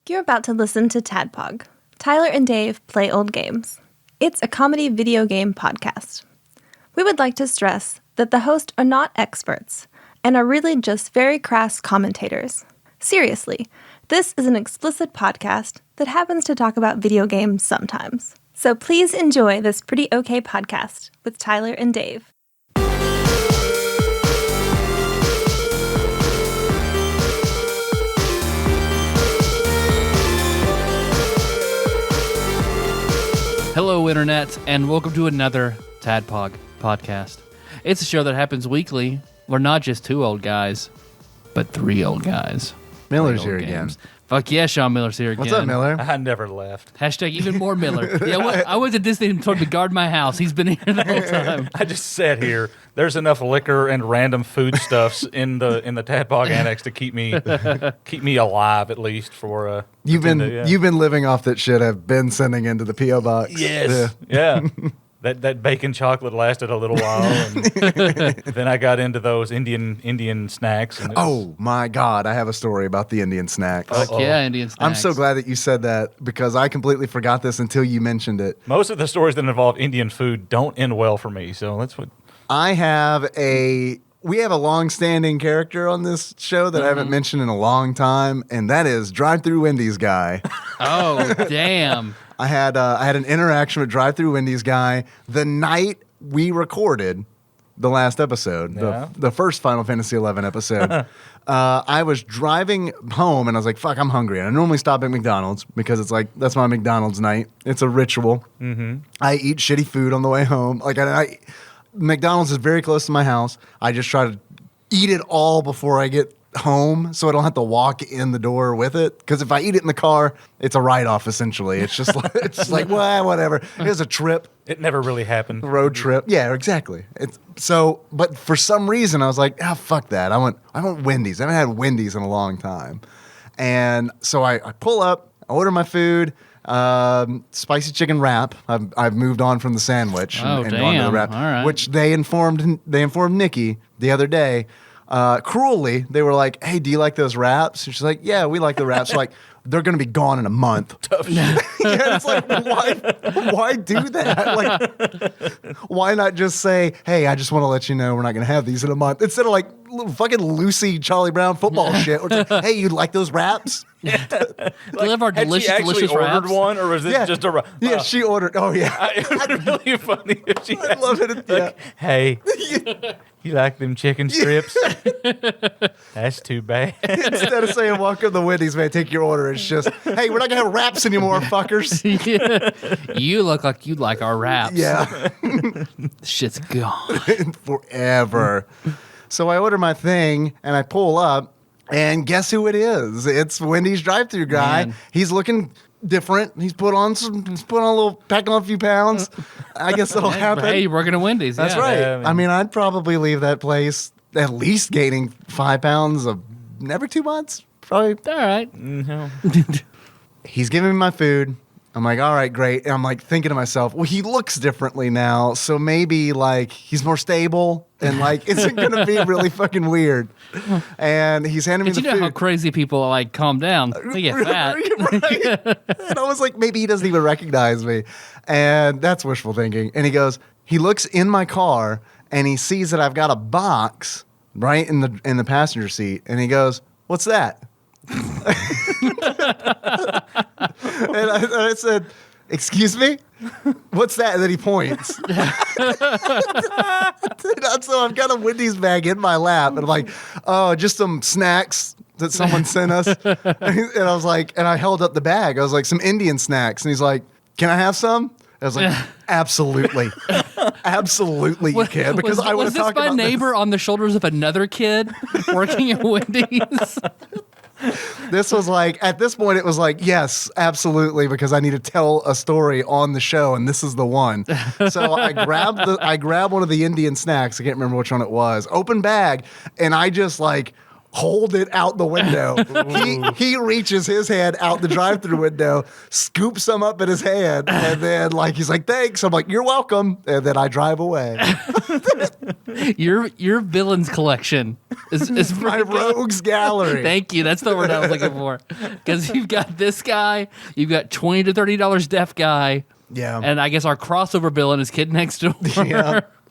You're about to listen to TADPOG. Tyler and Dave play old games. It's a comedy video game podcast. We would like to stress that the hosts are not experts and are really just very crass commentators. Seriously, this is an explicit podcast that happens to talk about video games sometimes. So please enjoy this pretty okay podcast with Tyler and Dave. Hello, Internet, and welcome to another TADPOG podcast. It's a show that happens weekly. We're not just two old guys, but three old guys. Miller's here again. Fuck yeah, Sean Miller's here again. What's up, Miller? I never left. Hashtag even more Miller. Yeah, I went to Disney and told him to guard my house. He's been here the whole time. I just sat here. There's enough liquor and random foodstuffs in the Tadpog Annex to keep me alive at least for. You've been living off that shit I've been sending into the PO box. Yes. Yeah. That bacon chocolate lasted a little while, and then I got into those Indian snacks. And my God, I have a story about the Indian snacks. Fuck yeah, Indian snacks. I'm so glad that you said that because I completely forgot this until you mentioned it. Most of the stories that involve Indian food don't end well for me, so that's what. We have a long-standing character on this show that I haven't mentioned in a long time, and that is Drive-Thru Wendy's guy. Oh, damn. I had an interaction with Drive-Thru Wendy's guy the night we recorded the last episode, the first Final Fantasy XI episode. I was driving home and I was like, "Fuck, I'm hungry." And I normally stop at McDonald's because it's like that's my McDonald's night. It's a ritual. Mm-hmm. I eat shitty food on the way home. McDonald's is very close to my house. I just try to eat it all before I get home so I don't have to walk in the door with it. Because if I eat it in the car, it's a write-off essentially. It's just like well, whatever. It was a trip. It never really happened. Road trip. Yeah, exactly. But for some reason I was like, fuck that. I want Wendy's. I haven't had Wendy's in a long time. And so I pull up, I order my food. Spicy chicken wrap. I've moved on from the sandwich and gone to the wrap, right. which they informed Nikki the other day. Cruelly, they were like, "Hey, do you like those wraps?" And she's like, "Yeah, we like the wraps." Like, they're going to be gone in a month. Tough shit. Yeah, it's like, why do that? Like, why not just say, "Hey, I just want to let you know we're not going to have these in a month," instead of like fucking Lucy Charlie Brown football shit. Or like, "Hey, you like those wraps?" Live our delicious, had she delicious ordered wraps. one, or was this just a? Yeah, she ordered. Oh yeah, It would really funny if she. I love it. Yeah. Hey, you like them chicken strips? That's too bad. Instead of saying "Welcome to Wendy's, man, take your order," it's just, "Hey, we're not gonna have wraps anymore, fuckers." Yeah. You look like you like our wraps. Yeah, Shit's gone. forever. So I order my thing and I pull up. And guess who it is? It's Wendy's drive-thru guy. Man. He's looking different. He's packing on a few pounds. I guess that'll happen. Hey, you're working at Wendy's. That's yeah. right. Yeah, I mean, I'd probably leave that place at least gaining 5 pounds of every 2 months. Probably. All right. He's giving me my food. I'm like, all right, great. And I'm like thinking to myself, well, he looks differently now. So maybe like he's more stable and like isn't going to be really fucking weird. And he's handing me the food. You know how crazy people like calm down. They get fat. Right. And I was like, maybe he doesn't even recognize me. And that's wishful thinking. And he looks in my car and he sees that I've got a box right in the passenger seat. And he goes, "What's that?" And I said, "Excuse me? What's that?" And then he points. So I've got a Wendy's bag in my lap, and I'm like, "Oh, just some snacks that someone sent us." And I was like, and I held up the bag. I was like, "Some Indian snacks." And he's like, "Can I have some?" I was like, "Absolutely, absolutely, you can." Because I would have talked about was this my neighbor on the shoulders of another kid working at Wendy's? This was like, at this point, it was like, yes, absolutely, because I need to tell a story on the show, and this is the one. So I grabbed one of the Indian snacks. I can't remember which one it was. Open bag, and I just like hold it out the window. He reaches his hand out the drive-through window, scoops some up in his hand, and then like he's like, "Thanks." I'm like, "You're welcome," and then I drive away. Your villains collection is My rogues gallery. Thank you. That's the word I was looking for. Because you've got this guy, you've got $20 to $30 deaf guy, Yeah. and I guess our crossover villain is Kid Next Door.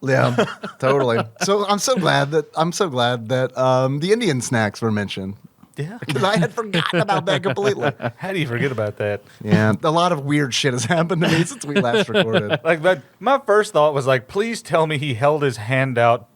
Yeah, totally. So I'm so glad that the Indian snacks were mentioned. Yeah. Because I had forgotten about that completely. How do you forget about that? Yeah, a lot of weird shit has happened to me since we last recorded. But my first thought was like, please tell me he held his hand out,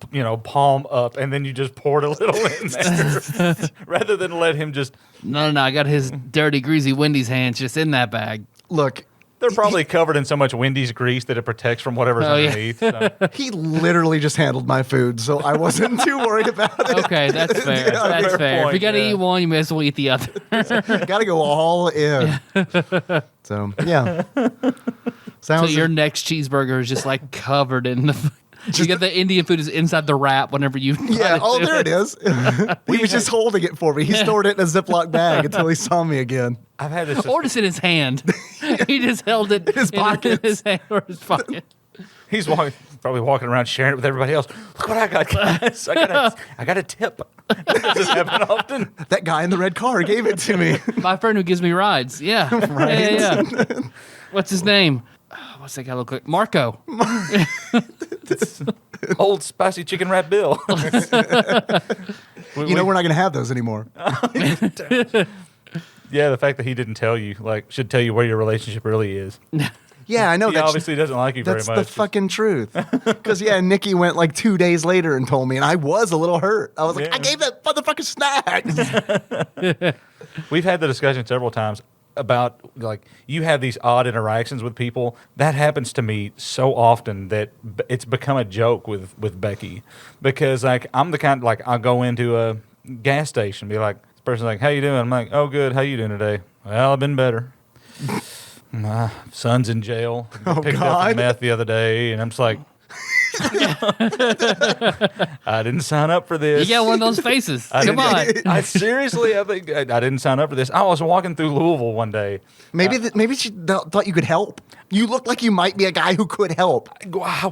palm up, and then you just poured a little in there, rather than let him just. No. I got his dirty, greasy Wendy's hands just in that bag. Look, They're probably covered in so much Wendy's grease that it protects from whatever's underneath. So. he literally just handled my food, so I wasn't too worried about it. Okay, that's fair. Yeah, That's fair fair. If point, you got to yeah. eat one, you may as well eat the other. Got to go all in. So, yeah. So Sounds your next cheeseburger is just like covered in the. You get the Indian food is inside the wrap whenever you. Yeah, oh, there it is. He was just holding it for me. He stored it in a Ziploc bag until he saw me again. I've had this. Or just in his hand. He just held it His in pockets. his hand or his pocket. He's probably walking around sharing it with everybody else. Look what I got, guys. I got a tip. That doesn't happen often. That guy in the red car gave it to me. My friend who gives me rides. Yeah. Right. Yeah. What's his name? What's that guy look like? Marco. Old spicy chicken wrap Bill. You know, we're not going to have those anymore. Yeah, the fact that he didn't tell you, should tell you where your relationship really is. Yeah, I know. He obviously doesn't like you very That's much. the fucking truth. Because, yeah, Nikki went like 2 days later and told me, and I was a little hurt. I was like, Yeah. I gave that motherfucking snack. We've had the discussion several times about you have these odd interactions with people. That happens to me so often that it's become a joke with Becky, because I'm the kind I'll go into a gas station and be like, this person's like, how you doing? I'm like, oh good, how you doing today? Well, I've been better. My son's in jail. Picked up God. some meth the other day, and I'm just like, I didn't sign up for this. You got one of those faces. Come on. I seriously, I think I didn't sign up for this. I was walking through Louisville one day. Maybe she thought you could help. You look like you might be a guy who could help. How?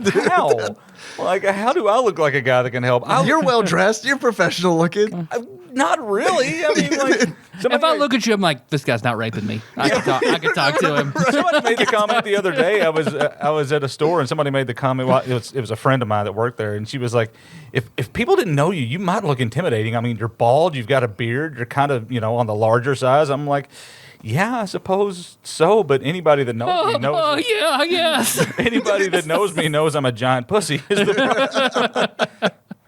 How do I look like a guy that can help? You're well dressed. You're professional looking. Not really. I mean, If I look at you, I'm like, this guy's not raping me. I can talk to him. somebody made the comment the other day. I was at a store and somebody made the comment. Well, it was a friend of mine that worked there, and she was like, "If people didn't know you, you might look intimidating. I mean, you're bald, you've got a beard, you're kind of on the larger size." I'm like, yeah, I suppose so. But anybody that knows me knows. Oh, yeah, I guess. Anybody that knows me knows I'm a giant pussy.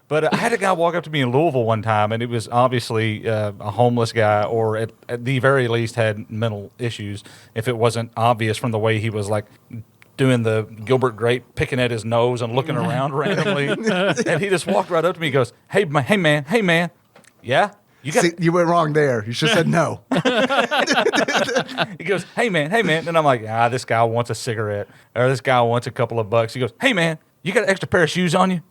But I had a guy walk up to me in Louisville one time, and it was obviously a homeless guy, or at the very least had mental issues, if it wasn't obvious from the way he was doing the Gilbert Grape, picking at his nose and looking around randomly. And he just walked right up to me and goes, hey man, yeah? You went wrong there. You should have said no. He goes, hey man. And I'm like, this guy wants a cigarette, or this guy wants a couple of bucks. He goes, hey man, you got an extra pair of shoes on you?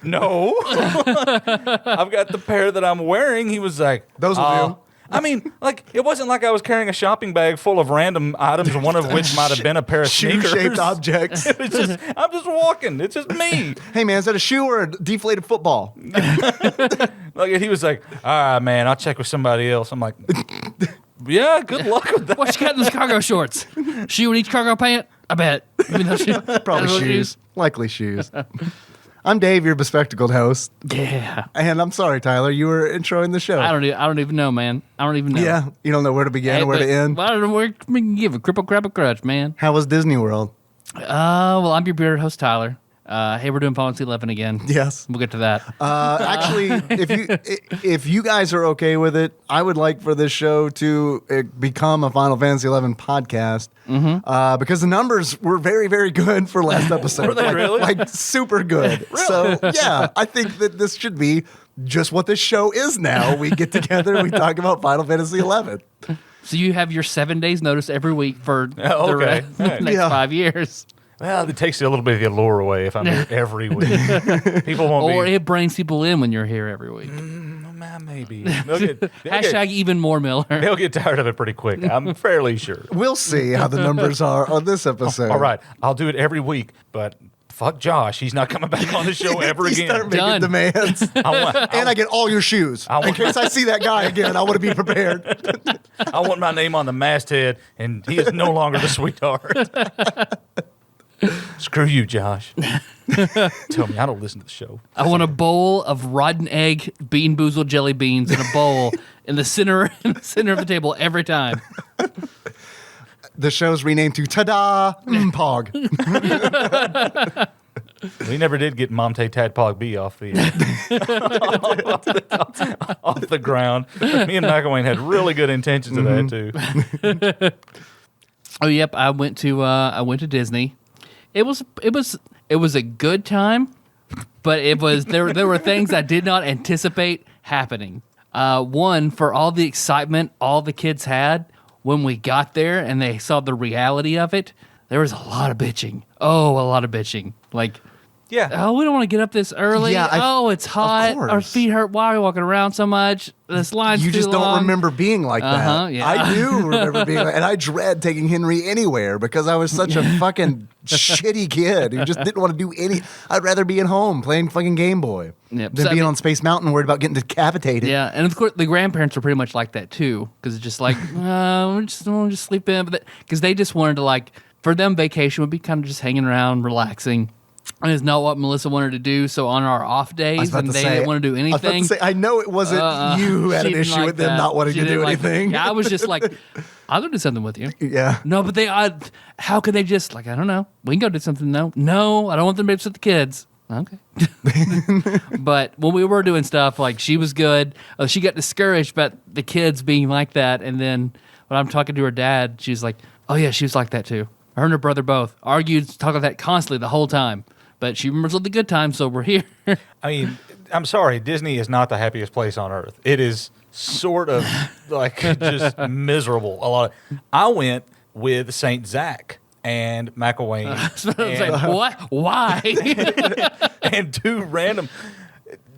No. I've got the pair that I'm wearing. He was like, Those will do. I mean, it wasn't like I was carrying a shopping bag full of random items, one of which might have been a pair of sneakers. Shoe-shaped objects. It was just, I'm just walking. It's just me. Hey, man, is that a shoe or a deflated football? He was like, all right, man, I'll check with somebody else. I'm like, yeah, good luck with that. What you got in those cargo shorts? Shoe in each cargo pant? I bet. Probably shoes. Likely shoes. I'm Dave, your bespectacled host. Yeah. And I'm sorry, Tyler, you were introing the show. I don't even know, man. I don't even know. Yeah, you don't know where to begin or where to end. I don't know where we can give a cripple crap a crutch, man. How was Disney World? Well, I'm your bearded host, Tyler. Hey, we're doing Policy 11 again. Yes. We'll get to that. Actually, if you guys are okay with it, I would like for this show to become a Final Fantasy 11 podcast because the numbers were very, very good for last episode. Were they really? Like super good. Really? So yeah, I think that this should be just what this show is now. We get together and we talk about Final Fantasy 11. So you have your 7 days notice every week for Okay. the next Yeah. 5 years. Well, it takes a little bit of the allure away if I'm here every week. People won't Or be. it brings people in when you're here every week. Maybe. Hashtag even more Miller. They'll get tired of it pretty quick. I'm fairly sure. We'll see how the numbers are on this episode. All right, I'll do it every week, but fuck Josh. He's not coming back on the show ever You again. start making Done. demands. I I get all your shoes. In case I see that guy again, I want to be prepared. want my name on the masthead, and he is no longer the sweetheart. Screw you, Josh. Tell me I don't listen to the show. I want a bowl of rotten egg, bean boozled jelly beans in a bowl in the center of the table every time. The show's renamed to Ta-da Pog. We never did get Monte Tadpog B off the off the ground. Me and McElwain had really good intentions of that too. Oh, yep. I went to Disney. It was a good time, but there were things I did not anticipate happening. One, for all the excitement all the kids had when we got there and they saw the reality of it, there was a lot of bitching. Oh, a lot of bitching. Like, Yeah. oh, we don't want to get up this early. Yeah, it's hot. course. Our feet hurt. Why are we walking around so much? This line's You too just long. don't remember being like that. Yeah. I do remember being like, and I dread taking Henry anywhere because I was such a fucking shitty kid who just didn't want to do any. I'd rather be at home playing fucking Game Boy Yep. than So, I being mean- on Space Mountain worried about getting decapitated. Yeah, and of course the grandparents were pretty much like that too, because it's just like we'll just sleep in, but because they just wanted to, like, for them vacation would be kind of just hanging around, relaxing. And it's not what Melissa wanted to do. So on our off days, and they didn't want to do I was about to anything. say, I know it wasn't you who had She an didn't issue like with them that. not wanting She to do didn't like anything. Yeah, I was just like, I'll go do something with you. Yeah. No, but how could they just, like, I don't know. We can go do something. No, I don't want them to upset the kids. Okay. But when we were doing stuff, like, she was good. She got discouraged about the kids being like that. And then when I'm talking to her dad, she's like, oh yeah, she was like that too. Her and her brother both argued, talk about that constantly the whole time. But she remembers all the good times, so we're here. I mean, I'm sorry, Disney is not the happiest place on earth. It is sort of like just miserable. I went with Saint Zach and McElwain So I was like, what? Why? and two random.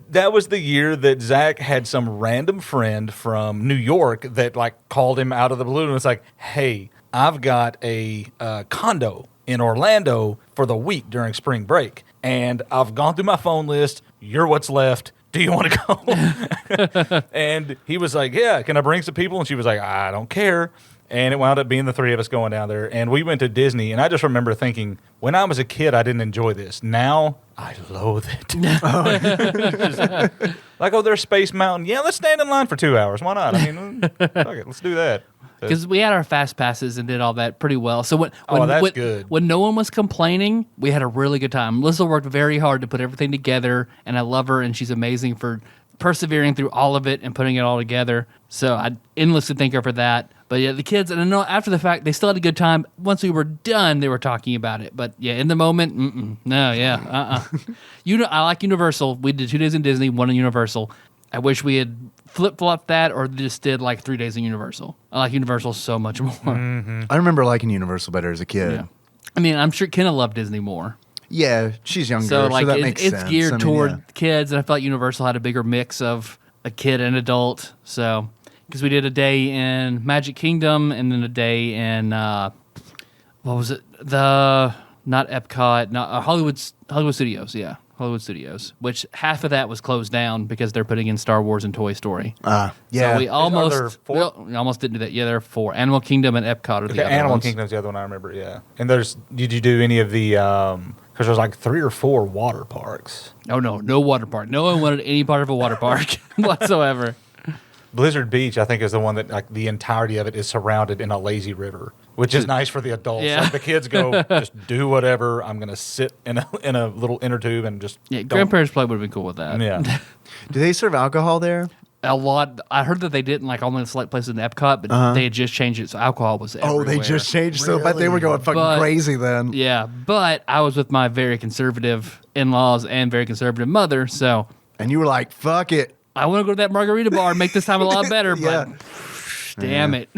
That was the year that Zach had some random friend from New York that, like, called him out of the blue and was like, "Hey, I've got a condo in Orlando for the week during spring break, and I've gone through my phone list. You're what's left. Do you want to go?" And he was like, "Yeah, can I bring some people?" And she was like, "I don't care." And it wound up being the three of us going down there. And we went to Disney. And I just remember thinking, when I was a kid, I didn't enjoy this. Now, I loathe it. Like, oh, there's Space Mountain. Yeah, let's stand in line for 2 hours. Why not? I mean, fuck it. Let's do that. Because we had our fast passes and did all that pretty well. So that's good. When no one was complaining, we had a really good time. Melissa worked very hard to put everything together, and I love her, and she's amazing for persevering through all of it and putting it all together. So I endlessly thank her for that. But yeah, the kids, and I know after the fact, they still had a good time. Once we were done, they were talking about it. But yeah, in the moment, I like Universal. We did 2 days in Disney, 1 in Universal. I wish we had flip-flopped that or just did like 3 days in Universal. I like Universal so much more. I remember liking Universal better as a kid. Yeah. I mean, I'm sure Kenna loved Disney more. Yeah, she's younger, So like that makes sense. it's geared I mean, toward yeah. kids, and I felt Universal had a bigger mix of a kid and adult. So because we did a day in Magic Kingdom and then a day in what was it? Not Epcot, not Hollywood Studios. Yeah, Hollywood Studios. Which half of that was closed down because they're putting in Star Wars and Toy Story. Yeah. So we there almost four? we almost didn't do that. Yeah, there are 4. Animal Kingdom and Epcot are the Okay, other Animal ones. Kingdom's the other one I remember, yeah. And did you do any of the, because there's like 3 or 4 water parks. Oh no water park. No one wanted any part of a water park whatsoever. Blizzard Beach, I think, is the one that, like, the entirety of it is surrounded in a lazy river, which is nice for the adults. Yeah. Like, the kids go, just do whatever. I'm going to sit in a little inner tube and just Yeah, don't- grandparents probably would have been cool with that. Yeah. Do they serve alcohol there? A lot. I heard that they didn't, like, only in select places in Epcot, but they had just changed it, so alcohol was everywhere. Oh, they just changed. So, but they were going fucking But- crazy then. Yeah, but I was with my very conservative in-laws and very conservative mother, so And you were like, "Fuck it." I want to go to that margarita bar and make this time a lot better, Yeah. but damn it.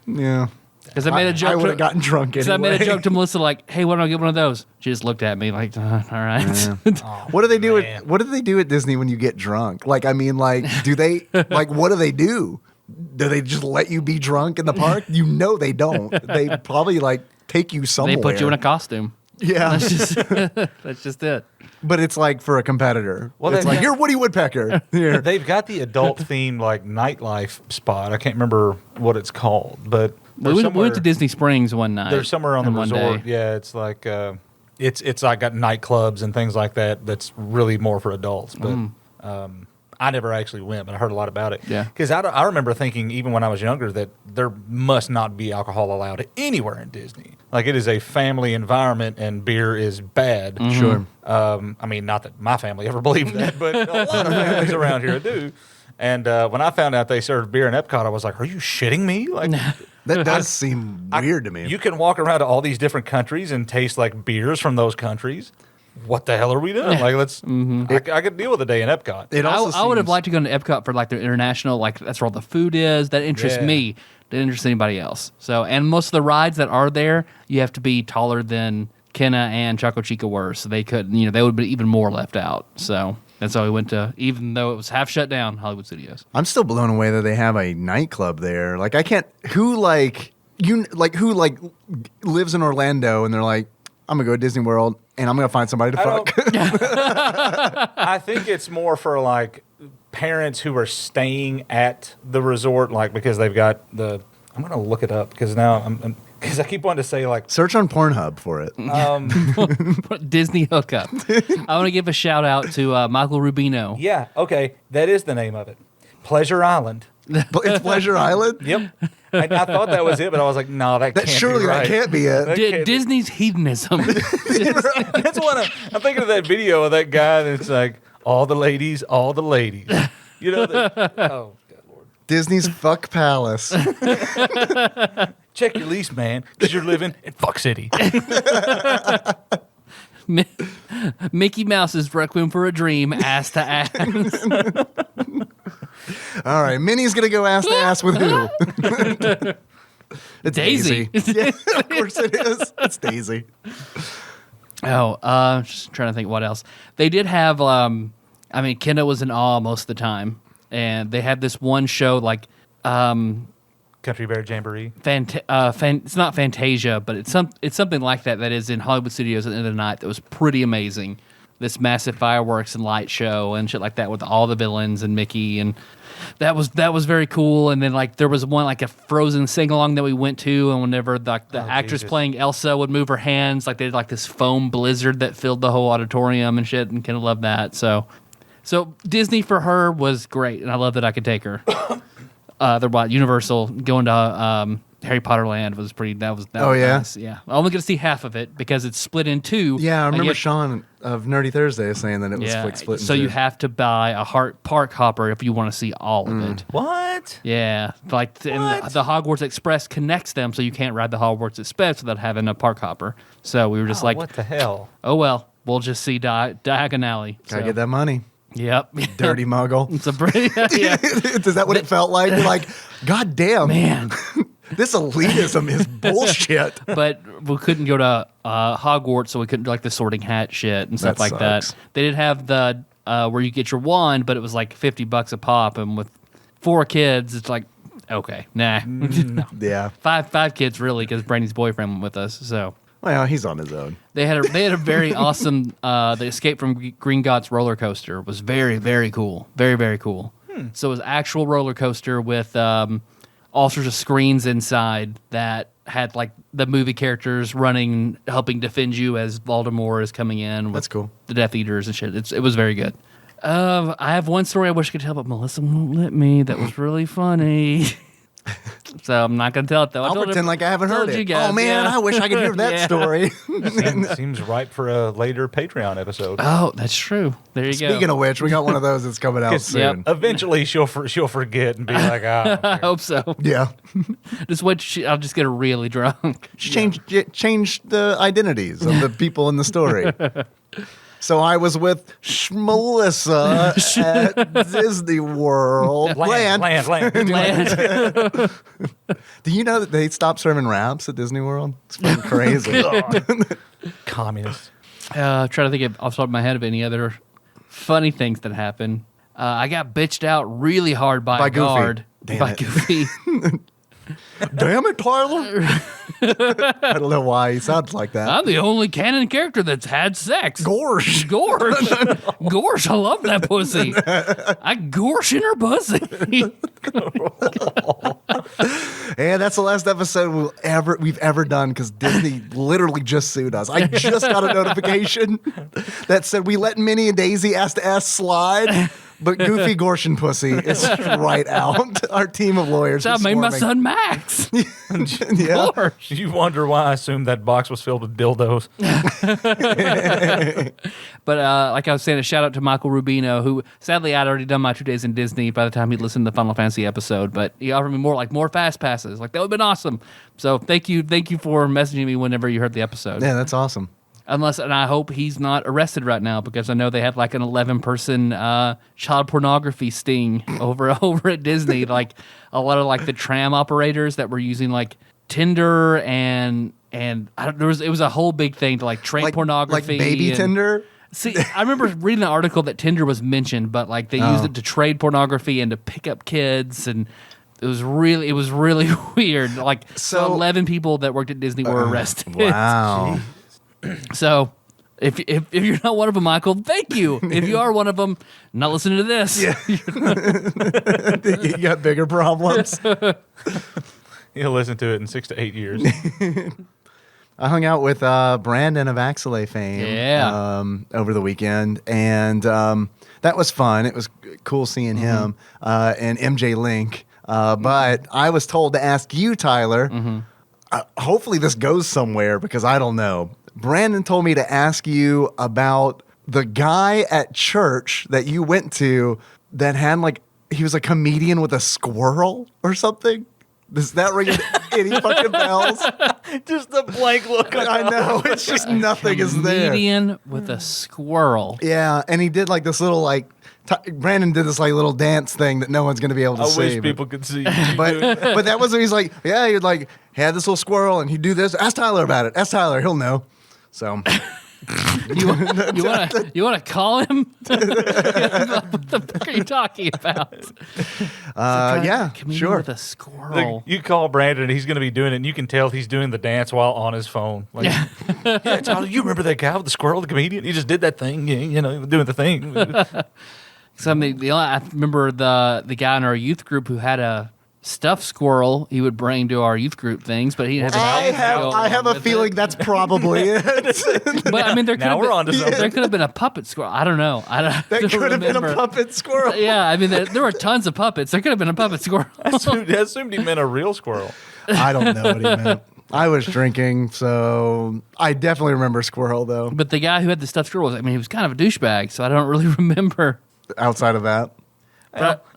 Yeah. Because I made a joke. I would have gotten drunk anyway. Because I made a joke to Melissa like, "Hey, why don't I get one of those?" She just looked at me like, "All right." Oh, What do they do? man. What do they do at Disney when you get drunk? Like, I mean, like, do they like? What do they do? Do they just let you be drunk in the park? You know they don't. They probably like take you somewhere. They put you in a costume. Yeah, That's just it. but it's like for a competitor. Well, It's they- like you're Woody Woodpecker. Here. They've got the adult themed like nightlife spot. I can't remember what it's called, but We went to Disney Springs one night. There's somewhere on the and one resort. day. Yeah, it's like it's like got nightclubs and things like that. That's really more for adults. But I never actually went, but I heard a lot about it. Yeah. Because I remember thinking even when I was younger that there must not be alcohol allowed anywhere in Disney. Like it is a family environment and beer is bad. Sure. I mean, not that my family ever believed that, but a lot of families around here do. And when I found out they served beer in Epcot, I was like, "Are you shitting me?" Like. That does seem weird to me. You can walk around to all these different countries and taste like beers from those countries. What the hell are we doing? Like, let's. I could deal with a day in Epcot. It also I would have seems- liked to go to Epcot for like their international, like that's where all the food is. That interests Yeah. me. Didn't interest anybody else. So, and most of the rides that are there, you have to be taller than Kenna and Choco Chica were, so they couldn't. They would be even more left out. So that's why we went to, even though it was half shut down, Hollywood Studios. I'm still blown away that they have a nightclub there. Like I can't. Who lives in Orlando and they're like, I'm gonna go to Disney World and I'm gonna find somebody to I fuck. I think it's more for like parents who are staying at the resort, like because they've got the. I'm gonna look it up because now I'm because I keep wanting to say like Search on Pornhub for it. Disney hookup. I want to give a shout out to Michael Rubino. yeah, okay, that is the name of it, Pleasure Island. It's Pleasure Island. Yep. I thought that was it, but I was like, no, that That can't surely be right. that can't be it. That can't be- Disney's hedonism. That's what I'm thinking of that video of that guy that's like, all the ladies. You know, oh, God Lord. Disney's Fuck Palace. Check your lease, man, because you're living in Fuck City. Mickey Mouse's Requiem for a Dream, ass to ass. All right, Minnie's gonna go ass to ass with who? It's Daisy. Yeah, of course it is. It's Daisy. Just trying to think what else. They did have, Kenna was in awe most of the time. And they had this one show like, Country Bear Jamboree. it's not Fantasia, but it's something like that is in Hollywood Studios at the end of the night that was pretty amazing. This massive fireworks and light show and shit like that with all the villains and Mickey, and that was very cool. And then like there was one like a Frozen sing along that we went to, and whenever the actress Jesus. playing Elsa would move her hands, like they did like this foam blizzard that filled the whole auditorium and shit, and kind of loved that. So Disney for her was great, and I love that I could take her. Universal going to Harry Potter Land was pretty. That was Oh, yeah? nice. Yeah. I'm only going to see half of it because it's split in two. Yeah, I and remember you- Sean of Nerdy Thursday saying that it was like split. So in you two. have to buy a park hopper if you want to see all of it. What? Yeah, like and the Hogwarts Express connects them, so you can't ride the Hogwarts Express without having a park hopper. So we were just like, what the hell? oh well, we'll just see diagonally. Gotta So, get that money. Yep, Dirty muggle. It's a pretty yeah. Is that what it felt like? You're like, God damn, Man. this elitism is bullshit. But we couldn't go to Hogwarts, so we couldn't do like the Sorting Hat shit and stuff That like that. sucks. They did have the where you get your wand, but it was like $50 a pop, and with 4 kids, it's like okay, nah, no. Yeah. Five kids really, because Brandy's boyfriend went with us. So Well, he's on his own. they had a very awesome. The Escape from Green God's roller coaster was very, very cool, very, very cool. So it was actual roller coaster with all sorts of screens inside that had like the movie characters running, helping defend you as Voldemort is coming in. With That's cool. The Death Eaters and shit. It was very good. I have one story I wish I could tell, but Melissa won't let me. That was really funny. So I'm not going to tell it though. I'll told pretend like I haven't told heard you it. guys, Oh man, yeah. I wish I could hear that Yeah. story. Seems ripe for a later Patreon episode. Oh, that's true. There you go. Speaking of which, we got one of those that's coming out soon. Eventually, she'll forget and be like, I hope so. Yeah. Just wait. I'll just get her really drunk. Change the identities of the people in the story. So I was with Melissa at Disney World. Land. Do you know that they stopped serving wraps at Disney World? It's fucking crazy. Communist. Trying to think off the top of my head of any other funny things that happened. I got bitched out really hard by a Goofy. guard. Damn by it. Goofy. Damn it, Tyler. I don't know why he sounds like that. I'm the only canon character that's had sex. Gorsh. Gorsh. Gorsh, I love that pussy. I gorsh in her pussy. And that's the last episode we've ever done because Disney literally just sued us. I just got a notification that said we let Minnie and Daisy ass to ass slide, but Goofy, Gorsh, and Pussy is right out. Our team of lawyers. So I is made my swarming. son Max. Yeah. Gorsh. You wonder why I assumed that box was filled with dildos. But like I was saying, a shout out to Michael Rubino, who sadly I'd already done my 2 days in Disney by the time he listened to the Final Fantasy episode. But he offered me more fast passes. Like that would have been awesome. So thank you for messaging me whenever you heard the episode. Yeah, that's awesome. And I hope he's not arrested right now because I know they had like an 11-person child pornography sting over at Disney. Like a lot of like the tram operators that were using like Tinder and it was a whole big thing to like trade pornography, like baby Tinder. See, I remember reading an article that Tinder was mentioned, but like they used it to trade pornography and to pick up kids, and it was really weird. Like So 11 people that worked at Disney were arrested. Wow. So if you're not one of them, Michael, thank you. If you are one of them, not listening to this. Yeah. You got bigger problems. He'll listen to it in 6 to 8 years. I hung out with Brandon of Axelay fame over the weekend, and that was fun. It was cool seeing him and MJ Link. But I was told to ask you, Tyler, hopefully this goes somewhere because I don't know. Brandon told me to ask you about the guy at church that you went to that had like, he was a comedian with a squirrel or something. Does that ring any fucking bells? Just the blank look. I know. It's just nothing is there. Comedian with a squirrel. Yeah, and he did like this little like Brandon did this like little dance thing that no one's gonna be able to I see. wish people could see. But that was he's like, yeah, he'd like had this little squirrel and he'd do this. Ask Tyler about it. Ask Tyler, he'll know. So You want to call him? What the fuck are you talking about? yeah, Comedian sure. with a squirrel. You call Brandon and he's going to be doing it, and you can tell he's doing the dance while on his phone. Like, yeah, Tyler, you remember that guy with the squirrel, the comedian? He just did that thing, doing the thing. So I mean, I remember the guy in our youth group who had a stuffed squirrel he would bring to our youth group things, but he didn't have. I have a feeling that's probably it. But I mean, there could Now have we're been, on to something. there could have been a puppet squirrel. I don't know. That don't could have been a remember. puppet squirrel. Yeah, I mean, there were tons of puppets. There could have been a puppet squirrel. I assumed he meant a real squirrel. I don't know what he meant. I was drinking, so I definitely remember squirrel though. But the guy who had the stuffed squirrel, he was kind of a douchebag, so I don't really remember. Outside of that,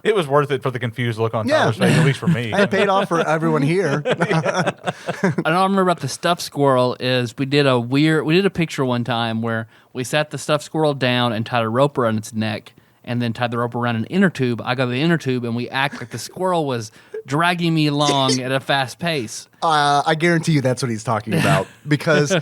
It was worth it for the confused look on Yeah. Tyler's face, at least for me. it paid off for everyone here. I don't remember about the stuffed squirrel is we did a picture one time where we sat the stuffed squirrel down and tied a rope around its neck and then tied the rope around an inner tube. I got the inner tube and we act like the squirrel was dragging me along at a fast pace. I guarantee you that's what he's talking about because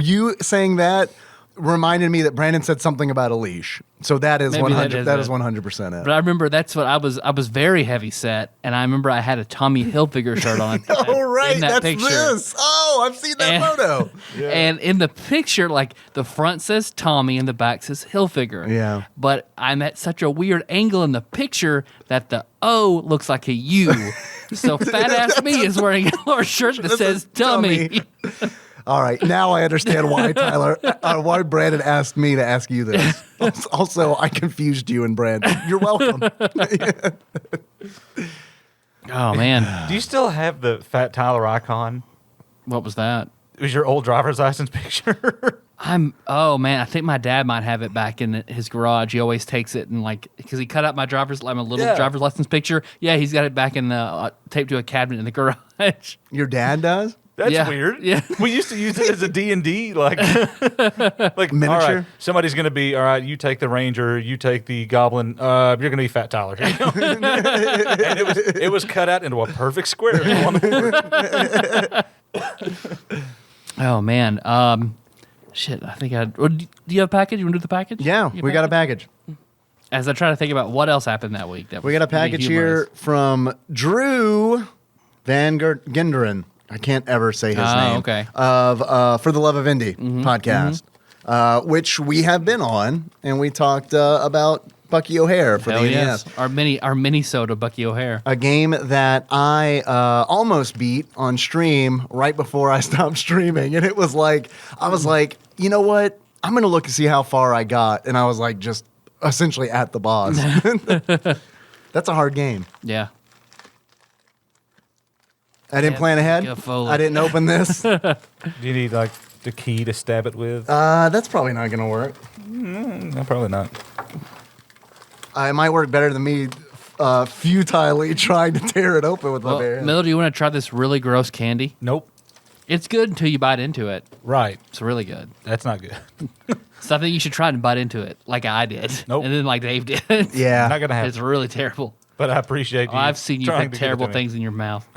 you saying that reminded me that Brandon said something about a leash. So that is Maybe 100. That is it. 100% it. But I remember that's what I was very heavy set, and I remember I had a Tommy Hilfiger shirt on. Oh right, in that that's picture. this. Oh, I've seen that photo. And in the picture, like the front says Tommy and the back says Hilfiger. Yeah. But I'm at such a weird angle in the picture that the O looks like a U. So fat ass me is wearing a shirt that This says is tummy. All right, now I understand why why Brandon asked me to ask you this. Also, I confused you and Brandon. You're welcome. Oh man, Do you still have the Fat Tyler icon? what was that? It was your old driver's license picture. Oh man, I think my dad might have it back in his garage. He always takes it and because he cut out my driver's license picture. Yeah, he's got it back in the taped to a cabinet in the garage. Your dad does? That's weird. Yeah. We used to use it as a D&D, like Miniature? All right, somebody's going to be, all right, you take the ranger, you take the goblin, you're going to be Fat Tyler. And it was cut out into a perfect square on the board. Oh, man. Shit, I think do you have a package? You want to do the package? Yeah, You we got a package. As I try to think about what else happened that week. We got a package here from Drew Van Genderen. I can't ever say his name. Okay. Of For the Love of Indie podcast, which we have been on, and we talked about Bucky O'Hare for Hell the yes. NES. Our mini soda Bucky O'Hare. A game that I almost beat on stream right before I stopped streaming, and it was like I was like, you know what? I'm gonna look and see how far I got, and I was like just essentially at the boss. That's a hard game. Yeah. I didn't plan ahead. Go forward. I didn't open this. Do you need like the key to stab it with? That's probably not going to work. No, probably not. It might work better than me futilely trying to tear it open with my bare hands. Miller, do you want to try this really gross candy? Nope. It's good until you bite into it. Right. It's really good. That's not good. So I think you should try and bite into it like I did. Nope. And then like Dave did. Yeah. Not going to happen. It's really terrible. But I appreciate you. I've seen you trying put to give it terrible to me. things in your mouth.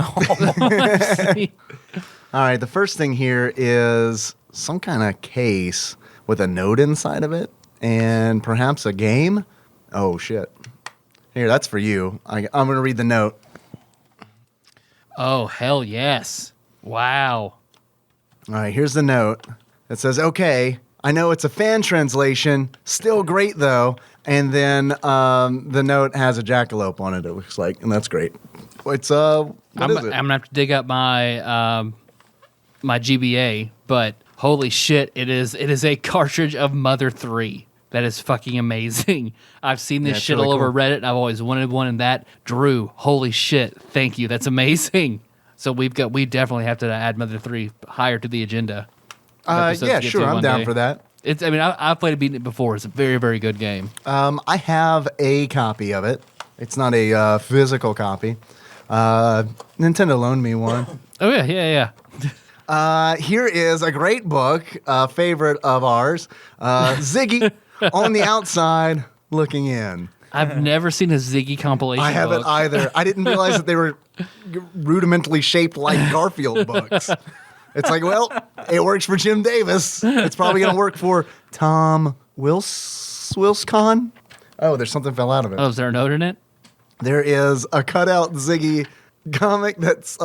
All right, the first thing here is some kind of case with a note inside of it and perhaps a game. Oh, shit. Here, that's for you. I'm going to read the note. Oh, hell yes. Wow. All right, here's the note. It says, okay, I know it's a fan translation, still great though. And then the note has a jackalope on it, it looks like, and that's great. It's, what I'm is it? going to have to dig up my my GBA, but holy shit, it is a cartridge of Mother 3. That is fucking amazing. I've seen this Yeah, it's shit really all over cool. Reddit. I've always wanted one in that. Drew, holy shit, thank you. That's amazing. So we definitely have to add Mother 3 higher to the agenda. Episodes Yeah, to get sure, to I'm one down day. for that. I've played it, beaten it before. It's a very, very good game. I have a copy of it. It's not a physical copy. Nintendo loaned me one. Oh yeah. Here is a great book, a favorite of ours. Ziggy on the outside looking in. I've never seen a Ziggy compilation. I haven't book. either. I didn't realize that they were rudimentally shaped like Garfield books. It's like, well, it works for Jim Davis. It's probably going to work for Tom Wilscon. Oh, there's something fell out of it. Oh, is there a note in it? There is a cutout Ziggy comic that's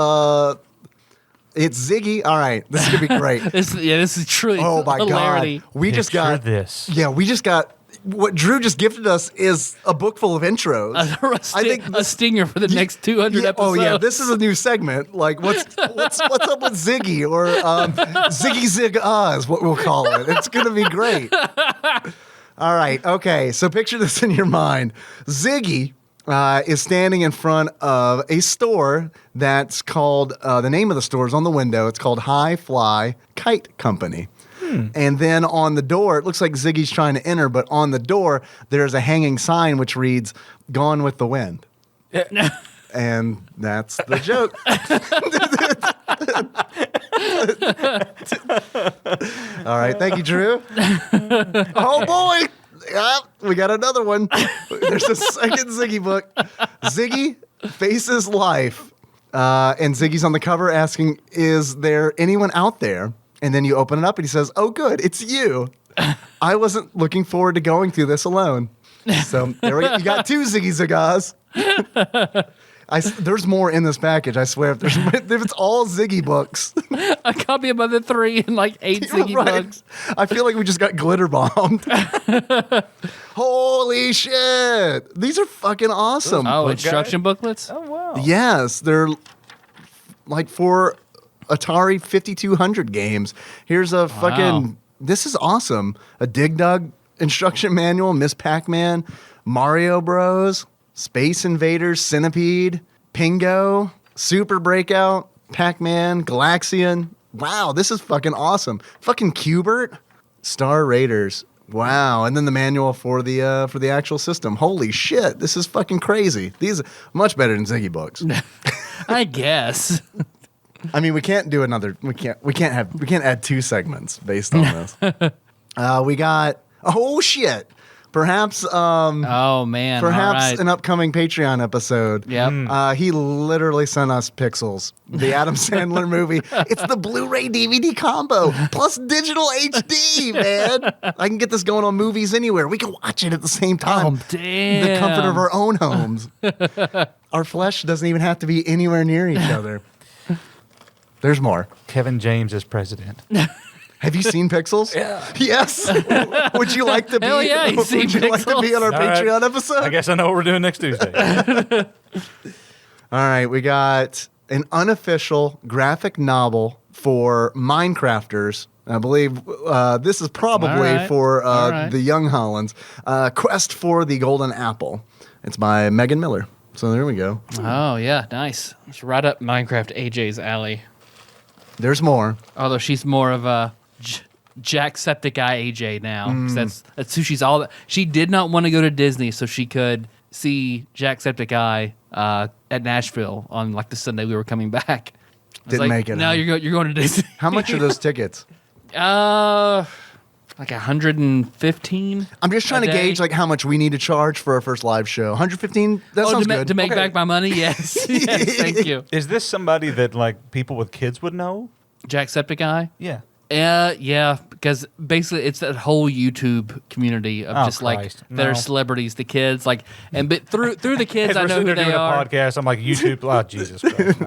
it's Ziggy. All right, this is gonna be great. This is truly Oh my hilarity. god, we just Picture got this. Yeah, we just got what Drew just gifted us is a book full of intros. A stinger for the next 200 episodes. Oh yeah, this is a new segment. Like what's up with Ziggy or Ziggy Zig is what we'll call it. It's gonna be great. All right, okay. So picture this in your mind. Ziggy is standing in front of a store that's called, the name of the store is on the window. It's called High Fly Kite Company. And then on the door, it looks like Ziggy's trying to enter, but on the door, there's a hanging sign which reads, Gone with the Wind. And that's the joke. All right. Thank you, Drew. Oh, boy. Yeah, we got another one. There's a second Ziggy book. Ziggy Faces Life. And Ziggy's on the cover asking, is there anyone out there? And then you open it up and he says, oh, good, it's you. I wasn't looking forward to going through this alone. So there we go. You got two Ziggy Zagas. There's more in this package, I swear. If it's all Ziggy books. A copy of Mother 3 and like 8 Ziggy books. I feel like we just got glitter bombed. Holy shit. These are fucking awesome. Oh, instruction booklets? Oh, wow. Yes, they're like for Atari 5200 games. Here's a fucking, this is awesome. A Dig Dug instruction manual, Miss Pac-Man, Mario Bros, Space Invaders, Centipede, Pingo, Super Breakout, Pac-Man, Galaxian. Wow, this is fucking awesome. Fucking Q*bert, Star Raiders. Wow, and then the manual for the actual system. Holy shit, this is fucking crazy. These are much better than Ziggy books. I guess. I mean, we can't do another. We can't add 2 segments based on this. We got. Oh shit. Perhaps. Oh man. Perhaps all right. an upcoming Patreon episode. Yep. He literally sent us Pixels, the Adam Sandler movie. It's the Blu-ray DVD combo plus digital HD, man. I can get this going on movies anywhere. We can watch it at the same time. Oh, damn. The comfort of our own homes. Our flesh doesn't even have to be anywhere near each other. There's more. Kevin James is president. Have you seen Pixels? Yeah. Yes. Would you like to be? Hell yeah, you've seen would you like to be on our All right. Patreon episode? I guess I know what we're doing next Tuesday. All right, we got an unofficial graphic novel for Minecrafters. I believe this is probably All right. for All right. the young Hollands. Quest for the Golden Apple. It's by Megan Miller. So there we go. Oh yeah, nice. It's right up Minecraft AJ's alley. There's more. Although she's more of a Jacksepticeye AJ now. 'Cause that's who she's all about. She did not want to go to Disney so she could see Jacksepticeye at Nashville on like the Sunday we were coming back. I was Didn't like, make it, No, huh? you're going to Disney. How much are those tickets? Like 115. I'm just trying a to day. gauge like how much we need to charge for our first live show. 115. That sounds good. To make Okay. back my money. Yes, yes. Thank you, Is this somebody that like people with kids would know? Jacksepticeye. Yeah. Yeah, because basically it's that whole YouTube community of Oh, just Christ. like that are No. celebrities, the kids, like, and but through the kids, As I we're know sitting who there they doing are. a podcast, I'm like, YouTube, oh, Jesus Christ.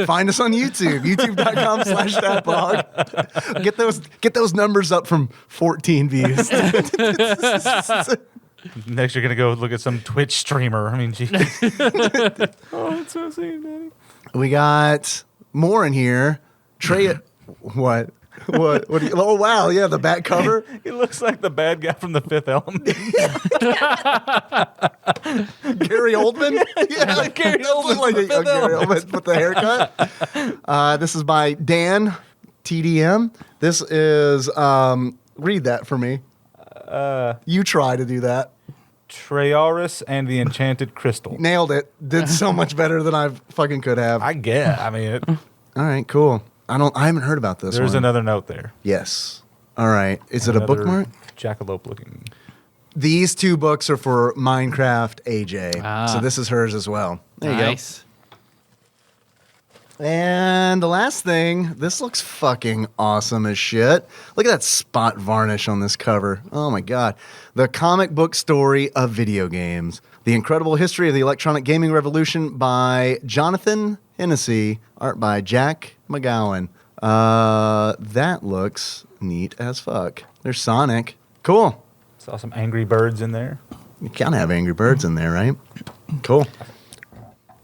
Find us on YouTube, youtube.com/TADPOG. Get those numbers up from 14 views. Next, you're going to go look at some Twitch streamer. I mean, geez. Oh, it's so sweet, Daddy. We got more in here. Trey, what? What? Do you, oh wow! Yeah, the back cover. He looks like the bad guy from The Fifth Element. Gary Oldman. Yeah, Gary Oldman, like Gary Oldman with the haircut. This is by Dan TDM. This is read that for me. You try to do that. Treoris and the Enchanted Crystal. Nailed it. Did so much better than I fucking could have. I get. I mean, All right, cool. I haven't heard about this. there's one. another note there. Yes. All right. Is it a bookmark? Jackalope looking. These 2 books are for Minecraft AJ. Ah. So this is hers as well. There you Nice. go. And the last thing, this looks fucking awesome as shit. Look at that spot varnish on this cover. Oh my God. The comic book story of video games. The Incredible History of the Electronic Gaming Revolution by Jonathan Hennessy. Art by Jack McGowan. That looks neat as fuck. There's Sonic. Cool. Saw some Angry Birds in there. You gotta have Angry Birds in there, right? Cool.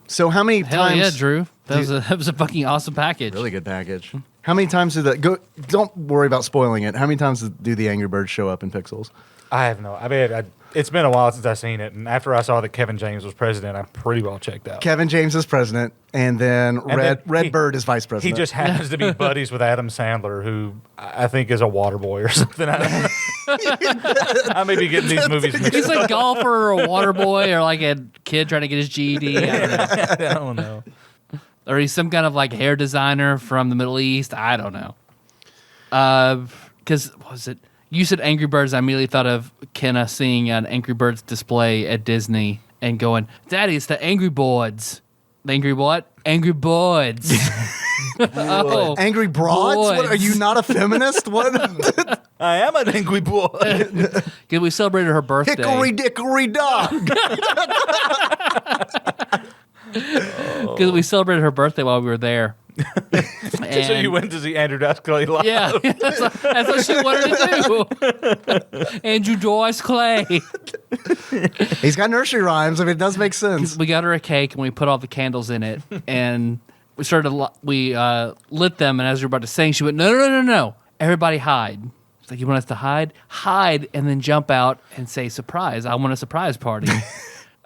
So how many Hell times? yeah, Drew. That was a fucking awesome package. Really good package. How many times did that go? Don't worry about spoiling it. How many times do the Angry Birds show up in Pixels? I have no. I mean, it's been a while since I've seen it, and after I saw that Kevin James was president, I'm pretty well checked out. Kevin James is president, and then And Red he- Bird is vice He president. just happens to be buddies with Adam Sandler, who I think is a water boy or something. I don't know. I may be getting these movies mixed He's a golfer or a water boy or like a kid trying to get his GED. I don't know. up. I don't know. Or he's some kind of like hair designer from the Middle East. I don't know. Because was it? You said Angry Birds. I immediately thought of Kenna seeing an Angry Birds display at Disney and going, "Daddy, it's the Angry Birds." The Angry what? Angry Birds. Oh, Angry Broads? What, are Broads. you not a feminist? What? I am an angry boy. because we celebrated her birthday. Hickory dickory dock. Because we celebrated her birthday while we were there. So you went to see Andrew Dice Clay live. Yeah, that's what she wanted to do. Andrew Dice Clay. He's got nursery rhymes. I mean, it does make sense. We got her a cake and we put all the candles in it, and we started. We lit them, and as we were about to sing, she went, "No! Everybody hide." It's like, "You want us to hide? Hide, and then jump out and say surprise. I want a surprise party."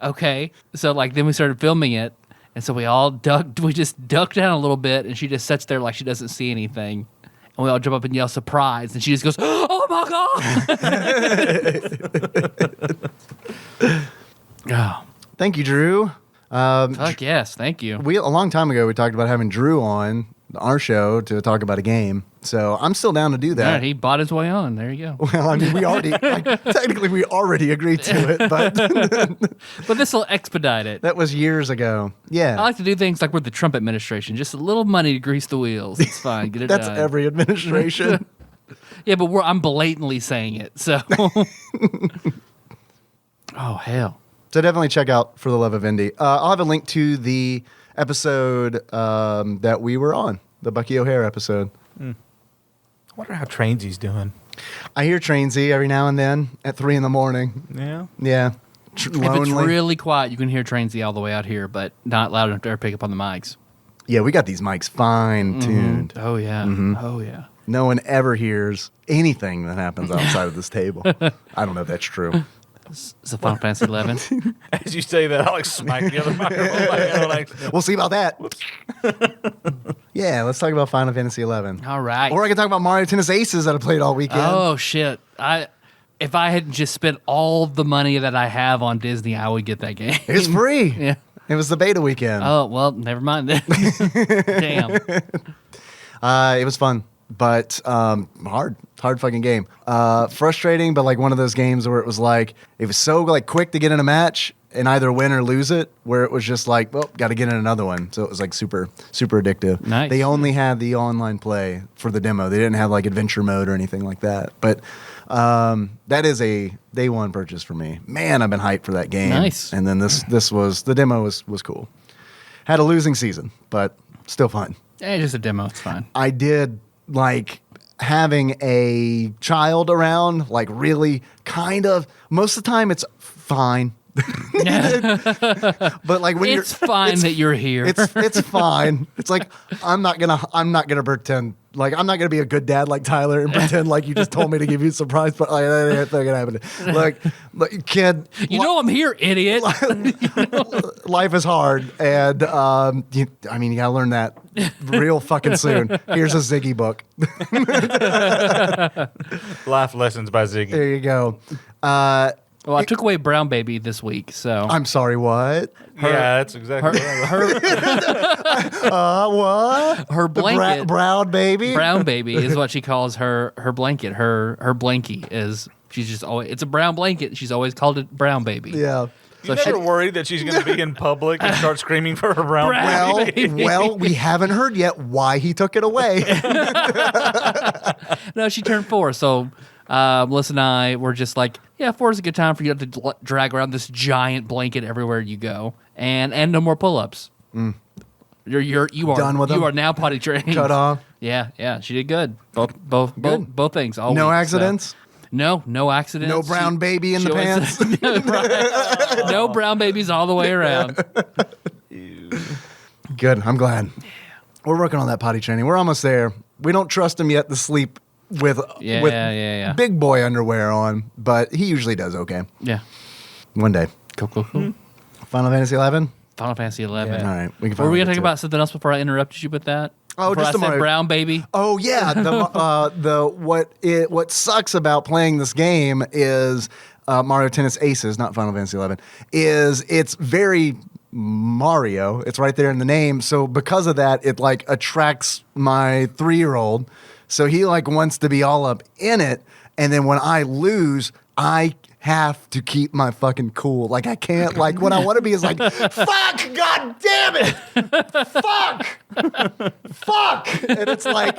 Okay, so like then we started filming it, and so we all ducked. We just ducked down a little bit, and she just sits there like she doesn't see anything. And we all jump up and yell surprise, and she just goes, "Oh my god!" Oh, Thank you, Drew. fuck yes, thank you. A long time ago, we talked about having Drew on our show to talk about a game. So I'm still down to do that. Yeah, he bought his way on. There you go. Well, I mean, technically we already agreed to it, but But this will expedite it. that was years ago. I Yeah, like to do things like with the Trump administration. Just a little money to grease the wheels. It's fine. Get it that's done. every administration. Yeah, but I'm blatantly saying it. So. Oh, hell. So definitely check out For the Love of Indy. I'll have a link to the episode that we were on, the Bucky O'Hare episode. I wonder how Trainsy's doing. I hear Trainsy every now and then at 3 a.m. Yeah. Yeah. If Lonely. it's really quiet, you can hear Trainsy all the way out here, but not loud enough to ever pick up on the mics. Yeah, we got these mics fine-tuned. Oh, yeah. Mm-hmm. Oh, yeah. No one ever hears anything that happens outside of this table. I don't know if that's true. It's a Final Fantasy 11. As you say that, I'll smack the other microphone. We'll see about that. Yeah, let's talk about Final Fantasy 11. All right. Or I can talk about Mario Tennis Aces that I played all weekend. Oh, shit. If I had just spent all the money that I have on Disney, I would get that game. It's free. Yeah. It was the beta weekend. Oh, well, never mind then. Damn. It was fun, but hard fucking game. Frustrating, but like one of those games where it was like, it was so like quick to get in a match and either win or lose it, where it was just like, well, got to get in another one. So it was like super, super addictive. Nice. They only had the online play for the demo. They didn't have like adventure mode or anything like that. But that is a day one purchase for me. Man, I've been hyped for that game. Nice. And then this was, the demo was cool. Had a losing season, but still fun. Just a demo. It's fine. I did like having a child around, like really kind of, most of the time it's fine. But like when It's fine that you're here. it's fine. It's like I'm not gonna pretend like I'm not gonna be a good dad like Tyler and pretend like you just told me to give you a surprise, but like that ain't gonna happen. Like kid, You know I'm here, idiot. life is hard, and you gotta learn that real fucking soon. Here's a Ziggy book. Life Lessons by Ziggy. There you go. Well, I took away Brown Baby this week, so I'm sorry. What? Yeah, that's exactly right. What? her blanket, Brown baby. Brown Baby is what she calls her blanket. Her blankie is she's just always it's a brown blanket. She's always called it Brown Baby. Yeah. You never worried that she's going to be in public and start screaming for her brown baby? Well, we haven't heard yet why he took it away. No, she turned 4, so Melissa and I were just like, yeah, 4 is a good time for you to drag around this giant blanket everywhere you go, and no more pull-ups. You are Done with them? You are now potty trained. Cut off. Yeah, she did good. Both things. All No week, accidents. So. No accidents. No brown baby in the pants. No brown babies all the way around. Good. I'm glad. We're working on that potty training. We're almost there. We don't trust him yet to sleep with big boy underwear on, but he usually does okay. Yeah. One day. Cool. Final Fantasy 11. Final Fantasy 11. All right. We can Were we finally going to talk get about something else before I interrupted you with that? Oh, Before just I the said Mario- brown baby. Oh yeah, what sucks about playing this game is Mario Tennis Aces, not Final Fantasy 11, is it's very Mario. It's right there in the name. So because of that, it like attracts my 3-year-old. So he like wants to be all up in it, and then when I lose, I have to keep my fucking cool. Like I can't like what I want to be is like fuck, god damn it, fuck, and it's like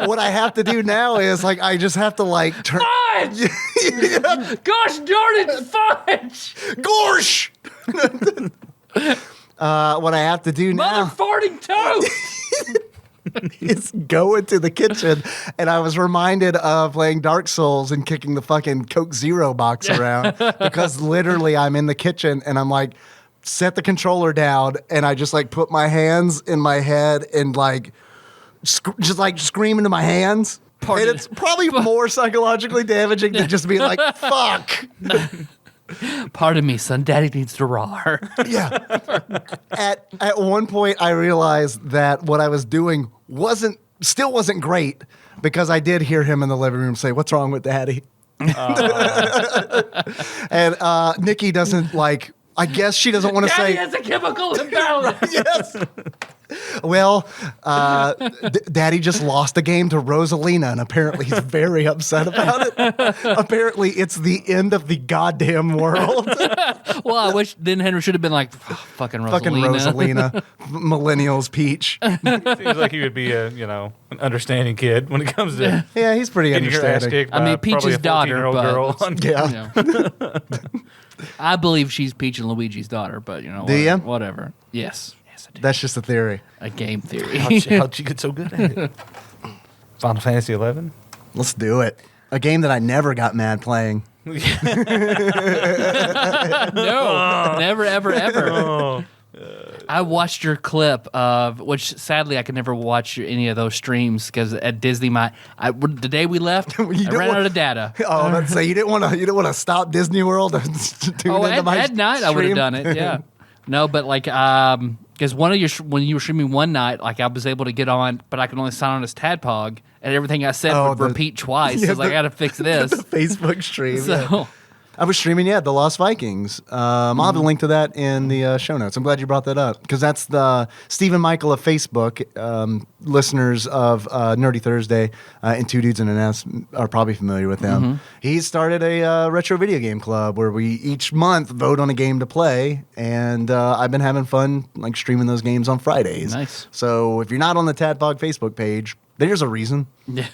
what I have to do now is like I just have to like turn. Fudge! Gosh darn it, fudge! Gorsh. What I have to do Mother now farting toast! is go into the kitchen, and I was reminded of playing Dark Souls and kicking the fucking Coke Zero box around because literally I'm in the kitchen and I'm like, set the controller down, and I just like put my hands in my head and like just like scream into my hands. And it's probably more psychologically damaging than just being like, fuck. Pardon me, son. Daddy needs to roar. Yeah. At one point, I realized that what I was doing still wasn't great because I did hear him in the living room say, "What's wrong with Daddy?" And Nikki doesn't like. I guess she doesn't want to Daddy say. has a chemical imbalance. Yes. Well, Daddy just lost a game to Rosalina, and apparently he's very upset about it. Apparently, it's the end of the goddamn world. Well, I wish then Henry should have been like, fucking Rosalina. Fucking Rosalina. Millennials Peach. Seems like he would be an understanding kid when it comes to Yeah, he's pretty getting your ass understanding. kicked I mean, by probably Peach's a daughter, 14-year-old but girl. Yeah. You know. I believe she's Peach and Luigi's daughter, but Do ya? whatever. Yes, I do. That's just a theory. A game theory. How'd she get so good at it? Final Fantasy 11. Let's do it. A game that I never got mad playing. No, never, ever, ever. I watched your clip of, which sadly I could never watch any of those streams because at Disney, the day we left, I ran out of data. Oh, let's say you didn't want to stop Disney World. At night I would have done it. Yeah, no, but like because when you were streaming one night, like I was able to get on, but I could only sign on as Tadpog, and everything I said would repeat twice. yeah, I was like, I got to fix this. The Facebook stream. So. Yeah. I was streaming, The Lost Vikings. I'll have a link to that in the show notes. I'm glad you brought that up because that's the Stephen Michael of Facebook. Listeners of Nerdy Thursday and Two Dudes and an S are probably familiar with him. He started a retro video game club where we each month vote on a game to play, and I've been having fun like streaming those games on Fridays. Nice. So if you're not on the Tadpog Facebook page, there's a reason. Yeah.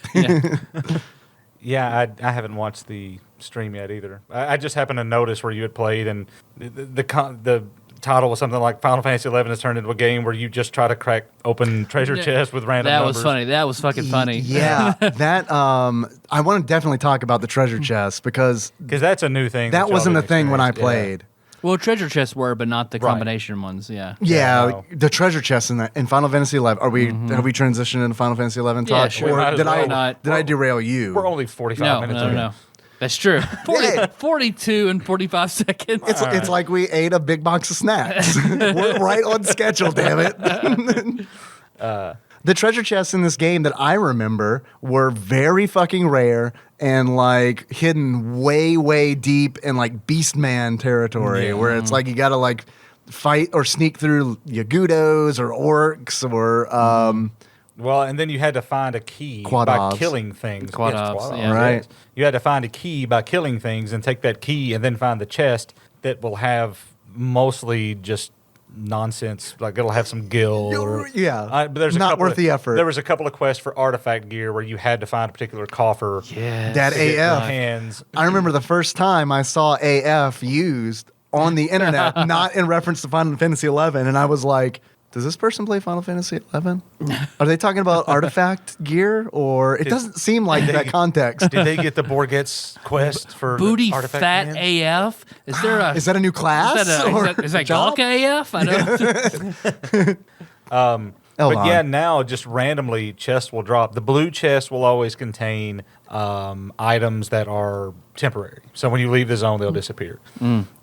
Yeah, I haven't watched the stream yet either. I just happened to notice where you had played, and the title was something like Final Fantasy 11 has turned into a game where you just try to crack open treasure chests with random numbers. Was funny. That was fucking funny. Yeah, that I want to definitely talk about the treasure chest because that's a new thing. That y'all wasn't a didn't thing when I experience. played. Well, treasure chests were, but not the Right. combination ones. Yeah. Yeah, no. the treasure chest in Final Fantasy 11. Have we transitioned into Final Fantasy 11 talk? Yeah, sure. Or Might as did well. I derail you? We're only 45 No, minutes no, in. no. That's true. 42 and 45 seconds. It's like we ate a big box of snacks. We're right on schedule, damn it. The treasure chests in this game that I remember were very fucking rare and like hidden way, way deep in like Beastman territory where it's like you gotta like fight or sneak through Yagudos or orcs or Well, and then you had to find a key by Quad-Ovs. killing things. Quad-Ovs, yeah. Right. Yes. You had to find a key by killing things and take that key and then find the chest that will have mostly just nonsense. Like it'll have some gil. Yeah. But there's Not a couple worth the effort. There was a couple of quests for artifact gear where you had to find a particular coffer. Yeah. That to get AF. hands. I remember the first time I saw AF used on the internet, not in reference to Final Fantasy 11, and I was like, does this person play Final Fantasy 11? Are they talking about artifact gear? Or it doesn't seem like that context. Did they get the Borget's quest for Booty the artifact fat hands? AF? Is there a? Is that a new class? Is that job? Galka AF? I don't. Hold But on. yeah, now just randomly chests will drop. The blue chest will always contain items that are temporary. So when you leave the zone, they'll disappear.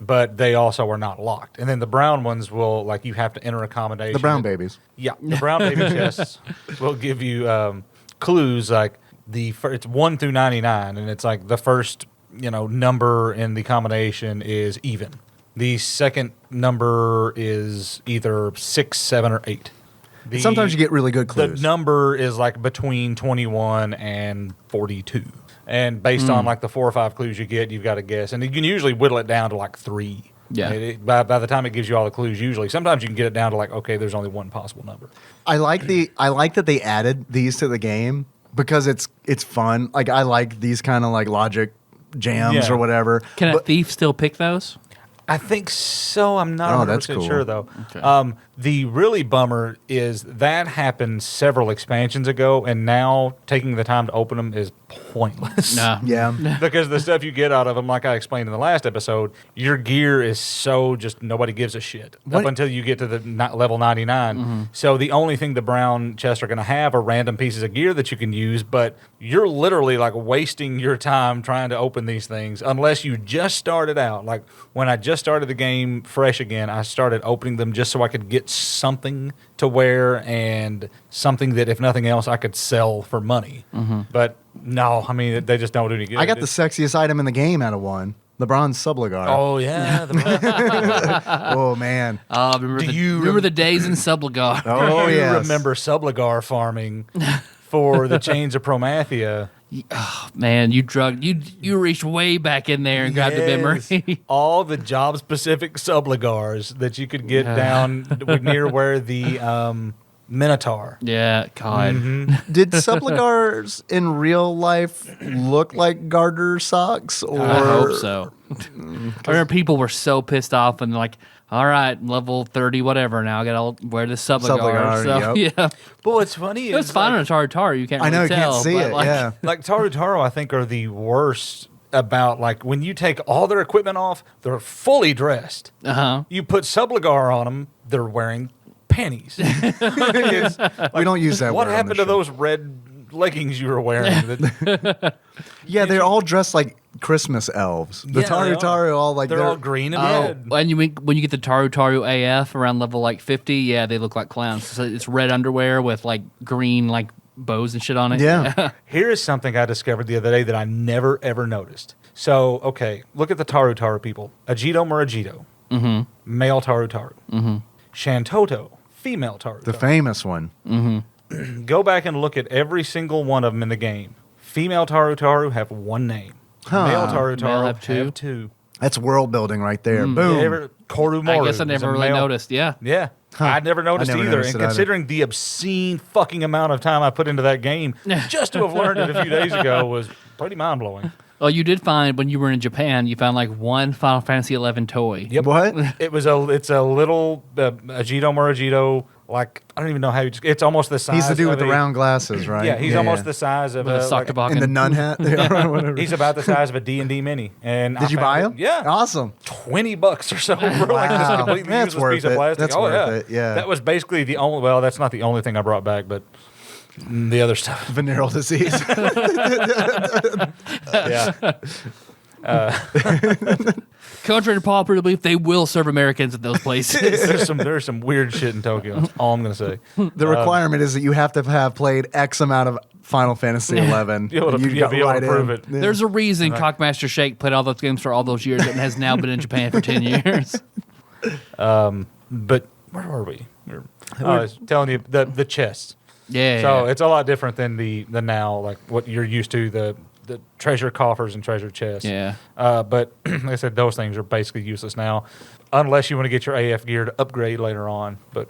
But they also are not locked. And then the brown ones will, like, you have to enter a combination. The brown babies. Yeah, the brown baby chests will give you clues like it's 1 through 99, and it's like the first number in the combination is even. The second number is either 6, 7, or 8. Sometimes you get really good clues. The number is like between 21 and 42. And based on like the 4 or 5 clues you get, you've got to guess. And you can usually whittle it down to like 3. Yeah. By the time it gives you all the clues, usually. Sometimes you can get it down to like, okay, there's only one possible number. I like that they added these to the game because it's fun. Like I like these kind of like logic jams Yeah. or whatever. Can a But- thief still pick those? I think so. I'm not Oh, 100% that's cool. sure, though. Okay. The really bummer is that happened several expansions ago, and now taking the time to open them is pointless. No. Yeah. Because the stuff you get out of them, like I explained in the last episode, your gear is so just nobody gives a shit What- up until you get to the level 99. So the only thing the brown chests are going to have are random pieces of gear that you can use, but you're literally like wasting your time trying to open these things unless you just started out. Like when I just started the game fresh again, I started opening them just so I could get something to wear and something that, if nothing else, I could sell for money. But no, I mean, they just don't do any good. I got the sexiest item in the game out of one. The bronze Sublugar. Oh yeah. Oh, man. Remember the days in Sublugar? Oh, Do you yes. remember Sublugar farming for the Chains of Promathia? Man, you reached way back in there and grabbed a memory. All the job specific Sublugars that you could get down near where the Minotaur. Yeah, God. Did Sublugars in real life look like garter socks? Or I hope so. I remember people were so pissed off and like, all right, level 30, whatever. Now I got to wear the Sublugar. So, yep. yeah. But what's funny It was fine on a Taru. You can't I know, really you tell. can't see but, it, like, yeah. like Taru, I think, are the worst about, like, when you take all their equipment off, they're fully dressed. Uh-huh. You put Sublugar on them, they're wearing panties. We don't use that What word on happened the to show. those red leggings you were wearing? Yeah, they're all dressed like Christmas elves. The Yeah, Taru they are. all like They're all green and Oh, red. and when you get the Taru AF around level like 50, yeah, they look like clowns. So it's red underwear with like green like bows and shit on it. Yeah. Here is something I discovered the other day that I never ever noticed. So, okay, look at the Taru people. Ajito Murajito, male Taru. Shantoto, female Taru. the famous one. Go back and look at every single one of them in the game. Female Taru have one name. Huh. Male Taru Male have have two? two. That's world building right there. Boom. Korumoru. I guess I is never a really male. noticed. Yeah. Yeah. I'd never noticed never either. noticed And it either. considering the obscene fucking amount of time I put into that game, just to have learned it a few days ago was pretty mind blowing. Well, you did find when you were in Japan, you found like one Final Fantasy 11 toy. Yep. What? It's a little Ajito Murajito. Like, I don't even know how you. It's almost the size. He's the dude with of the a- round glasses, right? Yeah, he's almost the size of With a sock like, toboggan. in the nun hat. Yeah, whatever. He's about the size of a D&D mini. And Did you buy him? Yeah. Awesome. $20 or so for like this Wow. completely That's useless worth piece of it. plastic. That's oh worth yeah. it, yeah. That was basically the only. Well, that's not the only thing I brought back, but the other stuff. Venereal disease. Yeah. Contrary to popular belief, they will serve Americans at those places. there's some weird shit in Tokyo. That's all I'm gonna say. The requirement is that you have to have played X amount of Final Fantasy 11. Be able to- You yeah, got be able to right prove in. it. Yeah. There's a reason Cockmaster Shake played all those games for all those years and has now been in Japan for 10 years. But where were we? I was telling you the chests. Yeah. So it's a lot different than the now, like what you're used to, the treasure coffers and treasure chests. Yeah. But like I said, those things are basically useless now, unless you want to get your AF gear to upgrade later on. But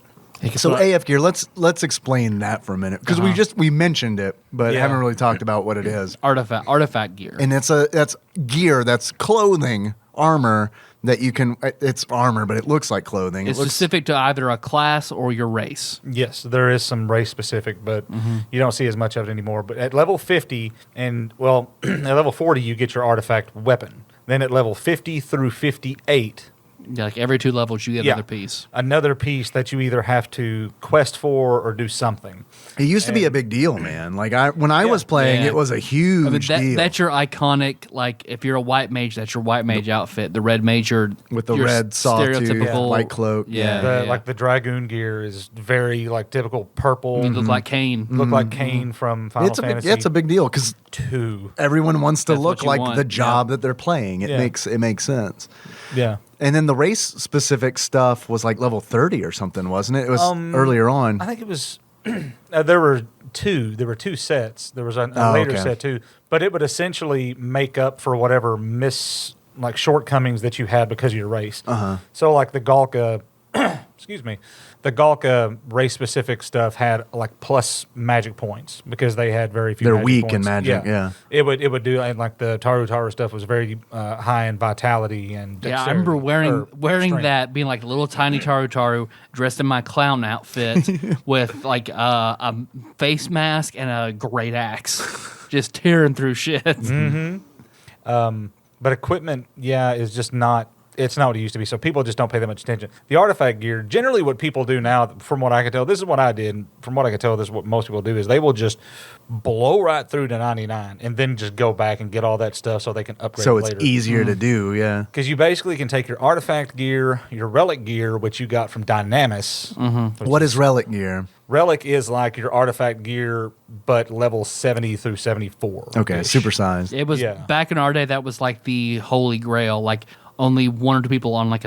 So AF gear, let's explain that for a minute because we mentioned it, but Yeah. haven't really talked about what it is. artifact gear. And that's gear, that's clothing, armor that you can. It's armor, but it looks like clothing. It's it looks specific to either a class or your race. yes, there is some race specific, but you don't see as much of it anymore. But at level 50 and well, at level 40, you get your artifact weapon. Then at level 50 through 58. Yeah, like every 2 levels, you get another piece. Another piece that you either have to quest for or do something. It used to be a big deal, man. Like when I was playing, Yeah. it was a huge deal. That's your iconic, like, if you're a white mage, that's your white mage outfit. The red mage, with the your red sawtooth, stereotypical white cloak. Yeah. Like the dragoon gear is very like typical purple. You look like Kane. Look like Kane from Final Fantasy. It's a big deal because 2. everyone wants to That's look what you like want. the job that they're playing. It Yeah. makes sense. Yeah. And then the race specific stuff was like level 30 or something, wasn't it? It was earlier on. I think it was. There were 2. There were 2 sets. There was a later okay. set too, but it would essentially make up for whatever shortcomings that you had because of your race. So like the Galka, excuse me, the Galka race specific stuff had like plus magic points because they had very few. They're magic weak points. in magic, yeah. It would do, and like the Taru stuff was very high in vitality and Yeah, I remember wearing strength. that, being like a little tiny Taru, dressed in my clown outfit with like a face mask and a great axe, just tearing through shit. But equipment, is just not. it's not what it used to be. So people just don't pay that much attention. The artifact gear, generally what people do now, from what I can tell, this is what I did. From what I can tell, this is what most people do, is they will just blow right through to 99 and then just go back and get all that stuff so they can upgrade So it it's later. easier to do, yeah. Because you basically can take your artifact gear, your relic gear, which you got from Dynamis. What is relic gear? Relic is like your artifact gear, but level 70 through 74. Okay, supersized. It was Yeah. back in our day. That was like the holy grail. Like only one or two people on like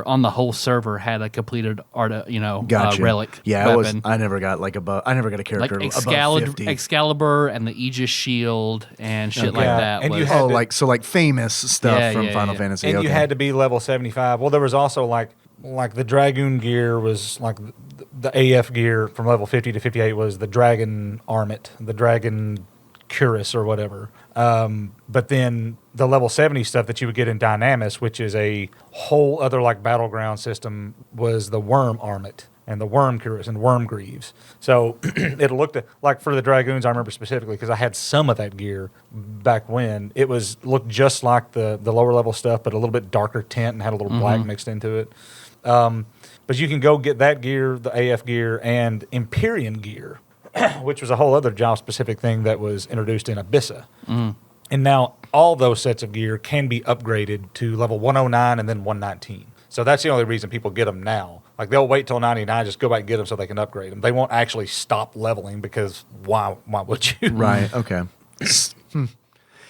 on the whole server had a completed Gotcha. relic. Yeah, weapon. I never got I never got a character like above 50. Excalibur and the Aegis shield and shit like Yeah, that. and you was- had Oh, like famous stuff Yeah, from yeah, Final yeah. Fantasy. And okay. you had to be level 75. Well, there was also like the Dragoon gear was like the AF gear from level 50 to 58 was the Dragon Armit, the Dragon Cuirass or whatever. But then the level 70 stuff that you would get in Dynamis, which is a whole other like battleground system, was the Worm Armit and the Worm Cuirass and Worm Greaves. So it looked like for the Dragoons, I remember specifically because I had some of that gear back when it looked just like the lower level stuff, but a little bit darker tint and had a little black mixed into it. But you can go get that gear, the AF gear, and Empyrean gear, which was a whole other job-specific thing that was introduced in Abyssa. And now all those sets of gear can be upgraded to level 109 and then 119. So that's the only reason people get them now. Like they'll wait till 99, just go back and get them so they can upgrade them. They won't actually stop leveling because why would you? Right. Okay.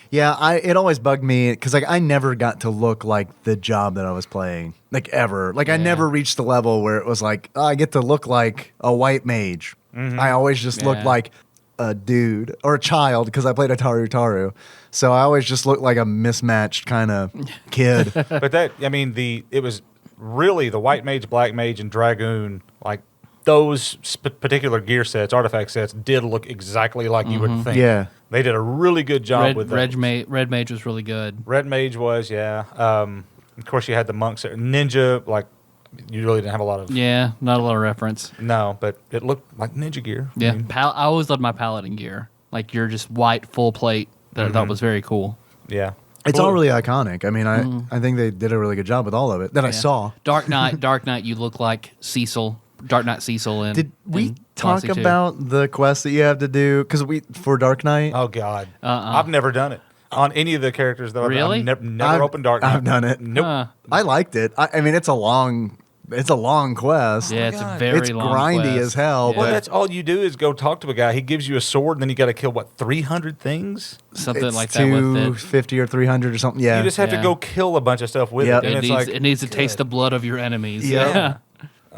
Yeah, it always bugged me because like I never got to look like the job that I was playing, like ever. Like I never reached the level where it was like, oh, I get to look like a white mage. I always just looked like a dude or a child because I played Ataru Taru. So I always just looked like a mismatched kind of kid. But it was really the white mage, black mage, and dragoon, like those particular gear sets, artifact sets, did look exactly like you would think. Yeah. They did a really good job with that. Red Mage was really good. Red Mage was, yeah. Of course, you had the monks. Ninja, like, you really didn't have a lot of... Yeah, not a lot of reference. No, but it looked like ninja gear. Yeah, I mean, I always loved my paladin gear. Like your just white full plate that I thought was very cool. yeah. It's all really iconic. I mean, I think they did a really good job with all of it that I saw. Dark Knight, you look like Cecil. Dark Knight Cecil. And Did we talk Odyssey 2. about the quest that you have to do? Because for Dark Knight, Oh, God. I've never done it. On any of the characters, though. Really? I've never opened Dark Knight. I've done it. Nope. I liked it. I mean, it's a long quest. Yeah, it's a God. very It's long grindy quest. as hell, Yeah. Well, but- that's all you do is go talk to a guy. He gives you a sword, and then you got to kill, 300 things? Something It's like that with it. 250 or 300 or something. Yeah. You just have to Yeah. go kill a bunch of stuff with Yep. it. And It it's needs, like, it needs to taste the blood of your enemies. Yeah. Yeah.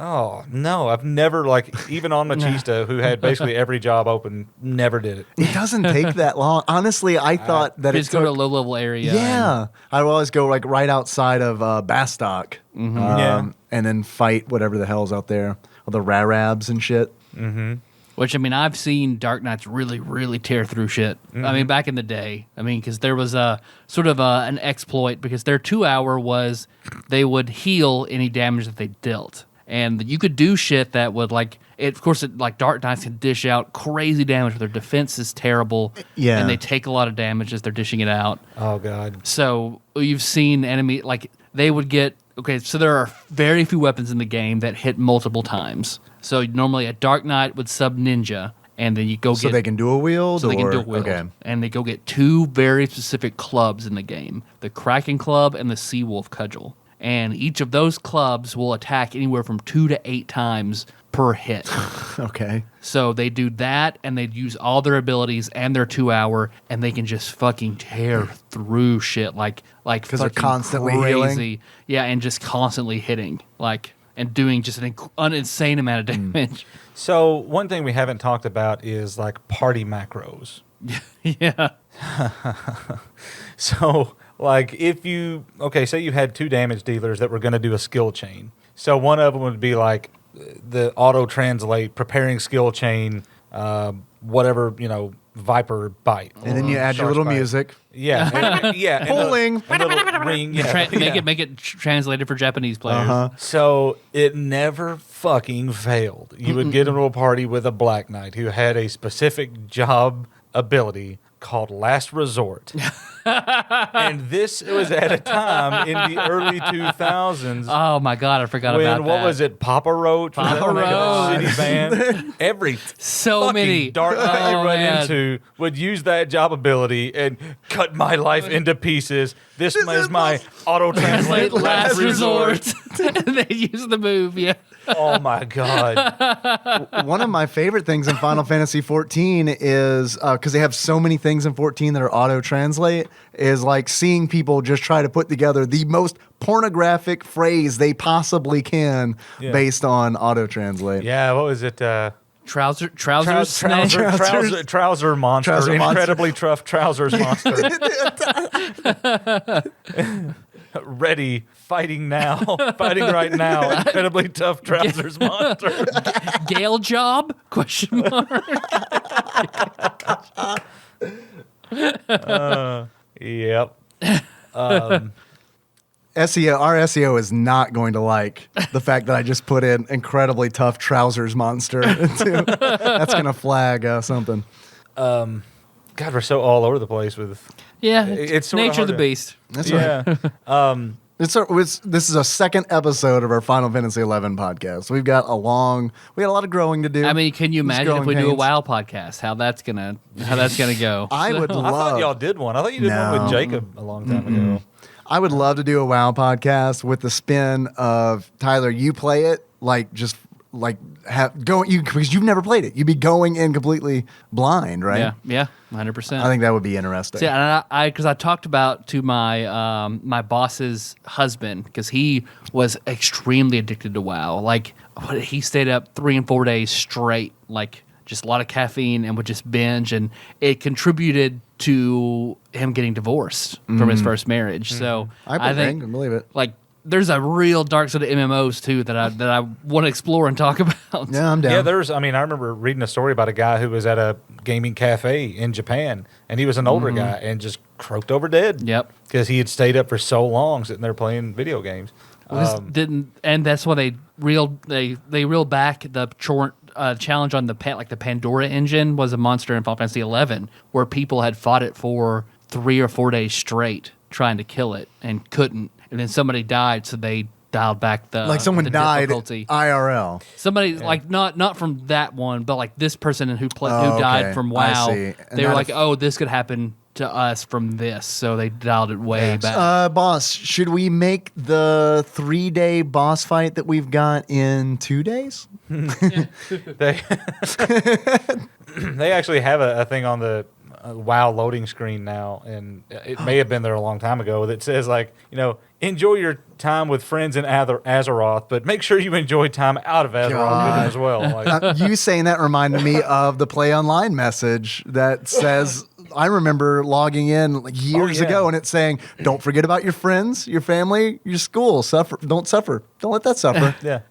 oh, no, I've never, even on Machista, who had basically every job open, never did it. It doesn't take that long. Honestly, I thought that it Just go to a took... low level area. Yeah. I would always go right outside of Bastock. Yeah. And then fight whatever the hell's out there. All the Rarabs and shit. Which, I mean, I've seen Dark Knights really, really tear through shit. I mean, back in the day. I mean, because there was a sort of an exploit, because their 2 hour was they would heal any damage that they dealt. And you could do shit that would, like Dark Knights can dish out crazy damage, but their defense is terrible. Yeah. And they take a lot of damage as they're dishing it out. Oh, God. So you've seen enemy, like, they would get... Okay, so there are very few weapons in the game that hit multiple times. So normally a Dark Knight would sub Ninja, and then you go So get... they can do a wield? So they can do a wield. Okay. And they go get two very specific clubs in the game. The Kraken Club and the Seawolf Cudgel. And each of those clubs will attack anywhere from 2 to 8 times per hit. Okay. So they do that, and they use all their abilities and their 2 hour, and they can just fucking tear through shit like 'Cause they're fucking constantly crazy. healing? Yeah, and just constantly hitting, and doing just an insane amount of damage. So one thing we haven't talked about is, party macros. Yeah. So, if you... Okay, say you had 2 damage dealers that were going to do a skill chain. So one of them would be, the auto-translate, preparing skill chain, whatever, Viper bite. And then you add your Shark's little bite. music. Yeah. And Pulling. a little ring. Yeah. Make it translated for Japanese players. Uh-huh. So it never fucking failed. You would get into a party with a Black Knight who had a specific job ability called Last Resort. And this was at a time in the early 2000s. Oh my God, I forgot when, about that. what was it? Papa Roach? Was Papa that Roach. the city band? Every So fucking many. dark night you Oh, run man. into would use that job ability and cut my life into pieces. This is my auto-translate Last resort. And they use the move, yeah. Oh my God. One of my favorite things in Final Fantasy 14 is because they have so many things in 14 that are auto-translate, is like seeing people just try to put together the most pornographic phrase they possibly can based on auto-translate. Yeah, what was it? Trouser Trouser monster. Trouser monster. Incredibly tough trousers monster. Ready, fighting now, fighting right now. Incredibly tough trousers monster. Gale job? Question mark. Yep. SEO, our SEO is not going to like the fact that I just put in incredibly tough trousers monster. That's going to flag something. God, we're so all over the place with. Yeah, It's sorta nature of the hard to- beast. That's right. This is a second episode of our Final Fantasy 11 podcast. We got a lot of growing to do. I mean, can you It's imagine if growing we do a pains. WoW podcast? How that's gonna go? I would I thought love. y'all did one. I thought you did one No. with Jacob a long time ago. I would love to do a WoW podcast with the spin of Tyler. You play it because you've never played it. You'd be going in completely blind, right? Yeah, 100%. I think that would be interesting. See, and because I talked about to my my boss's husband, because he was extremely addicted to WoW. Like he stayed up 3 and 4 days straight, like just a lot of caffeine, and would just binge, and it contributed to him getting divorced from his first marriage. So I think, believe it. like there's a real dark side of MMOs too that I want to explore and talk about. Yeah, I'm down. Yeah, I remember reading a story about a guy who was at a gaming cafe in Japan, and he was an older guy and just croaked over dead. Yep. Because he had stayed up for so long sitting there playing video games. And that's why they reeled back the challenge on the Pandora engine was a monster in Final Fantasy 11, where people had fought it for 3 or 4 days straight trying to kill it and couldn't, and then somebody died, so they dialed back the someone the died difficulty. IRL. Somebody like not from that one, but like this person who okay. died from I WoW. see. And They were that like, if- oh, this could happen to us from this, so they dialed it way back. Boss, should we make the 3-day boss fight that we've got in 2 days? They they actually have a thing on the WoW loading screen now, and it may have been there a long time ago, that says like, enjoy your time with friends in Azeroth, but make sure you enjoy time out of Azeroth with them as well. Like, You saying that reminded me of the Play Online message that says, I remember logging in years yeah. ago, and it's saying, don't forget about your friends, your family, your school. Don't suffer. Don't let that suffer. yeah.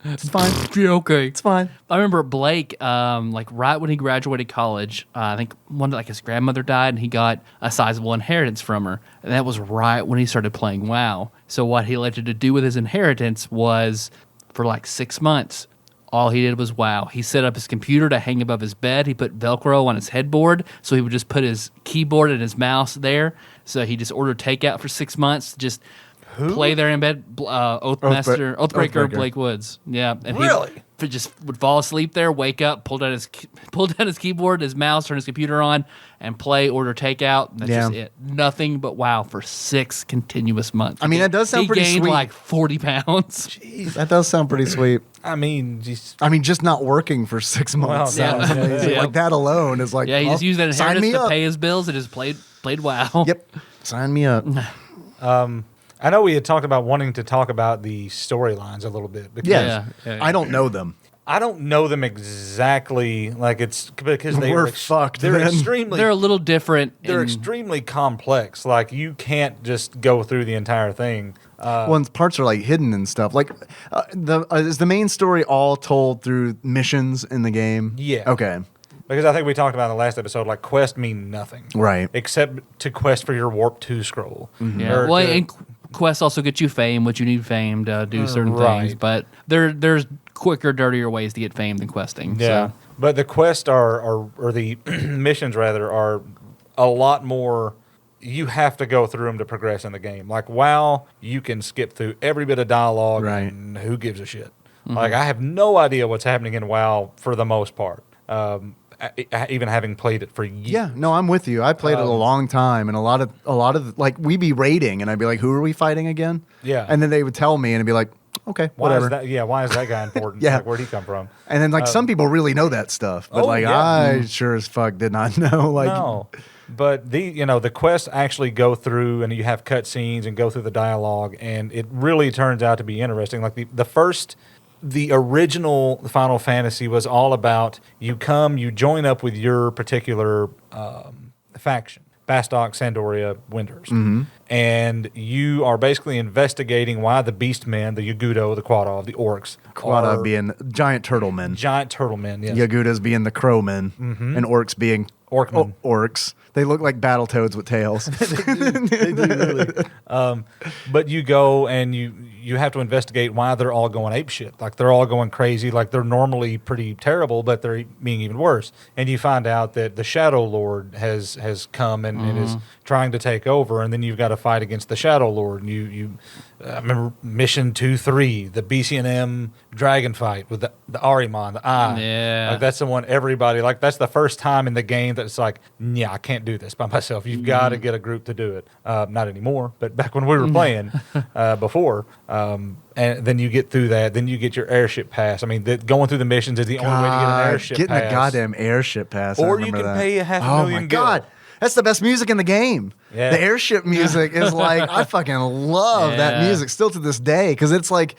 It's fine. Yeah, okay. It's fine. I remember Blake, like right when he graduated college, I think his grandmother died, and he got a sizable inheritance from her, and that was right when he started playing WoW. So what he elected to do with his inheritance was, for like 6 months, all he did was WoW. He set up his computer to hang above his bed. He put Velcro on his headboard, so he would just put his keyboard and his mouse there. So he just ordered takeout for 6 months, just play there in bed. Oathbreaker Blake Woods. Yeah, and Really? he just would fall asleep there, wake up, pull down his keyboard, his mouse, turn his computer on, and play, order takeout. And that's just it. Nothing but WoW for 6 continuous months. I mean, that does sound pretty He gained sweet. like 40 pounds. That does sound pretty sweet. I mean, just Just not working for 6 months. Well, sounds yeah. amazing. Yeah. Like that alone is like, Yeah, he just used that sign inheritance me to up. pay his bills and just played WoW. Yep. Sign me up. I know we had talked about wanting to talk about the storylines a little bit because Yes. Yeah. I don't know them. I don't know them exactly. Like it's because We're fucked They're then. extremely. They're a little different. They're extremely complex. Like you can't just go through the entire thing. Well, parts are like hidden and stuff. Like, is the main story all told through missions in the game? Yeah. Okay. Because I think we talked about in the last episode, like quests mean nothing, Right. Except to quest for your Warp 2 scroll. Yeah. Or Well, to- and quests also get you fame, which you need fame to do certain Right. things. But there's quicker, dirtier ways to get fame than questing. yeah. So. But the quests are or the missions rather, are a lot more you have to go through them to progress in the game. Like WoW, you can skip through every bit of dialogue, Right. and who gives a shit? Like, I have no idea what's happening in WoW for the most part. Even having played it for years. Yeah, no, I'm with you. I played it a long time, and a lot of like we'd be raiding, and I'd be like, "Who are we fighting again?" Yeah. and then they would tell me, and I'd be like, "Okay, Why whatever." is that? Yeah, why is that guy important? Yeah. Like, where'd he come from? And then like some people really know that stuff, but Oh, like yeah. I sure as fuck did not know. Like, No, but the quests actually go through, and you have cutscenes and go through the dialogue, and it really turns out to be interesting. Like the original Final Fantasy was all about you join up with your particular faction, Bastok, Sandoria, Winters, and you are basically investigating why the Beastmen, the Yagudo, the Quadov, the Orcs, Quada are being giant turtle men, giant turtle men. Yes. Yagudas being the crow men, and orcs being Orcmen. orcs. They look like battle toads with tails. They do really. But you go and you have to investigate why they're all going apeshit. Like they're all going crazy. Like they're normally pretty terrible, but they're being even worse. And you find out that the Shadow Lord has come and is trying to take over. And then you've got to fight against the Shadow Lord. And you I remember Mission 2-3, the BCNM dragon fight with the Ahriman, the Eye. Yeah. Like that's the one everybody, like that's the first time in the game that it's like, yeah, I can't do this by myself. You've got to get a group to do it. Not anymore, but back when we were playing before. And then you get through that. Then you get your airship pass. I mean, going through the missions is the only way to get an airship getting pass. a goddamn airship pass. Or I you remember can that. pay a half a Oh million my gil. god, that's the best music in the game. Yeah. The airship music is like I fucking love that Yeah. music still to this day because it's like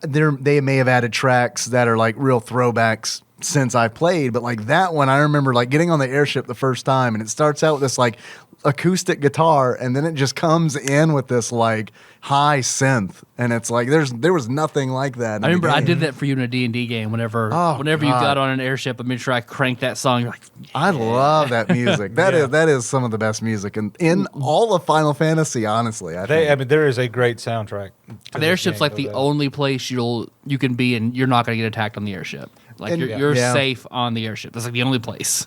they may have added tracks that are like real throwbacks since I played, but like that one I remember like getting on the airship the first time and it starts out with this like acoustic guitar and then it just comes in with this like high synth and it's like there was nothing like that in I remember the I game. did that for you in a D&D game. Whenever Oh, you God. got on an airship, I made sure I cranked that song. You're like, I love that music. That is some of the best music in all of Final Fantasy. Honestly, I think. There is a great soundtrack. to the this airship's game, like no the doubt. only place you can be and you're not going to get attacked on the airship. Like And- you're Yeah. safe on the airship. That's like the only place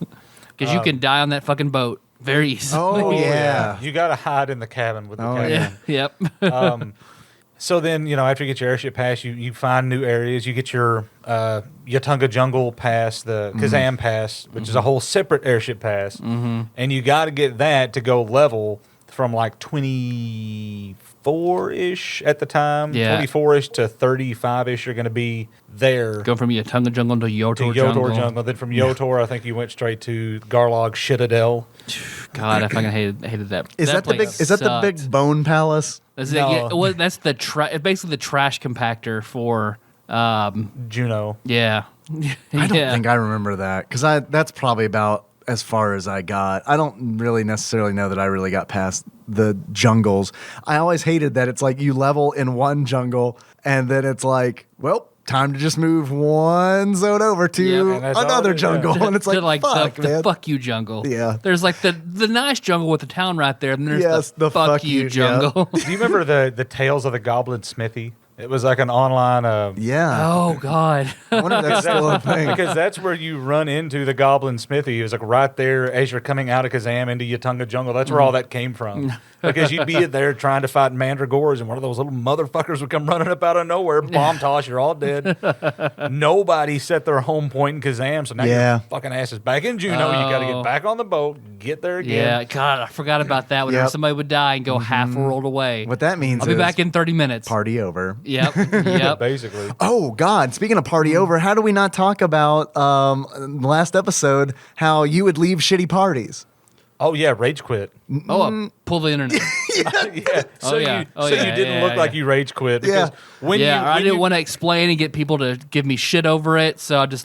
because you can die on that fucking boat very easily. Oh, yeah. You got to hide in the cabin with the Oh, cabin. yeah. Yep. So then, after you get your airship pass, you find new areas. You get your Yatunga Jungle pass, the Kazam pass, which is a whole separate airship pass. And you got to get that to go level from like 24-ish at the time. Yeah. 24-ish to 35-ish you're going to be there. Go from Yatunga Jungle to Yotor to Jungle. Yotor Jungle. Then from Yotor, I think you went straight to Garlog Citadel. God, I fucking hated that. Is that the big? place Is that the sucked. big bone palace? That's No. that's the basically the trash compactor for Juno. yeah. I don't think I remember that because that's probably about as far as I got. I don't really necessarily know that I really got past the jungles. I always hated that it's like you level in one jungle and then it's like, well, time to just move one zone over to Yeah, and that's all another it is, jungle. yeah. And it's like, fuck, the man. fuck you jungle. Yeah. There's like the nice jungle with the town right there, and then there's Yes, the fuck you yeah. jungle. Do you remember the Tales of the Goblin Smithy? It was like an online. Yeah. Oh God. I wonder if that's still a thing. Because that's where you run into the Goblin Smithy. It was like right there as you're coming out of Kazam into Yatunga Jungle. That's where all that came from. Because you'd be there trying to fight mandragores, and one of those little motherfuckers would come running up out of nowhere, bomb toss, you're all dead. Nobody set their home point in Kazam, so now Yeah. your fucking ass is back in Juno. You got to Oh. get back on the boat, get there again. Yeah, God, I forgot about that. Whenever Yep. somebody would die and go half a world away. What that means I'll be is back in 30 minutes. party over. Yep. Yep. Basically. Oh God! Speaking of party over, how do we not talk about the last episode? How you would leave shitty parties? Oh, yeah, rage quit. Oh, pull the internet. Yeah. So yeah. you Oh, so yeah, you didn't yeah, look yeah. like you rage quit. Because Yeah. when yeah, you, I when didn't you- want to explain and get people to give me shit over it. So I just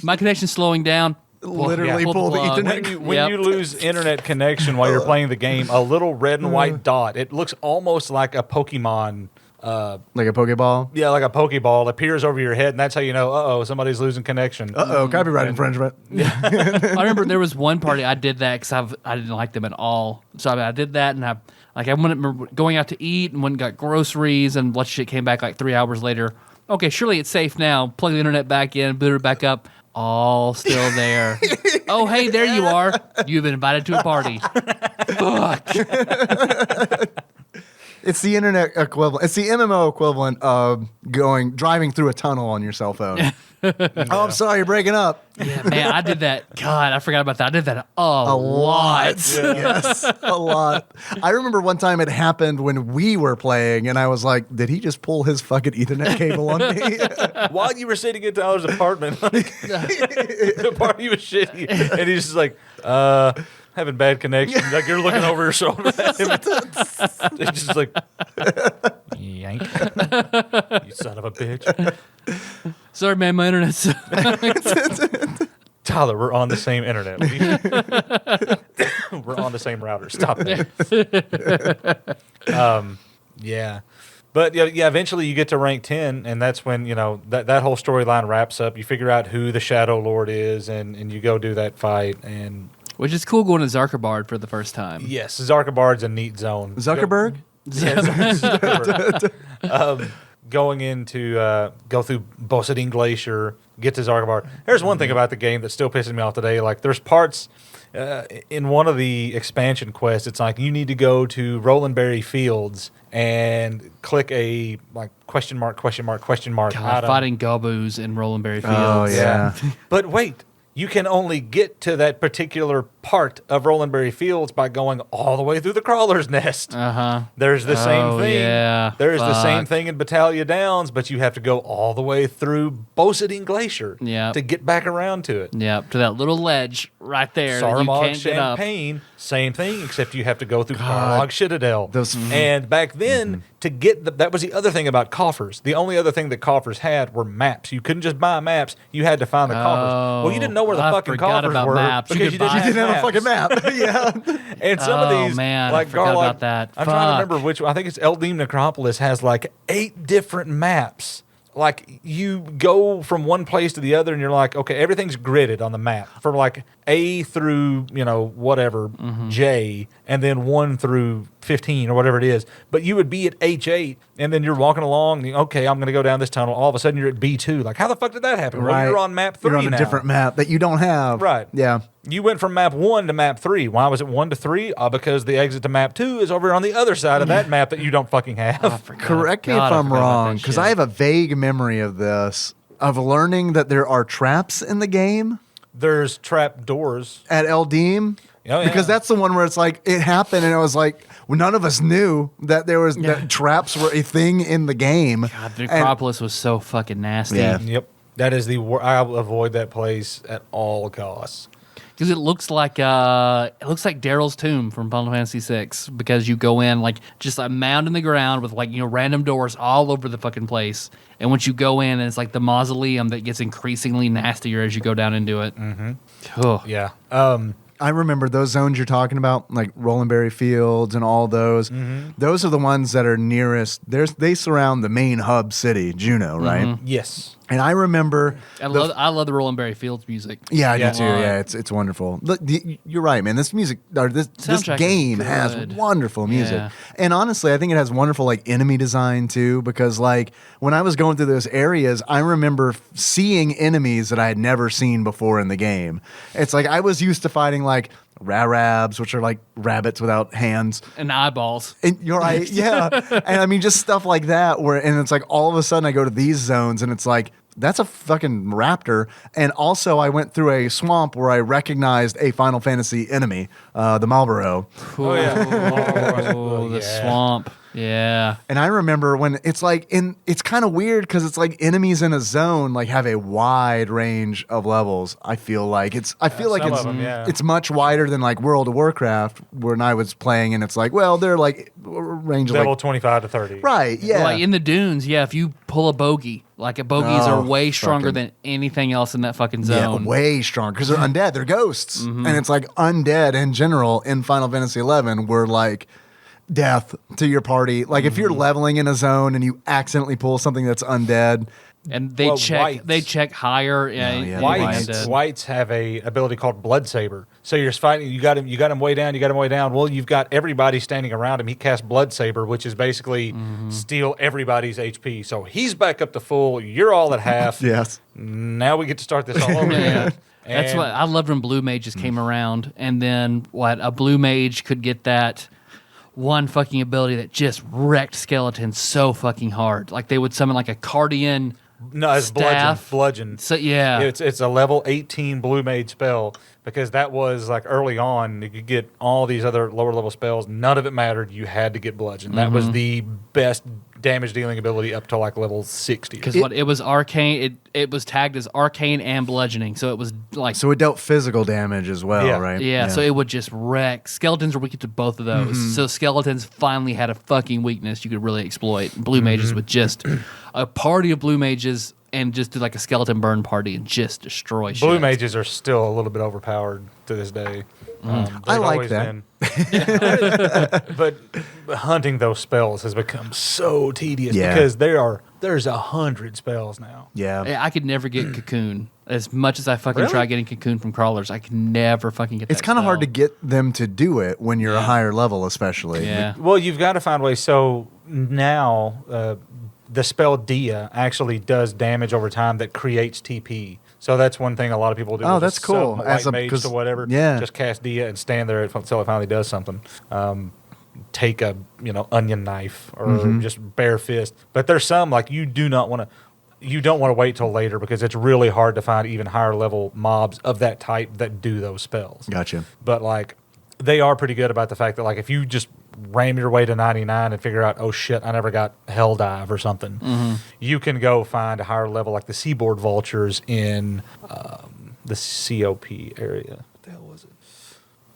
my connection's slowing down. Literally pull the plug. Ethernet. when Yep. you lose internet connection while you're playing the game, a little red and white dot. It looks almost like a Pokemon. Like a Pokeball. Yeah, like a Pokeball appears over your head, and that's how you know. Somebody's losing connection. Copyright infringement. I remember there was one party I did that because I didn't like them at all. So I did that, and I remember going out to eat and went and got groceries, and what shit came back like 3 hours later. Okay, surely it's safe now. Plug the internet back in, boot it back up. All still there. Oh, hey, there you are. You've been invited to a party. Fuck. It's the internet equivalent. It's the MMO equivalent of driving through a tunnel on your cell phone. Oh, I'm sorry, you're breaking up. Yeah, man, I did that. God, I forgot about that. I did that a lot. Yes, a lot. I remember one time it happened when we were playing, and I was like, did he just pull his fucking Ethernet cable on me? While you were sitting in Tyler's apartment, the party was shitty, and he's just like, having bad connection. Like you're looking over your shoulder at him. It's just like, yank. You son of a bitch. Sorry, man, my internet's... Tyler, we're on the same internet. We're on the same router. Stop that. Yeah. But yeah, eventually you get to rank 10, and that's when, that whole storyline wraps up. You figure out who the Shadow Lord is, and you go do that fight. And Which is cool going to Zarkabard for the first time. yes, Zarkabard's a neat zone. Zuckerberg? Yeah, Zuckerberg. Going into go through Bosadine Glacier, get to Zarkabard. There's one thing about the game that still pisses me off today. Like there's parts in one of the expansion quests. It's like you need to go to Rolandberry Fields and click a question mark God, item. fighting Gobus in Rolandberry Fields. Oh, yeah. But wait. You can only get to that particular part of Rolandberry Fields by going all the way through the Crawler's Nest. Uh-huh. There's the same thing. Yeah. There's the same Fuck. thing in Battaglia Downs, but you have to go all the way through Bosadine Glacier Yep. to get back around to it. Yep, to that little ledge right there that you Saramog can't get up. Champagne, same thing, except you have to go through Saramog Citadel. Those- And back then, to get that was the other thing about coffers. The only other thing that coffers had were maps. You couldn't just buy maps. You had to find the coffers. Well, you didn't know where the I fucking forgot coffers about were maps. You because could you didn't buy You didn't have a maps. fucking map. Yeah. And some of Oh, these, man, I like forgot Garlock, about that. I'm trying to Fuck. remember which one. I think it's Eldim Necropolis has like 8 different maps. Like you go from one place to the other, and you're like, okay, everything's gridded on the map from like A through whatever J, and then 1 through 15 or whatever it is. But you would be at H8, and then you're walking along. And okay, I'm going to go down this tunnel. All of a sudden, you're at B2. Like, how the fuck did that happen? Well, you're on map 3 You're on a now. different map that you don't have. Right. Yeah. You went from map 1 to map 3. Why was it 1 to 3? Because the exit to map 2 is over on the other side of that map that you don't fucking have. Correct me God, if I I'm forgot about wrong, that because shit. I have a vague memory of this, of learning that there are traps in the game There's trap doors. at Eldim. Oh, yeah. Because that's the one where it's like, it happened, and it was like, well, none of us knew that that traps were a thing in the game. God, the And- Necropolis was so fucking nasty. Yeah. Yep. That is I avoid that place at all costs. Because it looks like Daryl's tomb from Final Fantasy VI. Because you go in like just a mound in the ground with random doors all over the fucking place, and once you go in, it's like the mausoleum that gets increasingly nastier as you go down into it. Mm-hmm. Yeah. I remember those zones you're talking about, like Rolandberry Fields and all those. Mm-hmm. Those are the ones that are nearest. They surround the main hub city, Juneau, right? Yes. And I remember. I love the Rolandberry Fields music. Yeah, I Yeah. do too. Yeah, it's wonderful. Look, you're right, man. This music, or this Soundtrack is game has good. wonderful music. Yeah. And honestly, I think it has wonderful enemy design too. Because when I was going through those areas, I remember seeing enemies that I had never seen before in the game. It's like I was used to fighting Rarabs, which are like rabbits without hands. And eyeballs. And you're right, yeah. And I mean, just stuff like that, and it's like all of a sudden I go to these zones, and it's like, that's a fucking raptor. And also, I went through a swamp where I recognized a Final Fantasy enemy, the Marlboro. Oh, yeah. Oh, the Yeah. swamp. Yeah. And I remember when it's it's kind of weird because it's like enemies in a zone have a wide range of levels. I feel like some of them, yeah. it's much wider than World of Warcraft when I was playing, and it's they're range of Level 25 to 30. right, yeah. Like in the dunes, if you pull a bogey, bogeys Oh, are way stronger fucking- than anything else in that fucking Yeah, zone. way stronger because they're undead. They're ghosts, and it's undead in general in Final Fantasy XI were death to your party. If you're leveling in a zone and you accidentally pull something that's undead, And they Well, check whites. they check higher. yeah, Whites have a ability called Blood Saber. So you're fighting. You got him way down. Well, you've got everybody standing around him. He casts Blood Saber, which is basically steal everybody's HP. So he's back up to full. You're all at half. yes. Now we get to start this all over again. That's what I loved when blue mages came around, and then a blue mage could get that one fucking ability that just wrecked skeletons so fucking hard. Like they would summon like a Cardian. No, it's staff. bludgeon. So yeah, it's a level 18 blue mage spell, because that was like early on. You could get all these other lower level spells. None of it mattered. You had to get bludgeon. That was the best damage dealing ability up to like level 60. Because it was arcane. It was tagged as arcane and bludgeoning. So it was like So it dealt physical damage as well, Yeah. right? yeah, so it would just wreck. Skeletons were weak to both of those. So skeletons finally had a fucking weakness you could really exploit. Blue mages would just a party of blue mages and just do like a skeleton burn party and just destroy shit. Blue mages are still a little bit overpowered to this day. I They've like always that. been. But hunting those spells has become so tedious Yeah. because there's 100 spells now. Yeah. I could never get cocoon. As much as I fucking Really? try getting cocoon from crawlers, I could never fucking get It's that kind of hard to spell. get them to do it when you're a higher level, especially. Yeah. Well, you've got to find ways. So now the spell Dia actually does damage over time that creates TP. So that's one thing a lot of people do. Oh, They'll that's just cool. sub As white a- mage 'cause- to whatever. yeah. Just cast Dia and stand there until it finally does something. Take a onion knife or just bare fist. But there's some like you don't want to wait till later because it's really hard to find even higher level mobs of that type that do those spells. Gotcha. But like they are pretty good about the fact that like if you just ram your way to 99 and figure out, oh shit, I never got Hell Dive or something, you can go find a higher level like the Seaboard Vultures in the COP area. What the hell was it?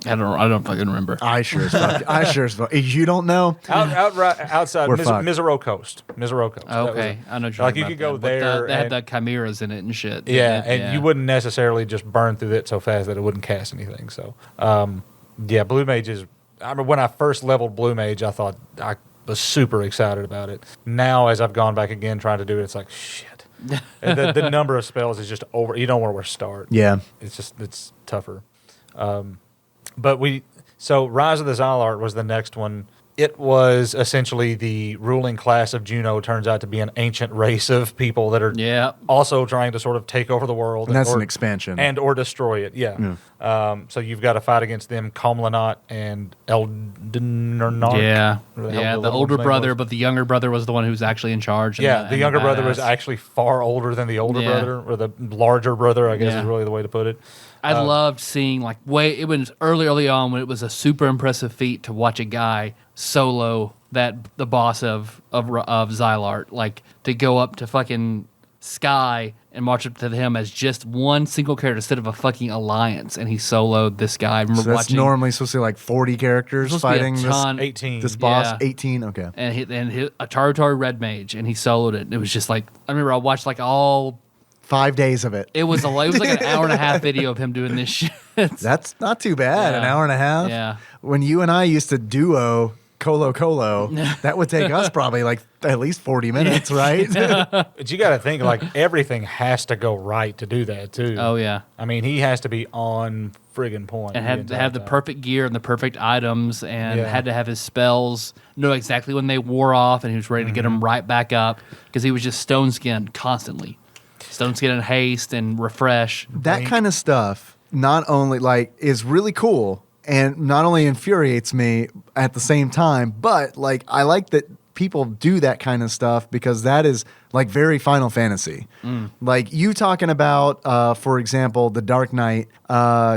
I don't fucking remember. I sure as fuck. You don't know? Outside We're fucked. Mizero Coast. Mizero Coast. That was Okay, it. I know. What you're Like you talking could go about then. But there. They had and- the chimeras in it and shit. Yeah, didn't it? and you wouldn't necessarily just burn through it so fast that it wouldn't cast anything. So, Blue Mage is. I remember when I first leveled Blue Mage, I thought I was super excited about it. Now, as I've gone back again trying to do it, it's like shit. And the number of spells is just over. You don't know where to start. Yeah. It's tougher. So Rise of the Zalart was the next one. It was essentially the ruling class of Juno turns out to be an ancient race of people that are Yeah. also trying to sort of take over the world. And that's or- an expansion. or destroy it, yeah. So you've got to fight against them, Comlanot and Eldinarnark. Yeah, Whatever the hell yeah. the The little older name brother, was. but the younger brother was the one who was actually in charge. Yeah, and the younger brother was badass. actually far older than the older Yeah. brother, or the larger brother, I guess Yeah. is really the way to put it. I loved seeing it was early on when it was a super impressive feat to watch a guy solo the boss of Xylart, like to go up to fucking Sky and march up to him as just one single character instead of a fucking alliance, and he soloed this guy. I remember So that's watching normally supposed to be like 40 characters supposed to be a fighting ton. 18. this boss. Yeah. 18? Okay. and a Taratari Red Mage, and he soloed it. And it was just like I remember I watched like all. 5 days of it. It was like an hour and a half video of him doing this shit. That's not too bad. An Yeah. hour and a half. Yeah. When you and I used to duo Colo, that would take us probably like at least 40 minutes, right? But you got to think like everything has to go right to do that too. Oh yeah. I mean, he has to be on friggin' point. And had to have the perfect gear and the perfect items, and Yeah. had to have his spells know exactly when they wore off, and he was ready to get them right back up because he was just stone skinned constantly. Stone skin and haste and refresh. That kind of stuff not only like is really cool and not only infuriates me at the same time, but like I like that people do that kind of stuff because that is like very Final Fantasy. Like you talking about, for example, the Dark Knight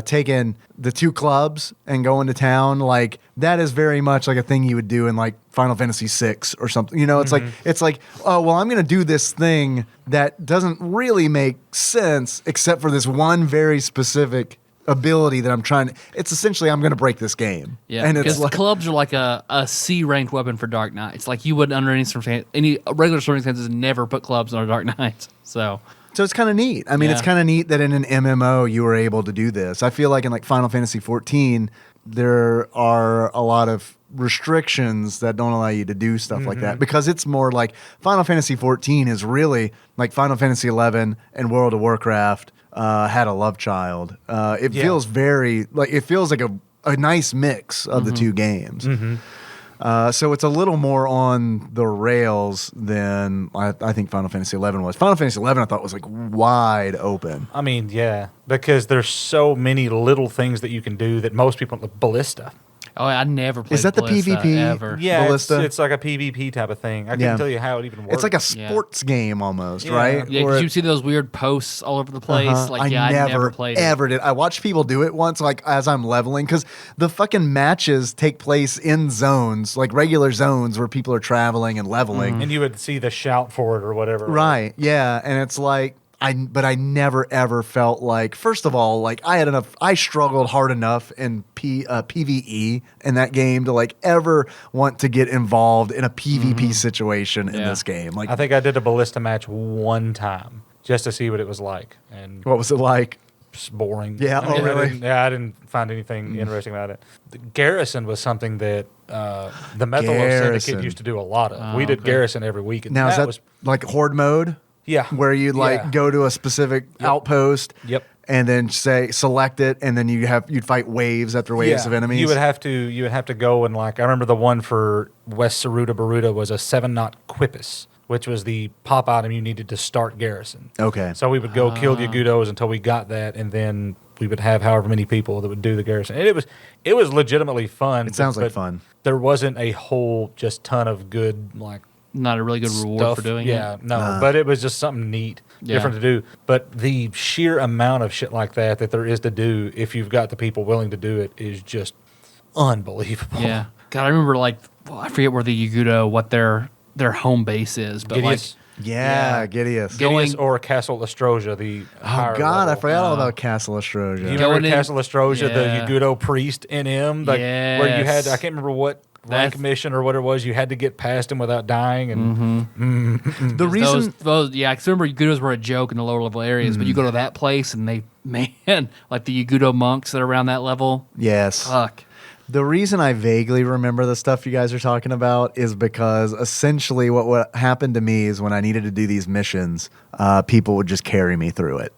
taking the two clubs and going to town, like that is very much like a thing you would do in like Final Fantasy VI or something. You know, it's like, oh well, I'm gonna do this thing that doesn't really make sense except for this one very specific ability that I'm trying to. It's essentially I'm gonna break this game. Yeah, and it's because like clubs are like a C ranked weapon for Dark Knights. Like you wouldn't under any regular circumstances never put clubs on a Dark Knights. So it's kind of neat. I mean, it's Yeah. kind of neat that in an MMO you were able to do this. I feel like in like Final Fantasy 14 there are a lot of restrictions that don't allow you to do stuff like that because it's more like Final Fantasy 14 is really like Final Fantasy 11 and World of Warcraft had a love child. It feels very like it feels like a nice mix of the two games. So it's a little more on the rails than I think Final Fantasy XI was. Final Fantasy XI I thought was like wide open. I mean, yeah, because there's so many little things that you can do that most people Ballista. Oh, I never played Is that the Ballista PvP? ever. Yeah, Ballista? it's like a PvP type of thing. I Yeah. can't tell you how it even works. It's like a sports game almost, Yeah. right? Yeah, Or because you see those weird posts all over the place. Like, I never played it. ever did. I watched people do it once, like as I'm leveling, because the fucking matches take place in zones, like regular zones where people are traveling and leveling. and you would see the shout for it or whatever. Right. Yeah. And it's like, but I never ever felt like, first of all, like I struggled hard enough in PvE in that game to like ever want to get involved in a PvP situation in this game. Like, I think I did a Ballista match one time just to see what it was like. And what was it like? it's boring. Yeah, oh, really? I didn't find anything interesting about it. The Garrison was something that the Methodist Garrison. Syndicate used to do a lot of. Oh, We did okay. Garrison every week. And Now, is that was like horde mode? yeah, Where you like Yeah. go to a specific outpost Yep. and then select it, and then you'd fight waves after waves of enemies. You would have to go and like I remember the one for West Saruta Baruta was a 7-knot Quipus, which was the pop item you needed to start Garrison. Okay. So we would go kill the Yagudos until we got that, and then we would have however many people that would do the Garrison. And it was legitimately fun. It sounds like but fun. There wasn't a whole just ton of good like Not a really good reward stuff. for doing yeah, it. no, but it was just something neat, Yeah. different to do. But the sheer amount of shit like that there is to do if you've got the people willing to do it is just unbelievable. Yeah. God, I remember I forget where the Yagudo, what their home base is, but Gideus, Yeah, Yeah. Gideus. Going- Gideus or Castle Ostroja, the Oh higher God, I level. forgot all about Castle Ostroja. You Going remember in- Castle Ostroja, Yeah. the Yagudo priest in him, like where you had Yes. I can't remember what rank That's- mission or what it was. You had to get past him without dying, and The reason yeah, I remember Yagudos were a joke in the lower level areas, but you go to that place and like the Yagudo monks that are around that level. Yes. Fuck. The reason I vaguely remember the stuff you guys are talking about is because essentially what happened to me is when I needed to do these missions, people would just carry me through it.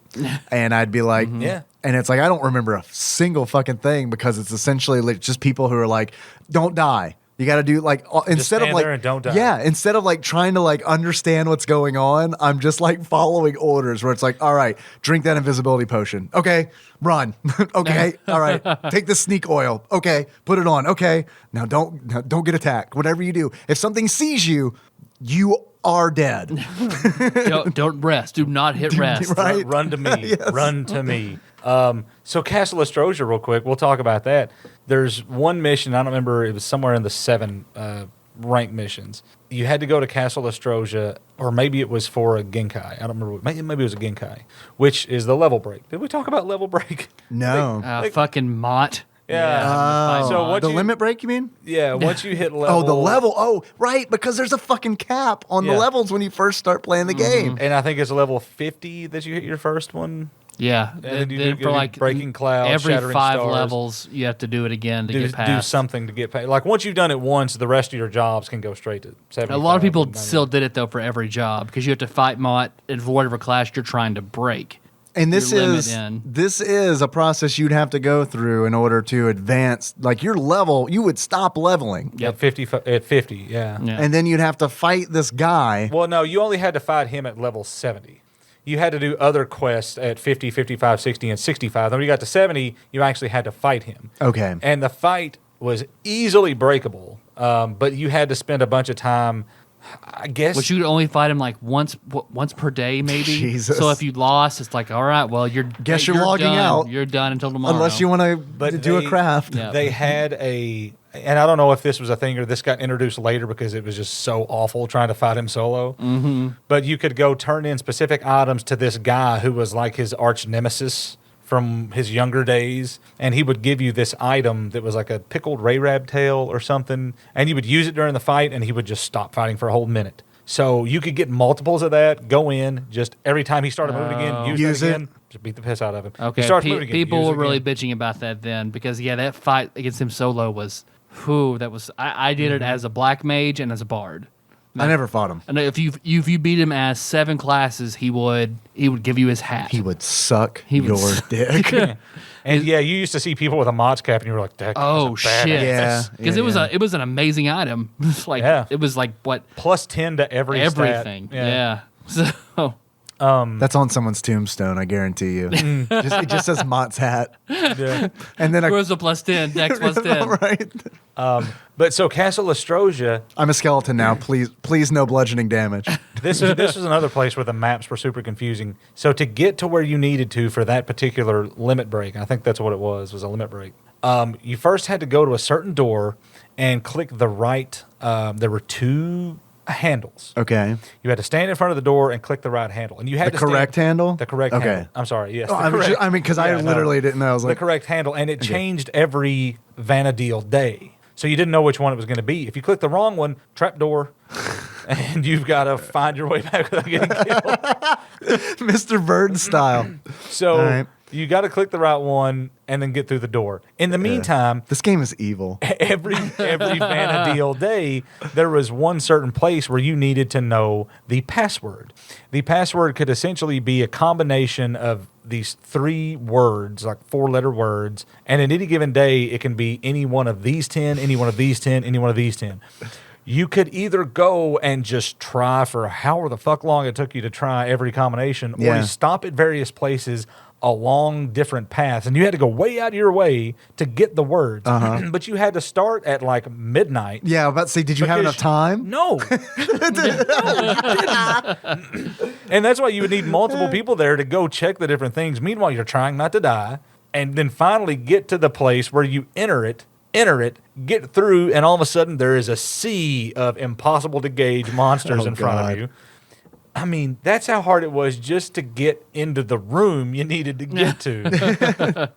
And I'd be like, Yeah. And it's like, I don't remember a single fucking thing because it's essentially like just people who are like, don't die. You got to do like instead of stand like there and don't die. Yeah, instead of like trying to like understand what's going on, I'm just like following orders where it's like, all right, drink that invisibility potion. Okay, run. Okay, all right, take the sneak oil. Okay, put it on. Okay, now don't get attacked. Whatever you do, if something sees you, you are dead. Don't rest. Do not hit rest. Right. run to me, Yes. run to me. So Castle Ostroja, real quick, we'll talk about that. There's one mission, I don't remember, it was somewhere in the 7 rank missions. You had to go to Castle Ostroja, or maybe it was for a Genkai. I don't remember. Maybe it was a Genkai, which is the level break. Did we talk about level break? No. Fucking Mott. Yeah. So what the you- limit break, you mean? Yeah, once you hit level. Oh, the level. Oh, right, because there's a fucking cap on the Yeah. levels when you first start playing the game. And I think it's level 50 that you hit your first one. Yeah. then you Then do Breaking Clouds, every Shattering 5 Stars. levels, you have to do it again to get past. Do something to get paid. Like once you've done it once, the rest of your jobs can go straight to 70. A lot of people still did it though for every job because you have to fight Mott in whatever class you're trying to break. And this Your limit is in. this is a process you'd have to go through in order to advance. Like your level, you would stop leveling, At 50, yeah. Yeah. and then you'd have to fight this guy. Well, no, you only had to fight him at level 70. You had to do other quests at 50, 55, 60, and 65. Then when you got to 70, you actually had to fight him. Okay. And the fight was easily breakable, but you had to spend a bunch of time, I guess. Which you could only fight him like once per day, maybe. Jesus. So if you lost, it's like, all right, well, you're Logging done. out. You're done until tomorrow. Unless you want to But do a they- craft. Yeah. They had and I don't know if this was a thing or this got introduced later because it was just so awful trying to fight him solo. Mm-hmm. But you could go turn in specific items to this guy who was like his arch nemesis from his younger days, and he would give you this item that was like a pickled Rayrab tail or something, and you would use it during the fight, and he would just stop fighting for a whole minute. So you could get multiples of that, go in, just every time he started moving again, use Use it it. again, just beat the piss out of him. Okay, He starts moving again, people use were it really again. bitching about that then because that fight against him solo was, that was. I did Mm-hmm. it as a black mage and as a bard. I never fought him. And if you beat him as 7 classes, he would give you his hat. He would suck He would your suck. dick. And yeah, you used to see people with a Mott's cap, and you were like, "That guy's a shit!" badass." Yeah. Because it was an amazing item. It's like it was like what Plus 10 to everything. stat. Yeah. So That's on someone's tombstone, I guarantee you. It just says Mott's hat. Yeah. And then where's the +10? Dex +10. Right. But so Castle Ostrogia, I'm a skeleton now. Please no bludgeoning damage. this was another place where the maps were super confusing. So to get to where you needed to for that particular limit break, I think that's what it was a limit break. You first had to go to a certain door and click the right. There were 2 handles. Okay. You had to stand in front of the door and click the right handle, and you had The correct handle? The correct Okay. handle. I'm sorry. Yes. Oh, I mean, because I literally didn't know. I was the like, correct handle, and it changed every Vanadil day. So you didn't know which one it was going to be. If you click the wrong one, trapdoor, and you've got to find your way back without getting killed. Mr. Bird style. So All right. you got to click the right one and then get through the door. In the meantime, This game is evil. every Vanadil day, there was one certain place where you needed to know the password. The password could essentially be a combination of these 3 words, like 4-letter words, and in any given day, it can be any one of these 10, any one of these 10, any one of these 10. You could either go and just try for however the fuck long it took you to try every combination, or you stop at various places along different paths, and you had to go way out of your way to get the words. But you had to start at like midnight. Yeah, I was about to say, did you have enough time? No. No, you didn't. And that's why you would need multiple people there to go check the different things. Meanwhile, you're trying not to die, and then finally get to the place where you enter it, get through, and all of a sudden there is a sea of impossible to gauge monsters in front of you. I mean, that's how hard it was just to get into the room you needed to get to.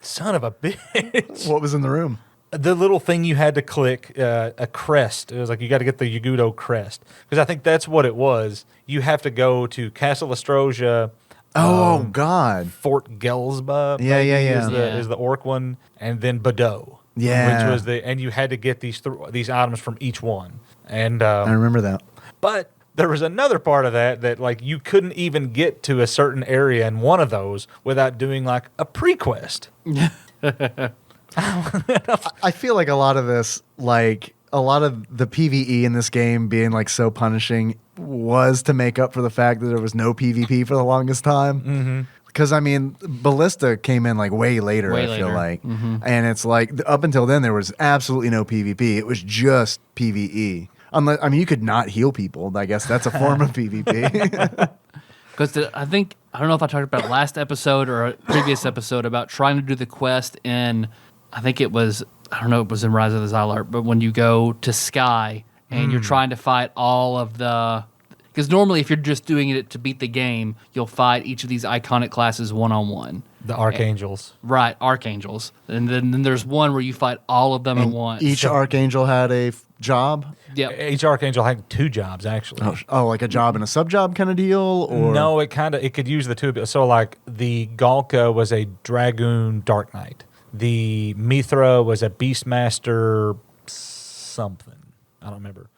Son of a bitch. What was in the room? The little thing you had to click, a crest. It was like you got to get the Yagudo crest. Because I think that's what it was. You have to go to Castle Ostrogia. Oh, God. Fort Gelsba. Yeah, maybe, yeah, yeah. Is the orc one. And then Bordeaux. Yeah. Which was and you had to get these items from each one. And I remember that. But there was another part of that like you couldn't even get to a certain area in one of those without doing like a pre-quest. I feel like a lot of this, like a lot of the PvE in this game being like so punishing was to make up for the fact that there was no PvP for the longest time. Because, I mean, Ballista came in like way later, I feel like. And it's like up until then, there was absolutely no PvP. It was just PvE. Unless, I mean, you could not heal people. I guess that's a form of PvP. Because I don't know if I talked about last episode or a previous episode about trying to do the quest in, I think it was, I don't know, it was in Rise of the Xylark, but when you go to Sky and you're trying to fight all of the, because normally if you're just doing it to beat the game, you'll fight each of these iconic classes one-on-one. The Archangels. Right, Archangels. And then there's one where you fight all of them at once. Each Archangel had a job? Yep. Each Archangel had 2 jobs, actually. Oh, like a job and a sub-job kind of deal? Or No, it could use the 2. So, like, the Galka was a Dragoon Dark Knight. The Mithra was a Beastmaster something. I don't remember.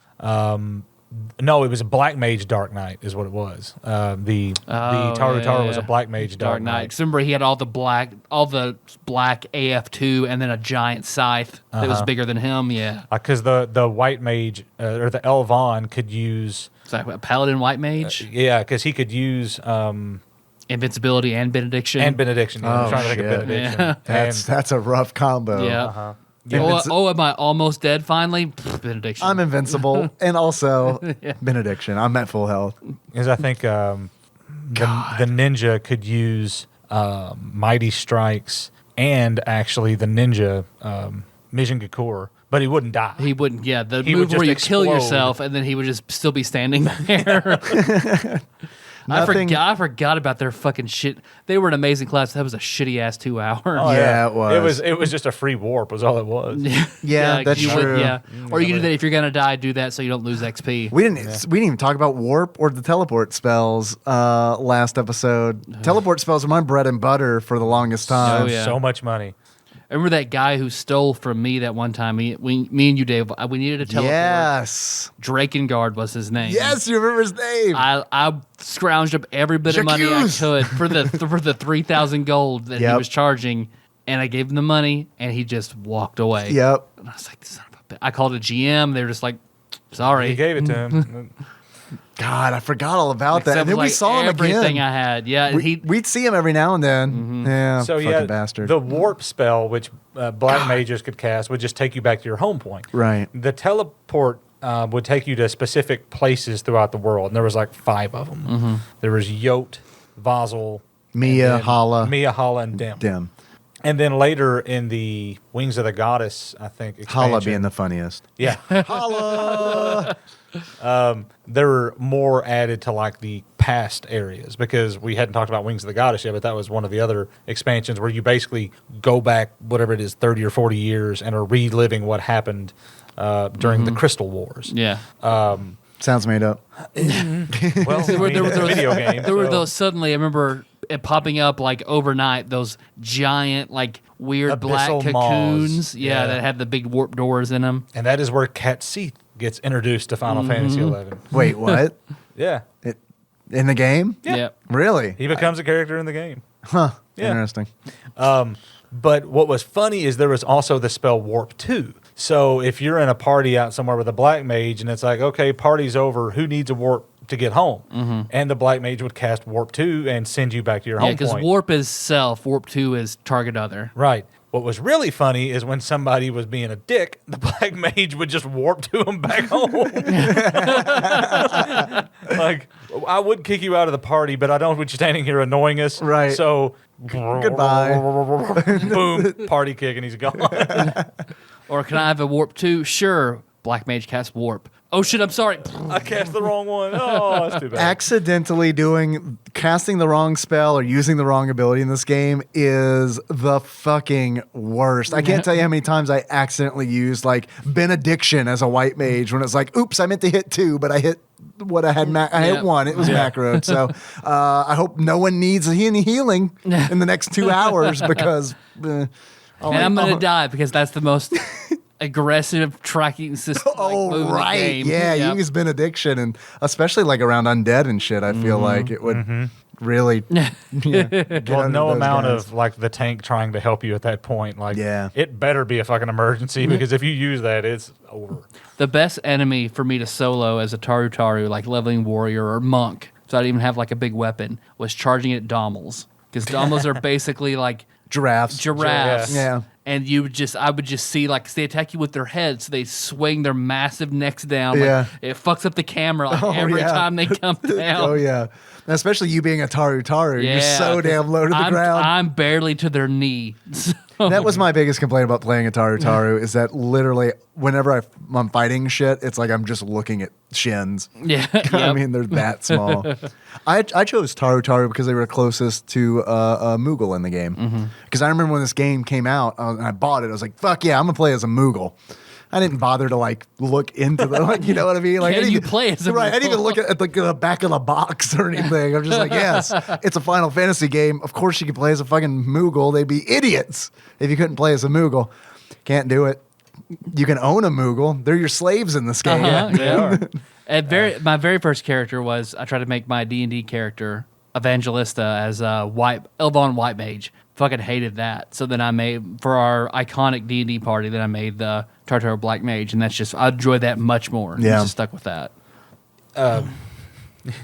No, it was a Black Mage Dark Knight is what it was. The Taru was a Black Mage Dark Knight. Remember, he had all the black AF2 and then a giant scythe that was bigger than him. Yeah, Because the White Mage or the Elvon could use. it's like a paladin white mage, Because he could use invincibility and benediction. and benediction. Yeah, I'm Oh, trying to think of shit. benediction. Yeah. that's a rough combo. Yeah. Yeah. Am I almost dead finally? Pfft, benediction. I'm invincible and also benediction. I'm at full health. Because I think the ninja could use mighty strikes and actually the ninja Mission Gakur, but he wouldn't die. He wouldn't. Yeah, the He move would where you just kill explode. yourself and then he would just still be standing there. Nothing- I forgot about their fucking shit. They were an amazing class. That was a shitty ass 2 hours. Oh, Yeah, it was. It was just a free warp, was all it was. Yeah, that's you true. Or you can do that if you're gonna die. Do that so you don't lose XP. We didn't even talk about warp or the teleport spells last episode. Teleport spells are my bread and butter for the longest time. Oh, yeah. So much money. I remember that guy who stole from me that one time. Me and you, Dave, we needed a teleport. Yes. Drakengard was his name. Yes, you remember his name. I scrounged up every bit of money I could for the 3,000 gold that he was charging, and I gave him the money, and he just walked away. Yep. And I was like, son of a bitch. I called a GM. They were just like, sorry. He gave it to him. God, I forgot all about that. And then we saw him again. Everything I had. Yeah. We'd see him every now and then. Yeah, So fucking bastard. the warp spell, which black mages could cast, would just take you back to your home point. Right. The teleport would take you to specific places throughout the world, and there was like 5 of them. There was Yot, Vazel, Mia, Hala, and Dim. Dim. And then later in the Wings of the Goddess, I think, expansion, Hala being the funniest. yeah, Hala! there were more added to like the past areas, because we hadn't talked about Wings of the Goddess yet, but that was one of the other expansions where you basically go back, whatever it is, 30 or 40 years and are reliving what happened during the Crystal Wars. Yeah. Sounds made up. Well, There were it's a video game. There were so- those suddenly, I remember it popping up like overnight, those giant, like weird black Abyssal cocoons. maws. Yeah, Yeah. that had the big warp doors in them. And that is where Cat Seath gets introduced to Final Fantasy XI. Wait, what? Yeah. In the game? Yeah. Really? He becomes a character in the game. Huh. Yeah. Interesting. But what was funny is there was also the spell Warp 2. So if you're in a party out somewhere with a black mage and it's like, okay, party's over, who needs a warp to get home? And the black mage would cast Warp 2 and send you back to your Yeah, home because point. warp is self, warp 2 is target other. Right. What was really funny is when somebody was being a dick, the black mage would just warp to him back home. Like, I would kick you out of the party, but I don't want you standing here annoying us. Right. So, Goodbye. boom, party kick, and he's gone. Or can I have a warp 2? Sure. Black mage casts warp. Oh shit, I'm sorry. I cast the wrong one. Oh, that's too bad. Accidentally casting the wrong spell or using the wrong ability in this game is the fucking worst. I can't tell you how many times I accidentally used like benediction as a white mage when it's like, oops, I meant to hit 2, but I hit what I had. I hit 1. It was macroed. So I hope no one needs any healing in the next 2 hours because. And I'm gonna die because that's the most aggressive tracking system. Oh, move in the right. game. Yeah, Yep. use benediction, and especially like around undead and shit. I feel like it would really. Get Well, under no those amount guys. of like the tank trying to help you at that point. Like, Yeah. it better be a fucking emergency because if you use that, it's over. The best enemy for me to solo as a Taru, like leveling warrior or monk, so I didn't even have like a big weapon, was charging at Dommels. Because Dommels are basically like giraffes. Yeah. And I would just see like, 'cause they attack you with their heads, so they swing their massive necks down. Yeah. Like, it fucks up the camera like, Oh, every yeah. time they come down. Oh yeah, and especially you being a Taru. You're so 'cause damn low to the ground. I'm barely to their knee. So- That was my biggest complaint about playing a Taru is that literally whenever I'm fighting shit, it's like I'm just looking at shins. yeah. I Yep. mean, they're that small. I chose Taru because they were closest to Moogle in the game. Because I remember when this game came out and I bought it, I was like, fuck yeah, I'm going to play as a Moogle. I didn't bother to like look into the, like, you know what I mean? Like, Can I didn't you even- play as a right? I didn't even Moogle? look at the back of the box or anything. I'm just like, yes, it's a Final Fantasy game. Of course you can play as a fucking Moogle. They'd be idiots if you couldn't play as a Moogle. Can't do it. You can own a Moogle. They're your slaves in this game. They are. My very first character was, I tried to make my D&D character Evangelista as a Elvon White Mage. Fucking hated that. So then I made, for our iconic D&D party, then I made the Tartaro Black Mage, and that's just, I enjoy that much more. Yeah. Just stuck with that.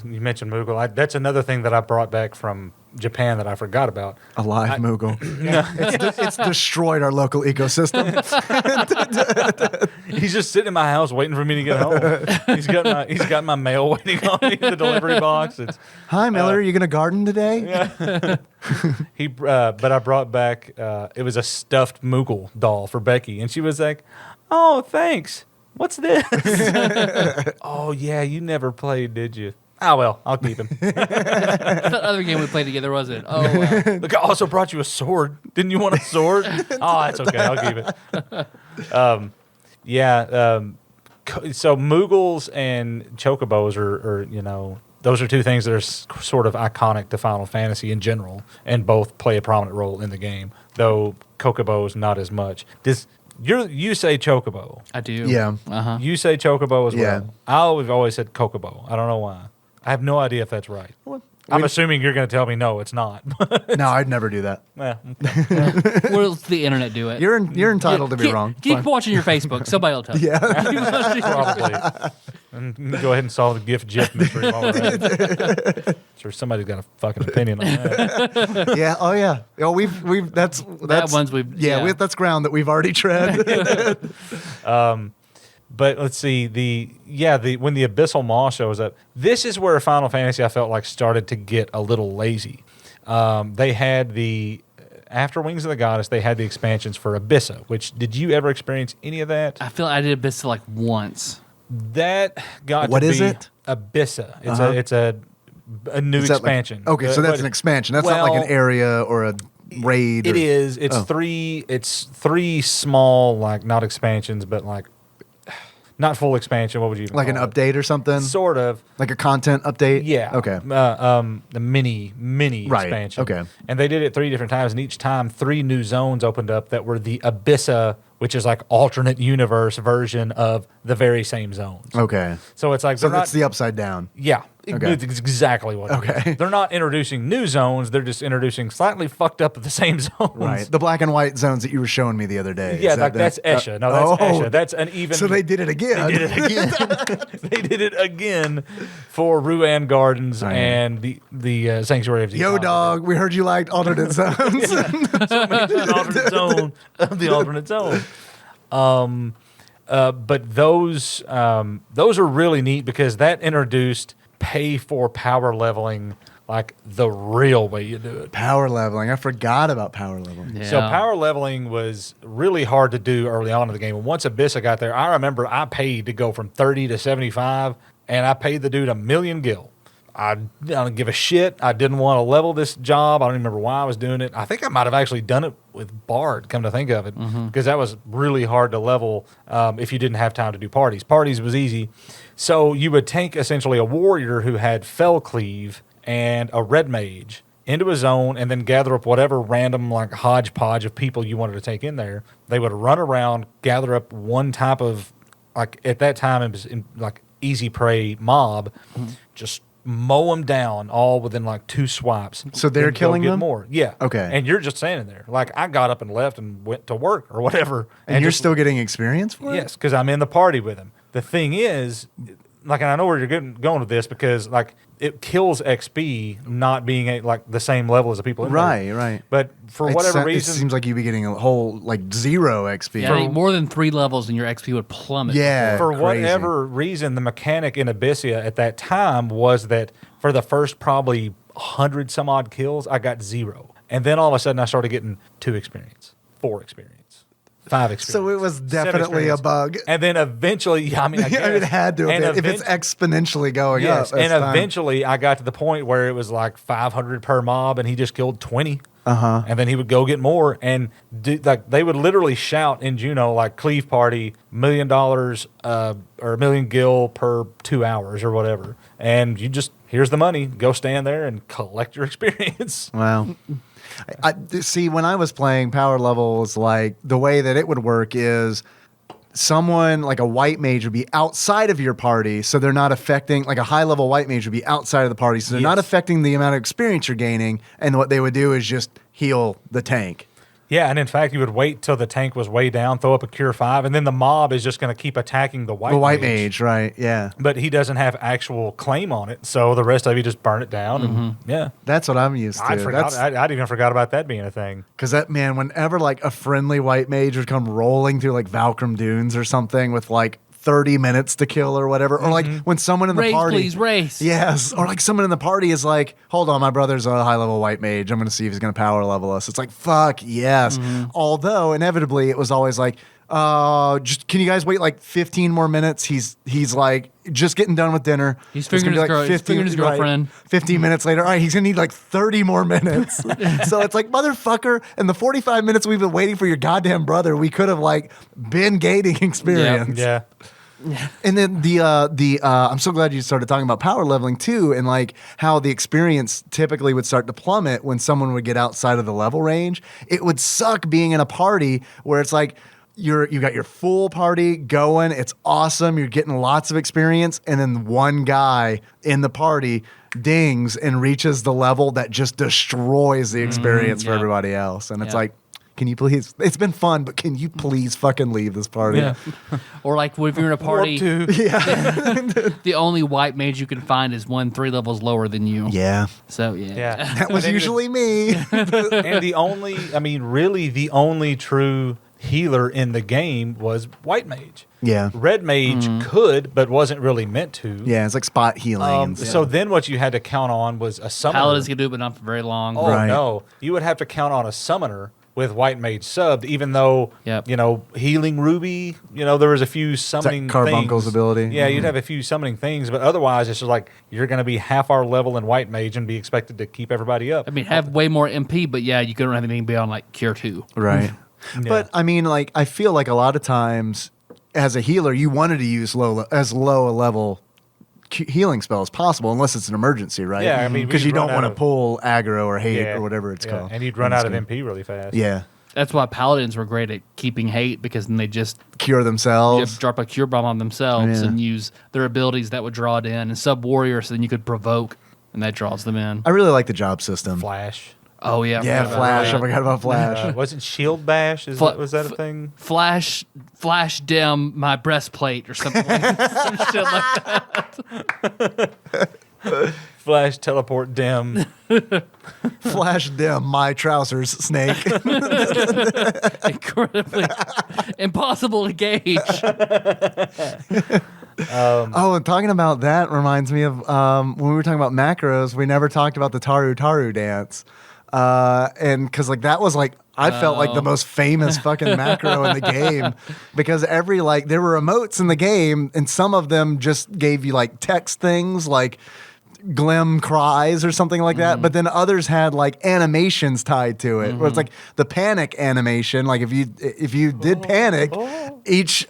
You mentioned Moogle. That's another thing that I brought back from Japan that I forgot about. A live Moogle. It's destroyed our local ecosystem. He's just sitting in my house waiting for me to get home. He's got my mail waiting on me, the delivery box. It's Hi, Miller. Are you going to garden today? but I brought back it was a stuffed Moogle doll for Becky, and she was like, "Oh, thanks. What's this?" "Oh yeah, you never played, did you?" "Oh well, I'll keep him." That other game we played together, was it? Oh, Look, I also brought you a sword. Didn't you want a sword? "Oh, that's okay. I'll keep it." So Moogles and Chocobos are those are two things that are sort of iconic to Final Fantasy in general, and both play a prominent role in the game. Though Chocobos, not as much. You say Chocobo. I do. Yeah. Uh-huh. You say Chocobo as Yeah. well. I've always said Chocobo. I don't know why. I have no idea if that's right. I'm assuming you're going to tell me no, it's not. No, I'd never do that. Okay. We'll let the internet do it. You're entitled to be wrong. It's Keep fine. watching your Facebook. Somebody will tell you. Yeah. Probably. And go ahead and solve the gift GIF mystery while we're at it. Sure, somebody's got a fucking opinion on that. Yeah. Oh yeah. Oh, we've that's one's we've- yeah. yeah. That's ground that we've already tread. But let's see when the Abyssal Maw shows up, this is where Final Fantasy I felt like started to get a little lazy. They had after Wings of the Goddess, they had the expansions for Abyssa. Which did you ever experience any of that? I feel like I did Abyssa like once. That got What to is be it? Abyssa. Uh-huh. It's a new Is that like- expansion. okay, so that's But- an expansion. That's not like well, an area or a raid. It or, is. It's Oh. three small, like not expansions, but like not full expansion. What would you even like an call it? update or something. Sort of. Like a content update. Yeah. Okay. The mini Right, expansion. okay. And they did it 3 different times, and each time 3 new zones opened up that were the Abyssa, which is like alternate universe version of the very same zones. Okay. So it's like So they're that's not, the upside down. yeah. Okay. It's exactly what it Okay. is. They're not introducing new zones. They're just introducing slightly fucked up the same zones. Right. The black and white zones that you were showing me the other day. Yeah, Is that that's Esha. No, that's Esha. That's an even. So they did it again. They did it again. They did it again for Ruan Gardens Right. and the Sanctuary of Yo, Zikala. dog, we heard you liked alternate zones. An alternate zone of the alternate zone. But those are really neat because that introduced pay for power leveling like the real way you do it. Power leveling. I forgot about power leveling. Yeah. So power leveling was really hard to do early on in the game. And once Abyssa got there, I remember I paid to go from 30 to 75, and I paid the dude 1,000,000 gil. I don't give a shit. I didn't want to level this job. I don't even remember why I was doing it. I think I might have actually done it with Bard, come to think of it, because that was really hard to level if you didn't have time to do parties. Parties was easy. So you would take essentially a warrior who had Fell Cleave and a red mage into a zone and then gather up whatever random like hodgepodge of people you wanted to take in there. They would run around, gather up one type of, like at that time it was like easy prey mob, just mow them down all within like 2 swipes. So they're then go killing get them? more. Yeah. Okay. And you're just standing there. Like I got up and left and went to work or whatever. And you're just, still getting experience for it? yes, because I'm in the party with him. The thing is, like, and I know where you're going with this because like it kills XP not being like the same level as the people in there. Right, right. But for whatever reason, it seems like you'd be getting a whole like 0 XP. Yeah, I think more than 3 levels and your XP would plummet. Yeah. for crazy. whatever reason, the mechanic in Abyssa at that time was that for the first probably 100 some odd kills, I got 0. And then all of a sudden I started getting 2 experience, 4 experience, 5 experience. So it was 7 definitely a experience. bug. And then eventually, yeah, I mean, I guess. It had to have And been. If it's exponentially going yes, up. and that's fine. eventually I got to the point where it was like 500 per mob and he just killed 20. Uh-huh. And then he would go get more, and like they would literally shout in Juno like "Cleave Party, $1 million or 1,000,000 gil per 2 hours or whatever," and you just here's the money, go stand there and collect your experience. Wow. I see, when I was playing power levels, like the way that it would work is someone like a white mage would be outside of your party, so they're not affecting, like a high level white mage would be outside of the party, so they're not Yes. affecting the amount of experience you're gaining, and what they would do is just heal the tank. Yeah, and in fact, you would wait till the tank was way down, throw up a cure 5, and then the mob is just going to keep attacking the white Mage, right? Yeah. But he doesn't have actual claim on it, so the rest of you just burn it down. And, yeah. That's what I'm used to. I'd even forgot about that being a thing. Because that, man, whenever like a friendly white mage would come rolling through like Valkyrie Dunes or something with like 30 minutes to kill or whatever, or like when someone in the Race, party, please, race. yes, or like someone in the party is like, hold on, my brother's a high level white mage, I'm gonna see if he's gonna power level us. It's like, fuck yes. Although inevitably it was always like, just can you guys wait like 15 more minutes? He's like just getting done with dinner. He's It's gonna figuring be his figuring his girlfriend. 15 minutes later, all right, he's gonna need like 30 more minutes. So it's like, motherfucker, in the 45 minutes we've been waiting for your goddamn brother, we could have like been gaining experience. Yeah. And then I'm so glad you started talking about power leveling too, and like how the experience typically would start to plummet when someone would get outside of the level range. It would suck being in a party where it's like you got your full party going, it's awesome, you're getting lots of experience, and then one guy in the party dings and reaches the level that just destroys the experience for everybody else. And it's like, can you please? It's been fun, but can you please fucking leave this party? Yeah. Or like if you're in a party, the only white mage you can find is 3 levels lower than you. Yeah. So Yeah. That was usually me. And really the only true healer in the game was white mage. Yeah. Red mage could, but wasn't really meant to. Yeah, it's like spot healing. So then what you had to count on was a summoner. Paladins can do it, but not for very long. Oh, Right. no. You would have to count on a summoner with white mage subbed, even though, healing ruby, there was a few summoning Carbuncle's things. ability. Yeah, you'd have a few summoning things, but otherwise it's just like you're going to be half our level in white mage and be expected to keep everybody up. I mean, have way more MP, but you couldn't have anything beyond like Cure 2. Right. But I mean, like, I feel like a lot of times as a healer, you wanted to use as low a level healing spell as possible, unless it's an emergency, right? Yeah, I mean, because you don't want to of pull aggro or hate or whatever it's called. And you'd run out of MP really fast. Yeah. That's why Paladins were great at keeping hate, because then they just Cure themselves. just drop a Cure Bomb on themselves and use their abilities that would draw it in. And Sub Warrior, so then you could provoke, and that draws them in. I really like the job system. Flash. Oh, yeah. Yeah, Flash. I that. forgot about Flash. Wasn't Shield Bash? Was that a thing? Flash dim my breastplate or something like some shit like that. Flash teleport dim. Flash dim my trousers, Snake. Incredibly impossible to gauge. And talking about that reminds me of when we were talking about macros, we never talked about the Taru Taru dance. And because like that was like I felt like the most famous fucking macro in the game, because there were emotes in the game, and some of them just gave you like text things like Glim cries or something like that, but then others had like animations tied to it, where it's like the panic animation. Like if you did panic, each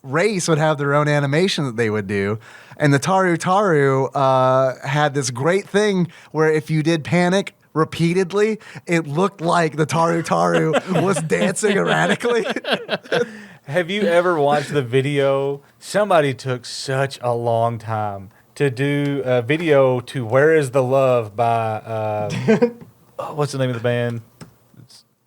race would have their own animation that they would do. And the Taru Taru had this great thing where if you did panic repeatedly, it looked like the Taru Taru was dancing erratically. Have you ever watched the video? Somebody took such a long time to do a video to "Where Is the Love" by what's the name of the band?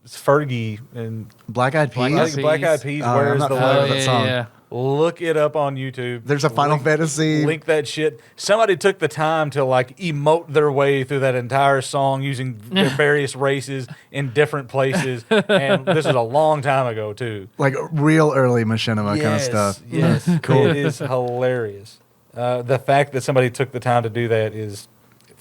It's Fergie and Black Eyed Peas. I think Black Eyed Peas. Oh, "Where I'm Is not the familiar Love"? with that song. Yeah. Look it up on YouTube. There's a Final Fantasy. Link that shit. Somebody took the time to like emote their way through that entire song using their various races in different places, and this is a long time ago too. Like real early machinima kind of stuff. Yes, Cool. It is hilarious. The fact that somebody took the time to do that it's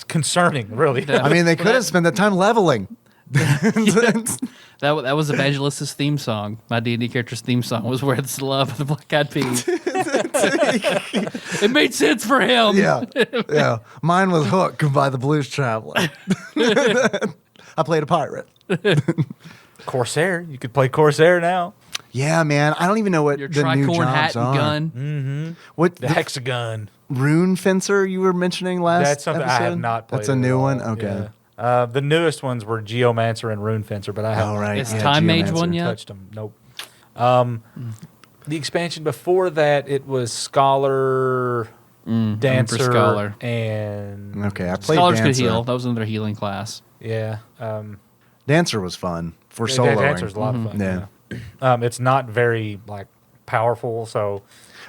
concerning, really. I mean, they could have spent that time leveling. That was Evangelist's theme song. My D&D character's theme song was "Where Is the Love" of the Black Eyed Peas. It made sense for him. Yeah. Mine was Hook by the Blues Traveler. I played a pirate. Corsair. You could play Corsair now. Yeah, man. I don't even know what Your the new tricorn hat jobs are. and gun. What The hexagon. Rune Fencer you were mentioning last That's something episode? I have not played. That's a at new all. one? Okay. Yeah. The newest ones were Geomancer and Rune Fencer, but I haven't All right. Is yeah, Time Mage Geomancer. one yet? touched them. Nope. The expansion before that, it was Scholar, Dancer, Scholar. and Okay, I played Scholars could Dancer. heal. That was another healing class. yeah. Dancer was fun for Yeah, soloing. Dancer's a lot of fun. Yeah. It's not very like powerful, so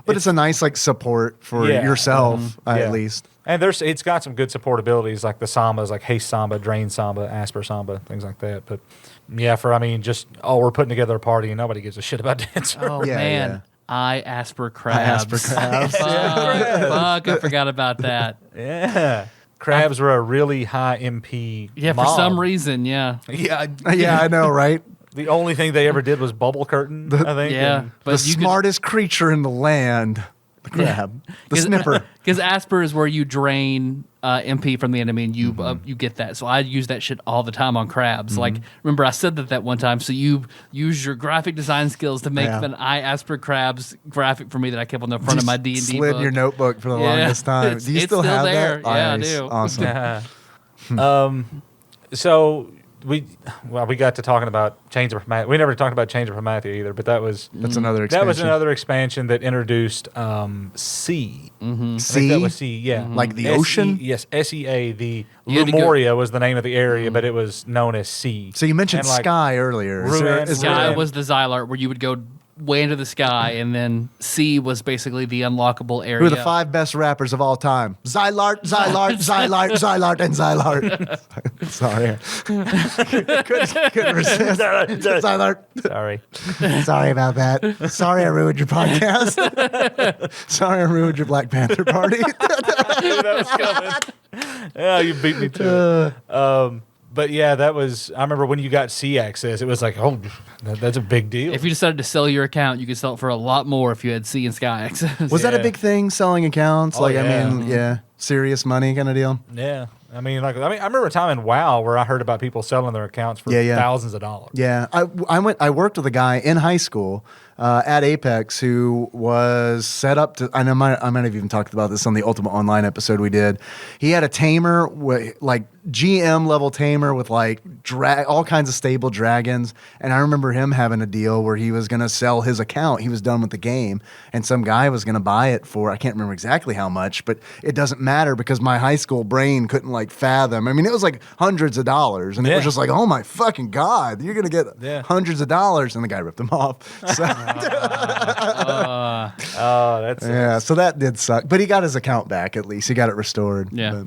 But it's a nice like support for Yeah. yourself, Yeah. at least. and it's got some good support abilities like the Sambas, like Haste Samba, Drain Samba, Asper Samba, things like that. But yeah, we're putting together a party and nobody gives a shit about Dancer. Oh, Yeah, man. yeah. I Asper Crabs. Asper Crabs. Fuck, I forgot about that. Yeah. Crabs were a really high MP. Yeah, for mob. some reason, yeah. Yeah. Yeah, I know, right? The only thing they ever did was bubble curtain, I think. Yeah. and- But The smartest creature in the land. The crab. The snipper. Because Asper is where you drain MP from the enemy, and you get that. So I use that shit all the time on crabs. Like, remember I said that one time. So you use your graphic design skills to make an I asked for crabs graphic for me that I kept on the front of my D&D slid book. in your notebook for the longest time. Do you it's still have there. that? Yeah, Nice. I do. Awesome. So we got to talking about Chains of Matthew. We never talked about Chains of Matthew either, but that's another expansion. That was another expansion that introduced C. I C? think that was C, yeah. Like the ocean? Yes, SEA. The You had to go- Lemuria was the name of the area, but it was known as C. So you mentioned And, like, Sky earlier. Is there- Ruins- is there- Sky Ruin. was the Xylart where you would go way into the sky, and then C was basically the unlockable area. Who are the 5 best rappers of all time? Xylart, Xylart, Xylart, Xylart, and Xylart. Sorry. Couldn't resist. Xylart. Sorry. Sorry about that. Sorry I ruined your podcast. Sorry I ruined your Black Panther party. That was coming. Yeah, you beat me to it. But yeah, that was. I remember when you got C access, it was like, oh, that's a big deal. If you decided to sell your account, you could sell it for a lot more if you had C and Sky access. Was that a Yeah. big thing, selling accounts? Oh, yeah. I mean, serious money kind of deal? Yeah, I remember a time in WoW where I heard about people selling their accounts for thousands of dollars. Yeah, I worked with a guy in high school at Apex who was set up to. I might have even talked about this on the Ultimate Online episode we did. He had a tamer, like GM level tamer with like all kinds of stable dragons, and I remember him having a deal where he was going to sell his account. He was done with the game, and some guy was going to buy it for, I can't remember exactly how much, but it doesn't matter because my high school brain couldn't like fathom. I mean, it was like hundreds of dollars, and it was just like, oh my fucking God, you're going to get hundreds of dollars, and the guy ripped him off. So, That's so that did suck, but he got his account back at least. He got it restored. Yeah.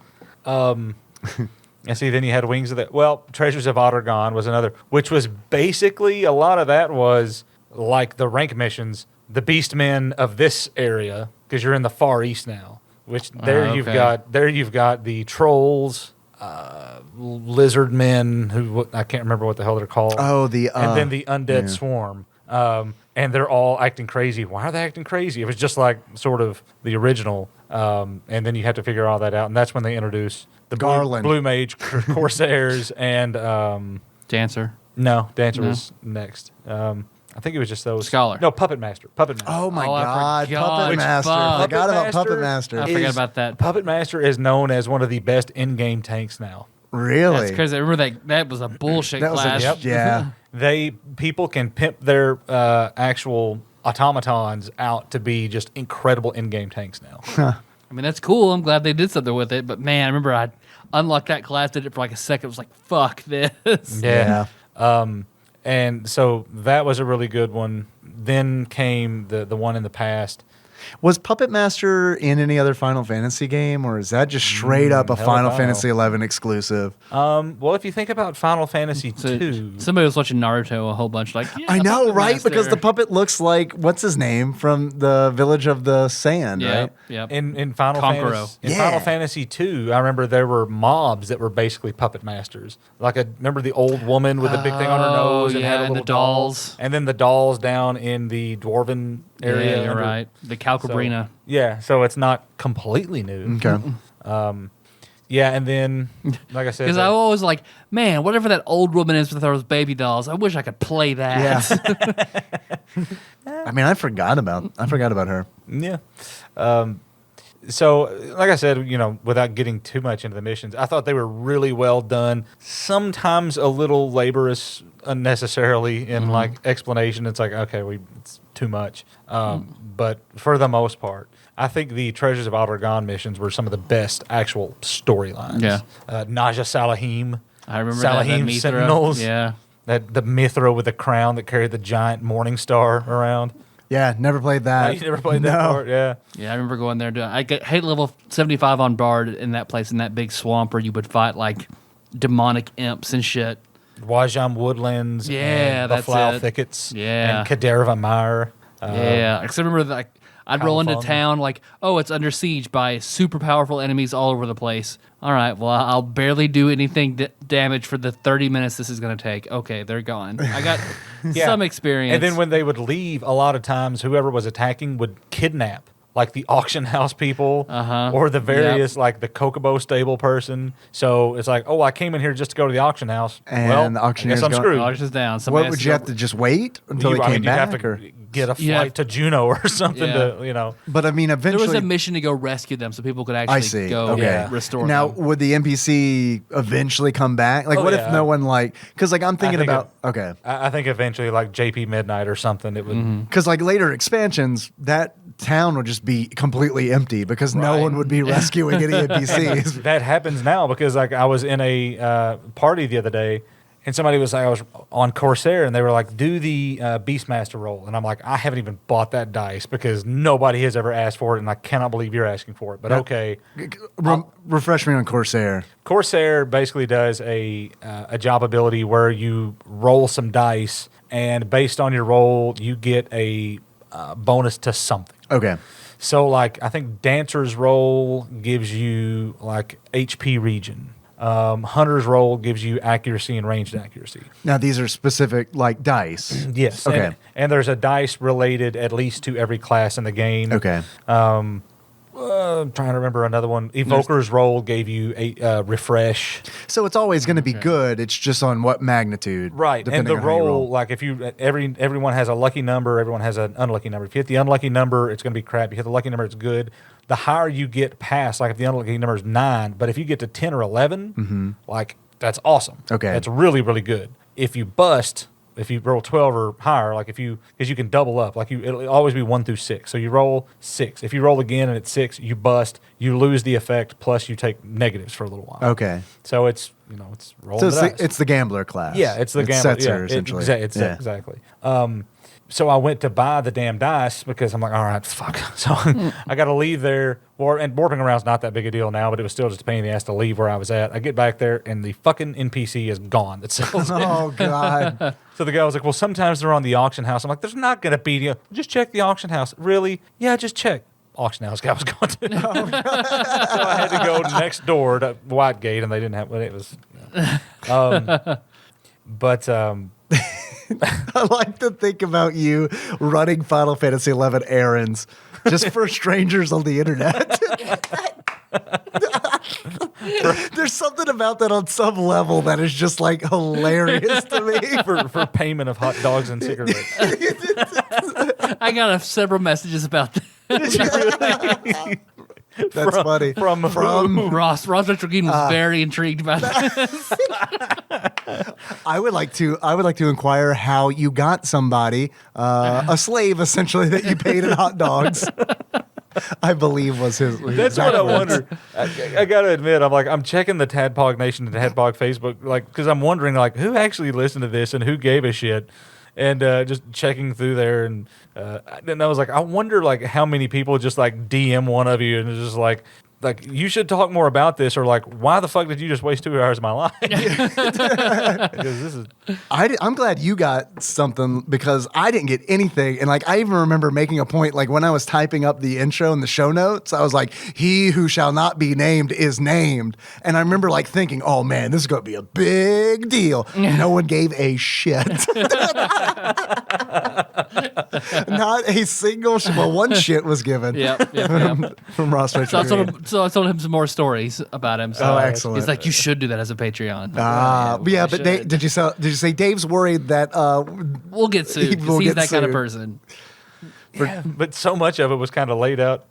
And see, then you had Wings of the... Well, Treasures of Ottergon was another, which was basically, a lot of that was like the rank missions, the Beastmen of this area, because you're in the Far East now, which you've got the Trolls, Lizard Men, who I can't remember what the hell they're called. Oh, and then the Undead Swarm. And they're all acting crazy. Why are they acting crazy? It was just like sort of the original. And then you have to figure all that out. And that's when they introduce the Garland. Blue Mage Corsairs and Dancer. No, Dancer was next. I think it was just those. Scholar. No, Puppet Master. Oh my Oh, I God, forgot. Puppet Which Master. fuck? Forgot about Puppet Puppet Master Master. I forgot about that. Puppet Master is known as one of the best in-game tanks now. Really? That's crazy. I remember that was a bullshit That was class. yeah. People can pimp their actual automatons out to be just incredible in-game tanks now. I mean, that's cool. I'm glad they did something with it. But man, I remember I unlocked that class, did it for like a second. It was like, fuck this. Yeah. And so that was a really good one. Then came the one in the past. Was Puppet Master in any other Final Fantasy game, or is that just straight up a hell Final no. Fantasy 11 exclusive? Well, if you think about Final Fantasy So, 2, somebody was watching Naruto a whole bunch. Like, yeah, I know, Puppet right? Master. Because the puppet looks like what's his name from the Village of the Sand, Yeah, right? yeah. in Final Conqueror. Fantasy, in Yeah. Final Fantasy 2, I remember there were mobs that were basically puppet masters. Like, remember the old woman with the big thing on her Oh, nose and yeah, had a and little the dolls. and then the dolls down in the dwarven area. Yeah, you're under- right. The Calcabrina. Yeah, so it's not completely new. Okay. Yeah, and then, like I said, Because I always like, man, whatever that old woman is with those baby dolls, I wish I could play that. Yeah. I mean, I forgot about her. yeah. So, like I said, without getting too much into the missions, I thought they were really well done. Sometimes a little laborious unnecessarily in like explanation. It's like, okay, it's too much. But for the most part, I think the Treasures of Ottergon missions were some of the best actual storylines. Yeah. Naja Salahim. I remember Salahim that Mithra. Sentinels. Yeah. The Mithra with the crown that carried the giant morning star around. Yeah, never played that. You never played that part? Yeah. Yeah, I remember going there. I hit level 75 on Bard in that place, in that big swamp where you would fight like demonic imps and shit. Wajam Woodlands. Yeah, and that's Buffalo it. Thickets. Yeah. And Kaderva Mire. Yeah, because I remember that I'd roll into California. town like, oh, it's under siege by super powerful enemies all over the place. All right, well, I'll barely do anything damage for the 30 minutes this is going to take. Okay, they're gone. I got Yeah. some experience. And then when they would leave, a lot of times whoever was attacking would kidnap like the auction house people or the various like the Kokobo stable person. So it's like, oh, I came in here just to go to the auction house. And well, the I auctioneer's guess I'm going- screwed. Auction's down. What would you have to just wait until they came you'd have back? to Or? get a You have- flight to Juneau or something Yeah. to, you know. But I mean, There eventually, was a mission to go rescue them, so people could I actually see. go Okay. restore Now, them. would the NPC eventually come back? Like, Oh, what if yeah. no one like? Because like I'm thinking think about it- okay, I think eventually like JP Midnight or something, it would. because like later expansions, that town would just be completely empty because no Right. one would be rescuing any NPCs. That happens now because like I was in a party the other day and somebody was like, I was on Corsair and they were like, do the Beastmaster roll. And I'm like, I haven't even bought that dice because nobody has ever asked for it and I cannot believe you're asking for it. But okay. Refresh me on Corsair. Corsair basically does a job ability where you roll some dice and based on your roll, you get a bonus to something. Okay. So, like, I think Dancer's roll gives you, like, HP regen. Hunter's roll gives you accuracy and ranged accuracy. Now these are specific like dice. Yes. Okay. And there's a dice related at least to every class in the game. Okay. I'm trying to remember another one. Evoker's roll gave you a refresh. So it's always going to be good. It's just on what magnitude. Right. And depending the on how you roll, like, if you, everyone has a lucky number, everyone has an unlucky number. If you hit the unlucky number, it's going to be crap. You hit the lucky number, it's good. The higher you get past, like if the unlucky number is 9, but if you get to 10 or 11, like that's awesome. Okay. That's really, really good. If you bust, if you roll 12 or higher, like if you, because you can double up, like it'll always be 1 through 6. So you roll 6. If you roll again and it's 6, you bust, you lose the effect, plus you take negatives for a little while. Okay. So it's, you know, it's rolling So the dice. it's the gambler class. Yeah, it's the gambler. Sets Yeah, her, essentially. Yeah. Exactly. So I went to buy the damn dice because I'm like, all right, fuck. So I got to leave there. And warping around is not that big a deal now, but it was still just a pain in the ass to leave where I was at. I get back there, and the fucking NPC is gone that sells it. Oh God. So the guy was like, well, sometimes they're on the auction house. I'm like, there's not going to be. Just check the auction house. Really? Yeah, just check. Auction house guy was gone too. So I had to go next door to Whitegate, and they didn't have. Well, it was. I like to think about you running Final Fantasy XI errands just for strangers on the internet. There's something about that on some level that is just like hilarious to me. for payment of hot dogs and cigarettes. I got several messages about that. That's funny. From Ross Retrogene was very intrigued by that. I would like to inquire how you got somebody, a slave essentially that you paid in hot dogs. I believe was his. That's what I wonder. I gotta admit, I'm checking the Tadpog Nation and Tadpog Facebook, like, because I'm wondering, like, who actually listened to this and who gave a shit, and just checking through there, and I was like, I wonder, like, how many people just like DM one of you and it's just like you should talk more about this, or like, why the fuck did you just waste 2 hours of my life? Because this is. I'm glad you got something because I didn't get anything. And like, I even remember making a point, like when I was typing up the intro and the show notes, I was like, he who shall not be named is named. And I remember like thinking, oh man, this is going to be a big deal. No one gave a shit. Not a single shit. Well, one shit was given. Yep. From Ross Richard. So I told him some more stories about him. So Oh, excellent. He's like, you should do that as a Patreon. Yeah, but did you say Dave's worried that We'll get sued. 'Cause We'll he's get that kind of sued. person. Yeah, but so much of it was kind of laid out.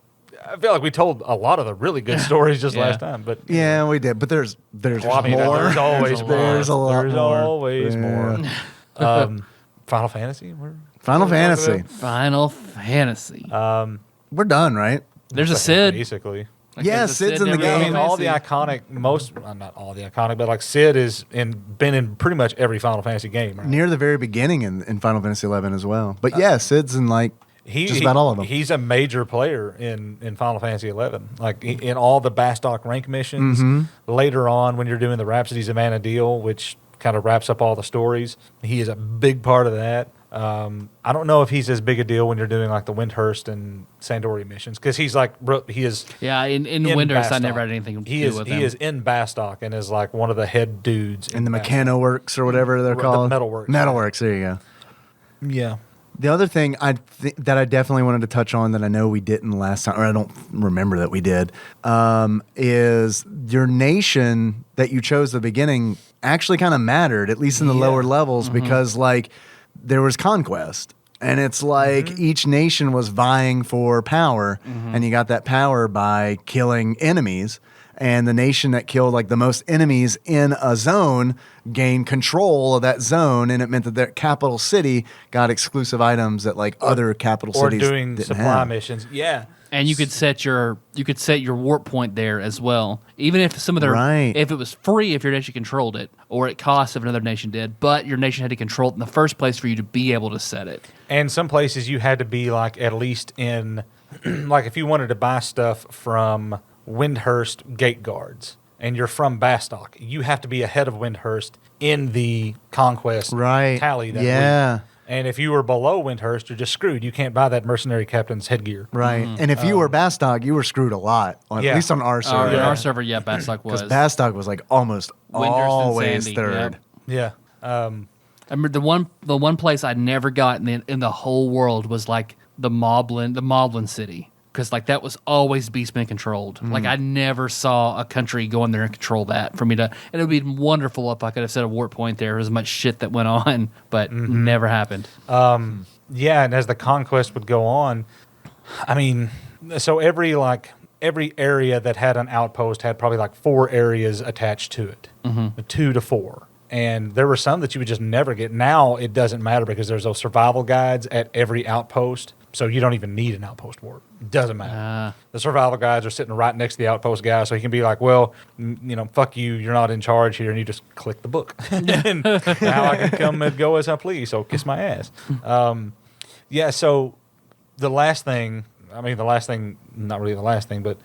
I feel like we told a lot of the really good stories just last time, but yeah, we did. But there's well, I mean, more. there's always more. There's a lot There's more. always more. Final Fantasy. Final Fantasy. Final Fantasy. We're done, right? There's a Sid. basically. Like, Yeah, there's a Sid's in the every game. I Final mean, all the Fantasy. iconic, not all the iconic, but like Sid been in pretty much every Final Fantasy game. Right? Near the very beginning in Final Fantasy XI as well. But yeah, Sid's in like just about all of them. He's a major player in Final Fantasy XI. Like in all the Bastok rank missions. Mm-hmm. Later on, when you're doing the Rhapsodies of Mana deal, which kind of wraps up all the stories, he is a big part of that. I don't know if he's as big a deal when you're doing like the Windhurst and Sandori missions because he's like he is. Yeah, in Windhurst, I Bastok. never had anything to do with him. He is in Bastok and is like one of the head dudes in the Bastok. Mechanoworks or whatever they're The called. Metalworks. Metalworks, there you go. Yeah. The other thing that I definitely wanted to touch on that I know we didn't last time, or I don't remember that we did, is your nation that you chose at the beginning actually kind of mattered, at least in the lower levels, because like there was conquest. And it's like each nation was vying for power, and you got that power by killing enemies. And the nation that killed like the most enemies in a zone gained control of that zone, and it meant that their capital city got exclusive items that like other capital cities doing didn't supply have. missions. Yeah. And you could set your warp point there as well. Even if some of their if it was free if your nation controlled it, or it cost if another nation did, but your nation had to control it in the first place for you to be able to set it. And some places you had to be like at least in like if you wanted to buy stuff from Windhurst gate guards and you're from Bastock, you have to be ahead of Windhurst in the conquest tally that week. And if you were below Windhurst, you're just screwed. You can't buy that mercenary captain's headgear. Right. And if you were Bastock, you were screwed a lot, at least on our server. On our server, Bastock was. Because Bastock was like almost always Sandy, third. Yep. Yeah. I remember the one place I never got in the whole world was like the Moblin city. Because like that was always Beastman controlled. Like I never saw a country go in there and control that for me to. And it would be wonderful if I could have set a warp point there. There was much shit that went on, but never happened. Yeah, and as the conquest would go on, I mean, so every area that had an outpost had probably like 4 areas attached to it, 2 to 4. And there were some that you would just never get. Now it doesn't matter because there's those survival guides at every outpost. So you don't even need an outpost warp. It doesn't matter. The survival guides are sitting right next to the outpost guy, so you can be like, well, fuck you, you're not in charge here, and you just click the book. And now I can come and go as I please, so kiss my ass. So the last thing, not really the last thing, but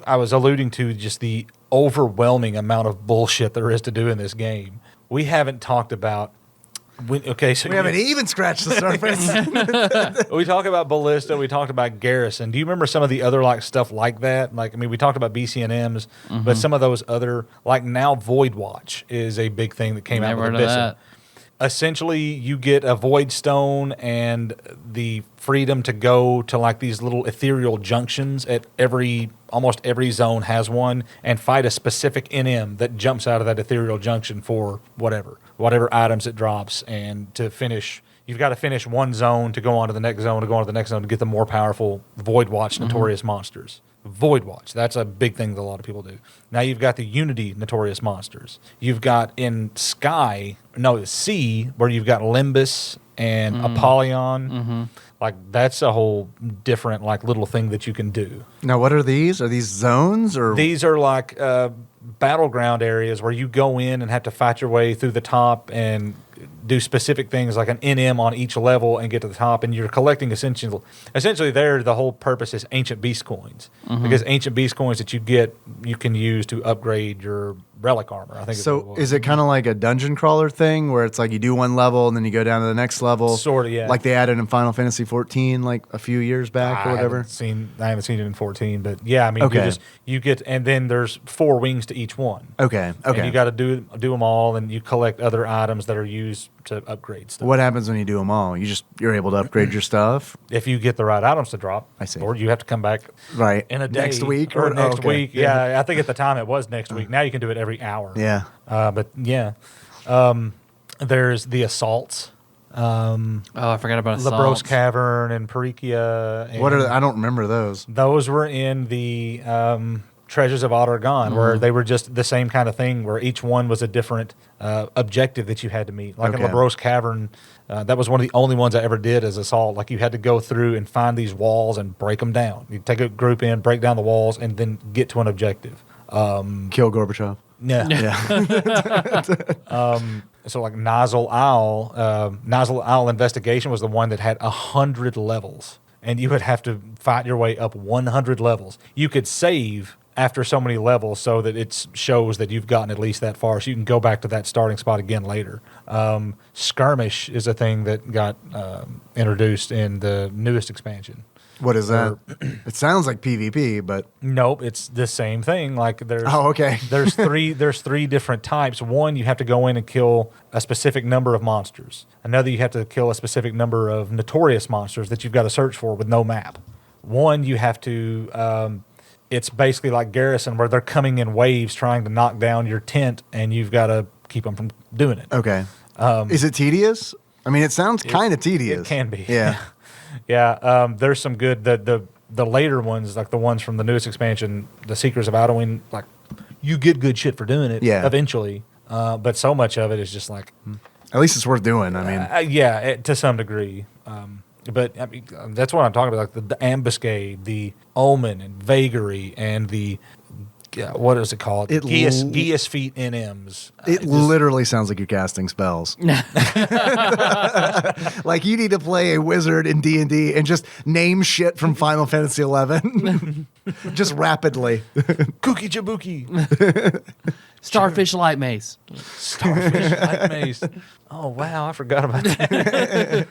I was alluding to just the overwhelming amount of bullshit there is to do in this game. We haven't talked about we haven't even scratched the surface. We talk about Ballista. We talked about Garrison. Do you remember some of the other like stuff like that? Like, I mean, we talked about BCNMs, but some of those other, like now Void Watch is a big thing that came out with Abyssal. Essentially, you get a Void Stone and the freedom to go to like these little ethereal junctions at almost every zone has one, and fight a specific NM that jumps out of that ethereal junction for whatever items it drops. And to finish, you've got to finish one zone to go on to the next zone, to get the more powerful Void Watch Notorious monsters. Void Watch, that's a big thing that a lot of people do. Now you've got the Unity Notorious monsters. You've got in Sea, where you've got Limbus and Apollyon. Like that's a whole different like little thing that you can do. Now, what are these? Are these zones or? These are like battleground areas where you go in and have to fight your way through the top and do specific things like an NM on each level and get to the top, and you're collecting essentially there the whole purpose is ancient beast coins, because ancient beast coins that you get you can use to upgrade your relic armor. I think so. Is it kind of like a dungeon crawler thing where it's like you do one level and then you go down to the next level? Sort of, yeah. Like they added in Final Fantasy 14 like a few years back or whatever. I haven't seen it in 14, but yeah, I mean, you get, and then there's 4 wings to each one. Okay. And you got to do them all, and you collect other items that are used to upgrade stuff. What happens when you do them all? You're able to upgrade your stuff if you get the right items to drop. I see. Or you have to come back in a day next week or next week. Yeah, I think at the time it was next week. Now you can do it every hour. Yeah. There's the assaults. I forgot about assaults. Labros Cavern and Perikia. What are I don't remember those. Those were in the Treasures of Otargon, where they were just the same kind of thing, where each one was a different objective that you had to meet. Like in Labros Cavern, that was one of the only ones I ever did as assault. Like you had to go through and find these walls and break them down. You take a group in, break down the walls, and then get to an objective. Kill Gorbachev. Yeah. So like Nozzle Owl Investigation was the one that had 100 levels, and you would have to fight your way up 100 levels. You could save after so many levels so that it shows that you've gotten at least that far, so you can go back to that starting spot again later. Skirmish is a thing that got introduced in the newest expansion. What is that? It sounds like PvP, but Nope, it's the same thing. Like there's okay. there's three different types. One, you have to go in and kill a specific number of monsters. Another, you have to kill a specific number of notorious monsters that you've got to search for with no map. One, you have to it's basically like Garrison, where they're coming in waves trying to knock down your tent, and you've got to keep them from doing it. Okay. Is it tedious? I mean, it sounds kind of tedious. It can be. Yeah. Yeah, there's some good the later ones, like the ones from the newest expansion, the Seekers of Alduin, like you get good shit for doing it. Yeah. Eventually, but so much of it is just like, At least it's worth doing. I mean, to some degree. But I mean, that's what I'm talking about, like the ambuscade, the omen and vagary, and the what is it called? Geas feet NMs. it literally sounds like you're casting spells. Like you need to play a wizard in D&D and just name shit from Final Fantasy 11 just rapidly. Kooky Jabuki. Starfish Light Mace. Starfish Light Mace. Oh, wow. I forgot about that.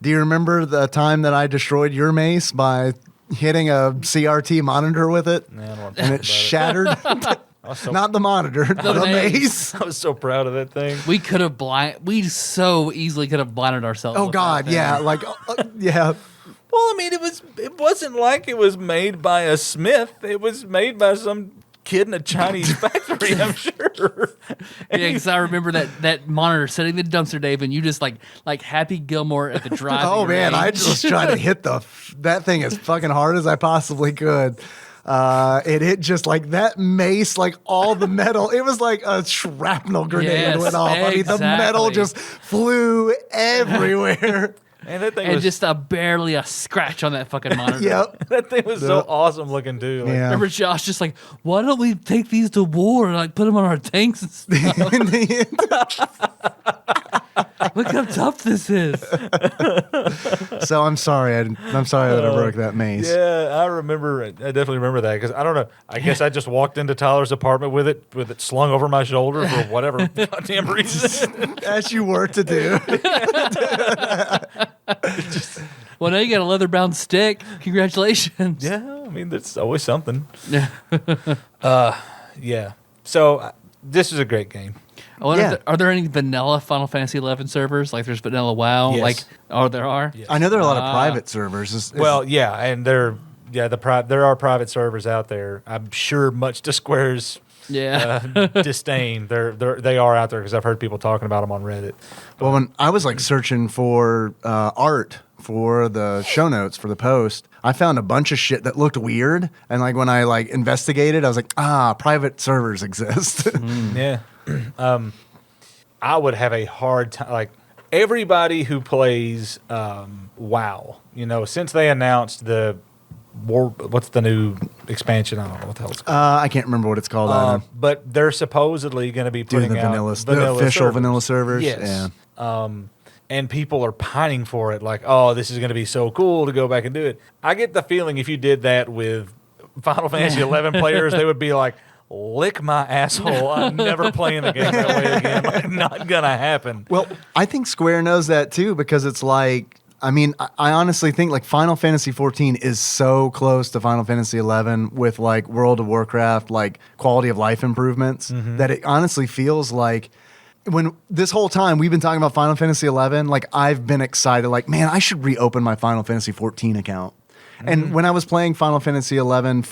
Do you remember the time that I destroyed your mace by hitting a CRT monitor with it? Man, I don't want to And talk it about shattered? So, Not the monitor, the mace. I was so proud of that thing. We so easily could have blinded ourselves. Oh with God, that thing. yeah, like yeah. Well, I mean, it wasn't like it was made by a smith. It was made by some kid in a Chinese factory, I'm sure. Yeah, because I remember that monitor sitting in the dumpster, Dave, and you just like Happy Gilmore at the drive. Oh man, I just tried to hit that thing as fucking hard as I possibly could. It hit just like that mace, like all the metal. It was like a shrapnel grenade went off. I mean, the metal just flew everywhere. And that thing and was just barely a scratch on that fucking monitor. Yep. that thing was so awesome looking too. Like, Yeah. Remember Josh just like, why don't we take these to war and like put them on our tanks and stuff? Look how tough this is. So I'm sorry. I'm sorry that I broke that mace. Yeah, I remember. I definitely remember that because I don't know. I guess I just walked into Tyler's apartment with it slung over my shoulder for whatever goddamn reason. As you were to do. Well, now you got a leather-bound stick. Congratulations. Yeah, I mean, there's always something. Yeah. Yeah. So this is a great game. I wonder Yeah. are there any vanilla Final Fantasy 11 servers? Like there's vanilla WoW? Yes. Like, there are? Yes. I know there are a lot of private servers. Well, yeah, and there are private servers out there. I'm sure, much to Square's Yeah. disdain, they are out there because I've heard people talking about them on Reddit. Well, when I was like searching for art for the show notes for the post, I found a bunch of shit that looked weird. And like when I like investigated, I was like, private servers exist. Yeah. I would have a hard time. Like everybody who plays WoW, since they announced the what's the new expansion? I don't know what the hell it's called. I can't remember what it's called either. But they're supposedly going to be Doing putting the out the official servers. vanilla servers. Yes. Yeah. And people are pining for it, like, oh, this is going to be so cool to go back and do it. I get the feeling if you did that with Final Fantasy 11 players, they would be like, lick my asshole. I'm never playing the game that way again. Like, not going to happen. Well, I think Square knows that too because it's like, I mean, I honestly think like Final Fantasy 14 is so close to Final Fantasy 11 with like World of Warcraft, like quality of life improvements that it honestly feels like when this whole time we've been talking about Final Fantasy 11, like I've been excited, like, man, I should reopen my Final Fantasy 14 account. And when I was playing Final Fantasy 11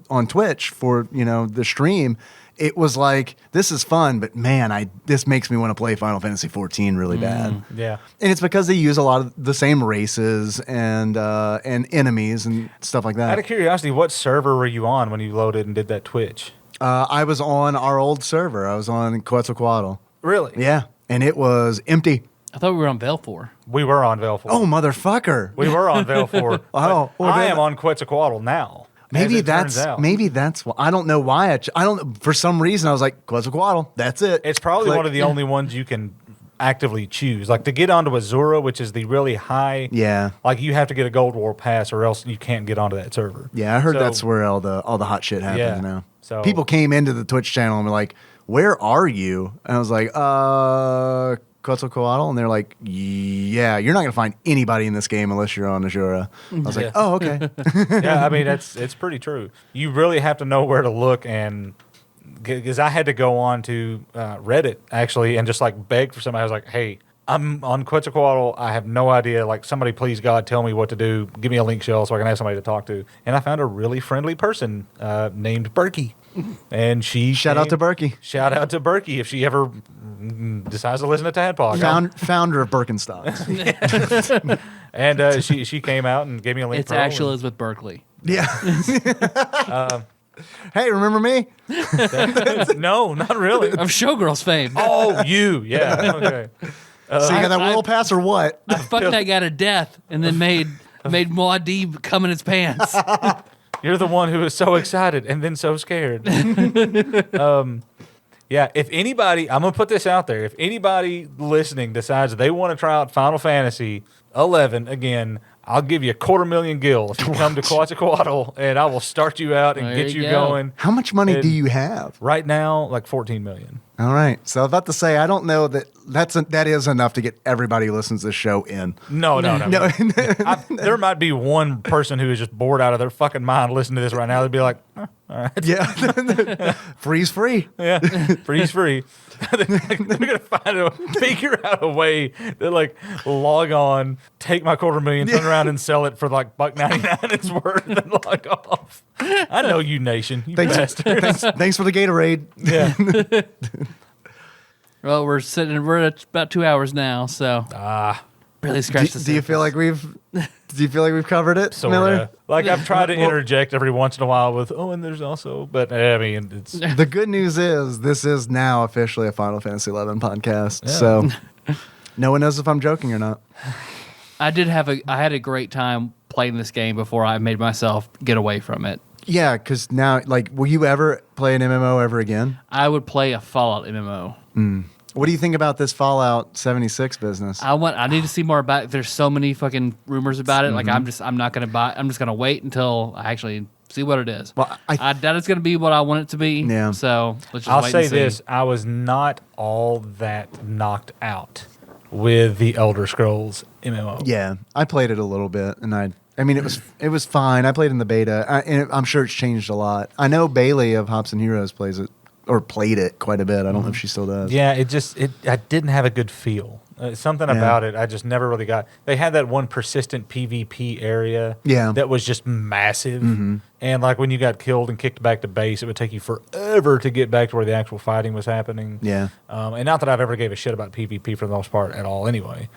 on Twitch for, the stream, it was like, this is fun, but man, this makes me want to play Final Fantasy 14 really bad. Yeah. And it's because they use a lot of the same races and enemies and stuff like that. Out of curiosity, what server were you on when you loaded and did that Twitch? I was on our old server. I was on Quetzalcoatl. Really? Yeah. And it was empty. I thought we were on Belfour. We were on Velfor. Oh, motherfucker. We were on Velfor. Oh, well, I then- am on Quetzalcoatl now. Maybe as it turns that's out. why. I don't know why. I don't. For some reason, I was like Quetzalcoatl. That's it. It's probably Click. one of the only ones you can actively choose. Like to get onto Azura, which is the really high, like you have to get a Gold War pass or else you can't get onto that server. Yeah, I heard that's where all the hot shit happens now. So people came into the Twitch channel and were like, "Where are you?" And I was like, Quetzalcoatl, and they're like, "Yeah, you're not gonna find anybody in this game unless you're on Azura." I was like, "Oh, okay." Yeah, I mean it's pretty true. You really have to know where to look, and because I had to go on to Reddit actually and just like beg for somebody. I was like, "Hey, I'm on Quetzalcoatl. I have no idea. Like, somebody, please God, tell me what to do. Give me a link shell so I can have somebody to talk to." And I found a really friendly person named Berkey. And she Shout out to Berkey. Shout out to Berkey if she ever decides to listen to TADPOG. Founder of Birkenstocks. And she came out and gave me a link. It's actually Elizabeth Berkley. Yeah. Hey, remember me? No, not really. Of Showgirls fame. Oh, you. Yeah. Okay. So you got that world pass or what? I fucked that guy to death and then made Muad'Dib come in his pants. You're the one who was so excited and then so scared. Yeah, if anybody, I'm going to put this out there. If anybody listening decides they want to try out Final Fantasy 11 again, I'll give you 250,000 gil if you come to Quetzalcoatl, and I will start you out and get you going. How much money do you have? Right now, like 14 million. All right. So I was about to say, I don't know that is enough to get everybody who listens to this show in. No. There might be one person who is just bored out of their fucking mind listening to this right now. They'd be like, all right. Yeah. Freeze free. Yeah. Freeze free. They're going to figure out a way to like log on, take my 250,000, turn around and sell it for like $1.99 it's worth and log off. I know you, nation. You bastards. Thanks for the Gatorade. Yeah. Well, we're at about 2 hours now, so really scratch the surface. Do you feel like we've covered it, Miller? Like I've tried to interject every once in a while with, and there's also, but I mean, it's the good news is this is now officially a Final Fantasy 11 podcast. Yeah. So no one knows if I'm joking or not. I had a great time playing this game before I made myself get away from it. Yeah, because now, like, will you ever play an MMO ever again? I would play a Fallout MMO. What do you think about this Fallout 76 business? I need to see more about it. There's so many fucking rumors about it. Like I'm not gonna buy. I'm just gonna wait until I actually see what it is. Well, that is gonna be what I want it to be. Yeah. So let's just I'll wait say and see. this: I was not all that knocked out with the Elder Scrolls MMO. Yeah, I played it a little bit, and I mean, it was fine. I played in the beta, and I'm sure it's changed a lot. I know Bailey of Hops and Heroes plays it. Or played it quite a bit. I don't know if she still does. Yeah, I didn't have a good feel. Something about it, I just never really got. They had that one persistent PvP area that was just massive. And like when you got killed and kicked back to base, it would take you forever to get back to where the actual fighting was happening. Yeah. And not that I've ever gave a shit about PvP for the most part at all anyway.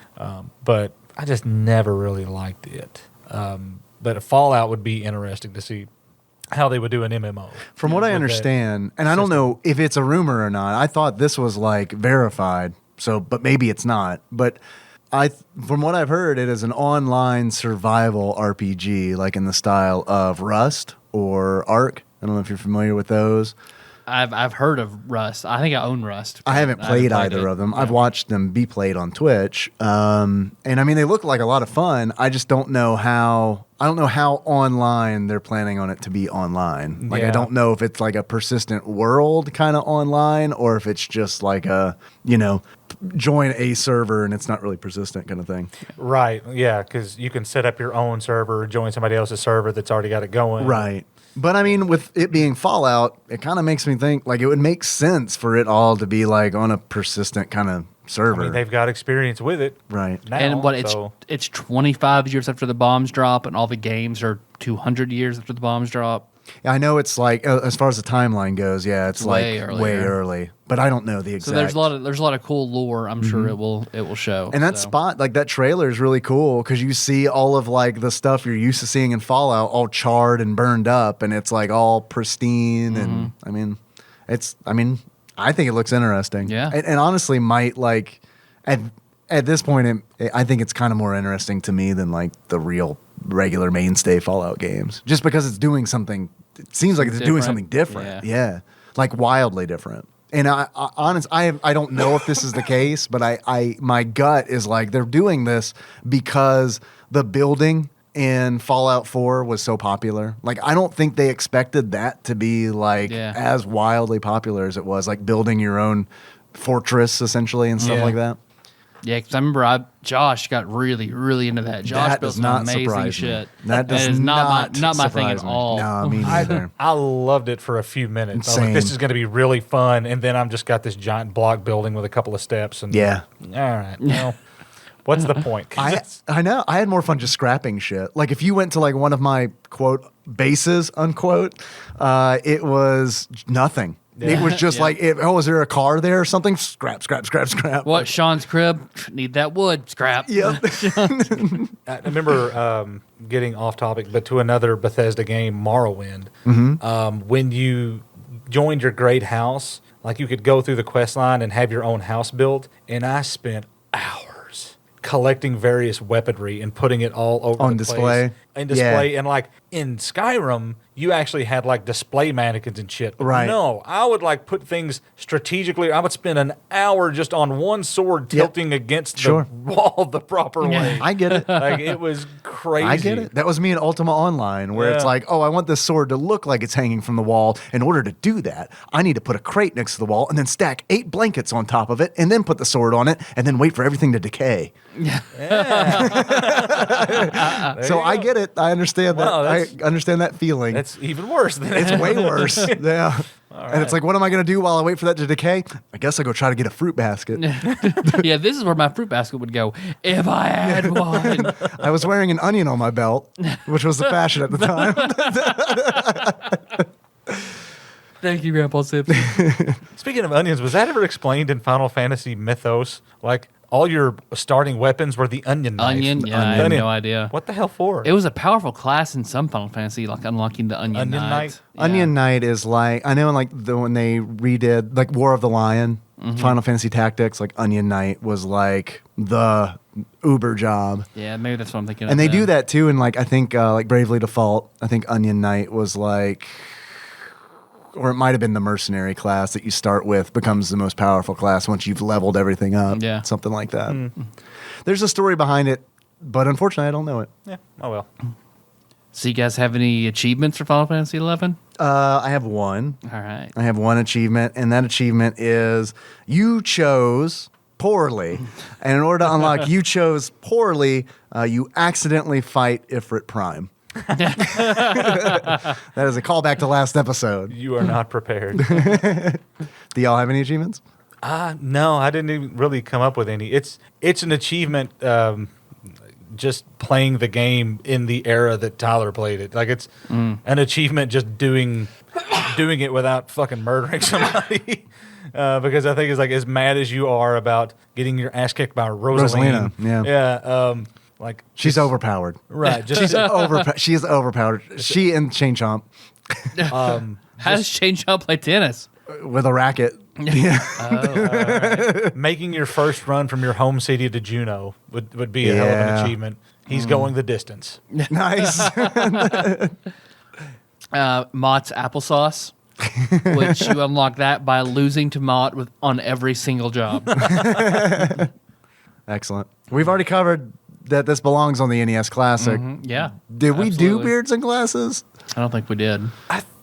But I just never really liked it. But a Fallout would be interesting to see how they would do an MMO. From what I understand, and I don't know if it's a rumor or not, I thought this was like verified, but maybe it's not. But from what I've heard, it is an online survival RPG, like in the style of Rust or Ark. I don't know if you're familiar with those. I've heard of Rust. I think I own Rust. I haven't played either of them. Yeah. I've watched them be played on Twitch, and I mean they look like a lot of fun. I just don't know how. I don't know how online they're planning on it to be online. Like I don't know if it's like a persistent world kind of online, or if it's just like a join a server and it's not really persistent kind of thing. Right. Yeah, because you can set up your own server, join somebody else's server that's already got it going. Right. But I mean, with it being Fallout, it kind of makes me think like it would make sense for it all to be like on a persistent kind of server. I mean, they've got experience with it, right? Now, and it's 25 years after the bombs drop, and all the games are 200 years after the bombs drop. I know it's like as far as the timeline goes, it's way early. But I don't know the exact. So there's a lot of cool lore. I'm sure it will show. And that spot, like that trailer, is really cool because you see all of like the stuff you're used to seeing in Fallout, all charred and burned up, and it's like all pristine. And I think it looks interesting. Yeah, and honestly, might like at this point, I think it's kind of more interesting to me than like the real regular mainstay Fallout games, just because it's doing something. It seems like it's doing something different. Yeah, like wildly different. And I don't know if this is the case, but my gut is like they're doing this because the building in Fallout 4 was so popular. Like, I don't think they expected that to be like as wildly popular as it was, like building your own fortress essentially and stuff like that. Yeah, because I remember Josh got really, really into that. Josh That built does some not amazing surprise me. shit. That does is not my thing at surprise me. all. No, me neither. I loved it for a few minutes. I was like, Same. this is going to be really fun. And then I'm just got this giant block building with a couple of steps. And Yeah. all right. Well, what's the point? I know. I had more fun just scrapping shit. Like if you went to like one of my quote bases unquote, it was nothing. It was just like, is there a car there or something? Scrap. What, Sean's crib? Need that wood. Scrap. Yep. I remember getting off topic, but to another Bethesda game, Morrowind. When you joined your great house, like you could go through the quest line and have your own house built, and I spent hours collecting various weaponry and putting it all over On the display? place. In display, and like in Skyrim, you actually had like display mannequins and shit. Right. No, I would like put things strategically. I would spend an hour just on one sword tilting against the wall the proper way. I get it. Like it was crazy. I get it. That was me in Ultima Online, where it's like, oh, I want this sword to look like it's hanging from the wall. In order to do that, I need to put a crate next to the wall and then stack 8 blankets on top of it and then put the sword on it and then wait for everything to decay. So I get it. I understand that. I understand that feeling. That's even worse than It's way worse. Yeah. And it's like, what am I going to do while I wait for that to decay? I guess I go try to get a fruit basket. Yeah, this is where my fruit basket would go if I had one. I was wearing an onion on my belt, which was the fashion at the time. Thank you, Grandpa Simpson. Speaking of onions, was that ever explained in Final Fantasy mythos? Like all your starting weapons were the onion knife. Onion? Yeah, I have no idea. What the hell for? It was a powerful class in some Final Fantasy, like unlocking the Onion Knight. Knight? Yeah. Onion Knight is like, I know in like when they redid like War of the Lion, Final Fantasy Tactics, like Onion Knight was like the uber job. Yeah, maybe that's what I'm thinking of. And they do then. that too in like, I think like Bravely Default, I think Onion Knight was like, or it might have been the mercenary class that you start with becomes the most powerful class once you've leveled everything up. Yeah. Something like that. There's a story behind it, but unfortunately I don't know it. Yeah. Oh well. So you guys have any achievements for Final Fantasy 11? I have one. All right. I have one achievement, and that achievement is you chose poorly. And in order to unlock you chose poorly, you accidentally fight Ifrit Prime. That is a callback to last episode. You are not prepared. Do y'all have any achievements? No, I didn't even really come up with any. It's an achievement. Just playing the game in the era that Tyler played it. Like it's an achievement just doing it without fucking murdering somebody. Because I think it's like as mad as you are about getting your ass kicked by Rosalina. Yeah. Like She's overpowered. right. Just She is overpowered. She and Chain Chomp How does Shane Shaw play tennis? with a racket. Yeah. making your first run from your home city to Juneau would be a hell of an achievement. He's going the distance. Nice. Mott's applesauce, which you unlock that by losing to Mott on every single job. Excellent. We've already covered that this belongs on the NES Classic. Yeah. Did we do absolutely. beards and glasses? I don't think we did.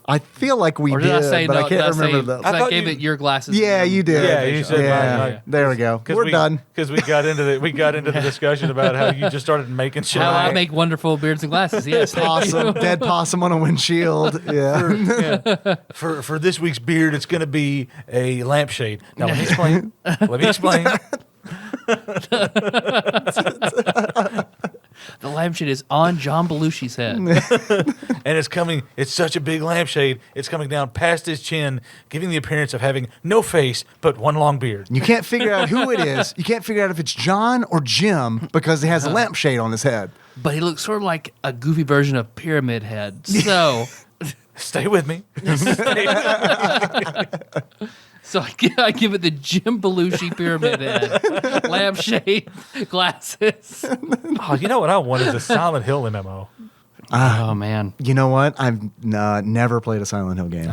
I feel like we Or did, did I say but no? I can't remember I the. gave it your glasses. Yeah, you did. Yeah, you said Yeah, mine. there we go. We're done. Because we got into the discussion about how you just started making shit. How I up. make wonderful beards and glasses. Yes, thank Possum, you. dead possum on a windshield. Yeah. For this week's beard, it's going to be a lampshade. Now let me explain. Let me explain. The lampshade is on John Belushi's head. And it's coming. It's such a big lampshade. It's coming down past his chin, giving the appearance of having no face but one long beard. You can't figure out who it is. You can't figure out if it's John or Jim because he has a lampshade on his head. But he looks sort of like a goofy version of Pyramid Head. So, Stay with me. so I give it the Jim Belushi Pyramid Head. Lampshade, glasses. Oh, you know what I want is a Silent Hill MMO. Oh, man. You know what? I've never played a Silent Hill game.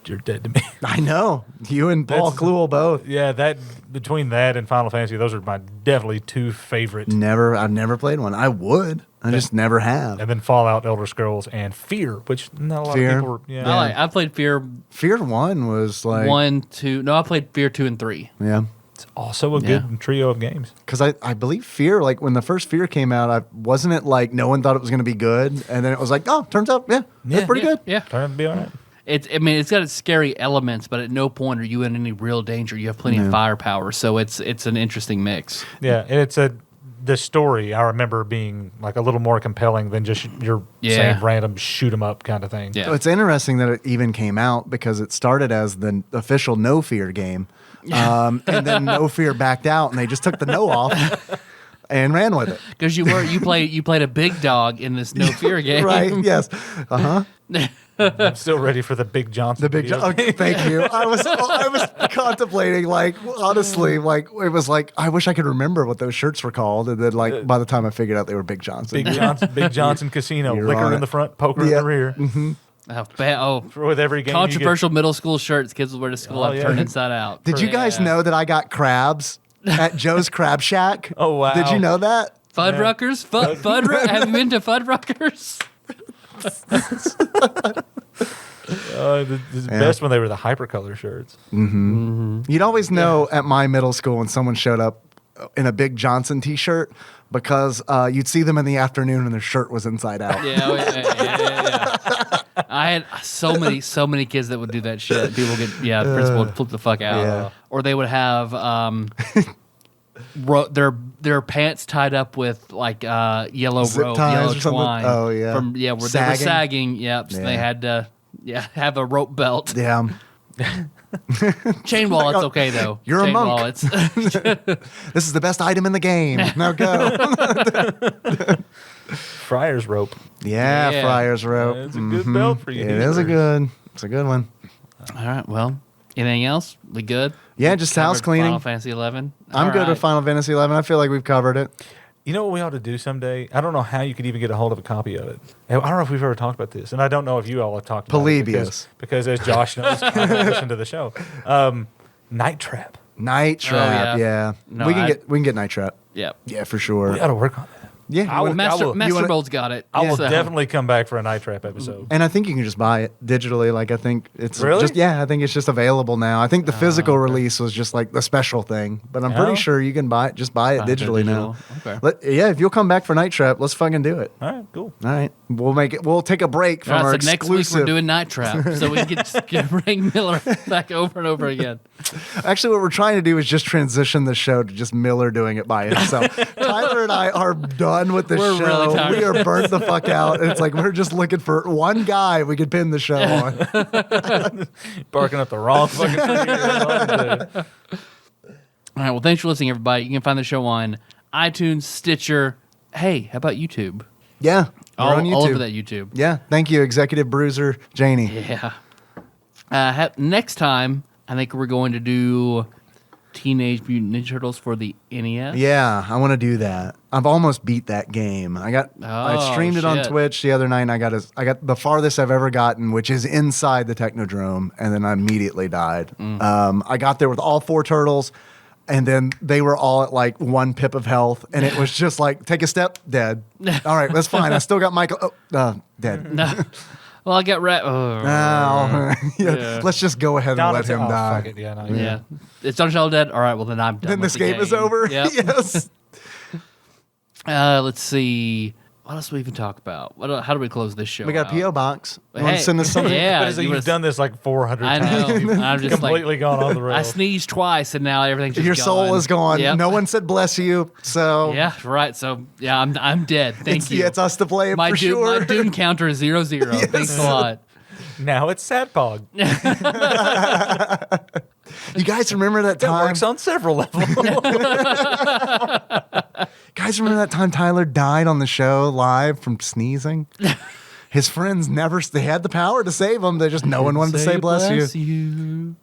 You're dead to me. I know. You and Paul Kluel both. Yeah, between that and Final Fantasy, those are my definitely two favorite. I've never played one. I would. I just never have. And then Fallout, Elder Scrolls, and Fear, which not a lot of people. I played Fear. Fear 1 was like 1, 2. No, I played Fear 2 and 3. Yeah. It's also a good trio of games. Because I believe Fear, like when the first Fear came out, wasn't it like no one thought it was going to be good, and then it was like, oh, turns out, that's pretty good. Yeah, turned out to be all right. It's got its scary elements, but at no point are you in any real danger. You have plenty of firepower, so it's an interesting mix. Yeah, and the story I remember being like a little more compelling than just your same random shoot 'em up kind of thing. Yeah. So it's interesting that it even came out because it started as the official No Fear game, and then No Fear backed out, and they just took the no off and ran with it. Because you played a big dog in this No Fear game, Right? Yes. I'm still ready for the Big Johnson. The big video. okay, thank you. I was contemplating, like, honestly, like it was like I wish I could remember what those shirts were called, and then like by the time I figured out they were Big Johnson. Big Johnson Casino, You're liquor on in it. the front, poker in the rear. With every game, controversial middle school shirts kids will wear to school have turned inside out. Did you guys know that I got crabs at Joe's Crab Shack? Oh, wow. Did you know that? Fuddruckers? Have you been to Fuddruckers? The best when they were the hypercolor shirts. You'd always know at my middle school when someone showed up in a Big Johnson T-shirt because you'd see them in the afternoon and their shirt was inside out. Yeah. I had so many kids that would do that shit. People the principal would flip the fuck out. Yeah. Or they would have their pants tied up with like yellow Zip rope, ties yellow or something? twine. Oh, yeah. Where they were Sagging? sagging. Yep. So they had to have a rope belt. Yeah. Chain wallets, okay though. You're Chain a monk. Wallets. This is the best item in the game. Now go. Friar's rope. Yeah, Friar's rope. It's a good belt for you. It's a good one. All right. Well, anything else? We good? Yeah, just house Covered cleaning. Final Fantasy 11. I'm good with Final Fantasy 11. I feel like we've covered it. You know what we ought to do someday? I don't know how you could even get a hold of a copy of it. I don't know if we've ever talked about this, and I don't know if you all have talked about Polybius. it. Because as Josh knows, I don't listen to the show. Night Trap. Night Trap, yeah. No, we can get Night Trap. Yep. Yeah, for sure. We ought to work on that. Yeah, Master Bold's got it. I will So- definitely come back for a Night Trap episode. and I think you can just buy it digitally. Like I think it's Really? I think it's just available now. I think the physical release was just like the special thing, but I'm pretty Oh. sure you can buy it digitally digital. now. Okay. If you'll come back for Night Trap, let's fucking do it. All right, cool. All right, we'll take a break from All our right, so next week exclusive. we're doing Night Trap, so we can get Ring Miller back over and over again. Actually, what we're trying to do is just transition the show to just Miller doing it by himself. Tyler and I are done with the We're show. really tired. We are burnt the fuck out. And it's like we're just looking for one guy we could pin the show on. Barking up the wrong fucking tree. All right, well, thanks for listening, everybody. You can find the show on iTunes, Stitcher. Hey, how about YouTube? Yeah, we're on YouTube. All over that YouTube. Yeah, thank you, Executive Bruiser Janie. Yeah. Next time, I think we're going to do Teenage Mutant Ninja Turtles for the NES. Yeah, I want to do that. I've almost beat that game. I streamed it on shit. Twitch the other night, and I got the farthest I've ever gotten, which is inside the Technodrome, and then I immediately died. I got there with all 4 turtles, and then they were all at like 1 pip of health, and it was just like, take a step, dead. All right, that's fine. I still got Michael, dead. No. Well, I got Yeah, let's just go ahead and let him die. Fuck it. Yeah, no, Yeah. It's Donatello dead? All right, well, then I'm done. Then with this game is over. Yep. Yes. Let's see. What else do we even talk about? How do we close this show? We got a out? P.O. box. You want Hey, to send us something? yeah. What is it? You've done this like 400 I times. know. You've I'm just completely gone off the I rails. sneezed twice, and now everything's just Your soul is gone. Yep. No one said bless you, so Yeah, right. So, yeah, I'm dead. Thank you. It's us to blame my for sure. My doom counter is 0-0. Thanks a lot. Now it's TADPOG. You guys remember that That time? works on several levels. Guys remember that time Tyler died on the show live from sneezing? His friends they had the power to save him. They just no one wanted to say bless you.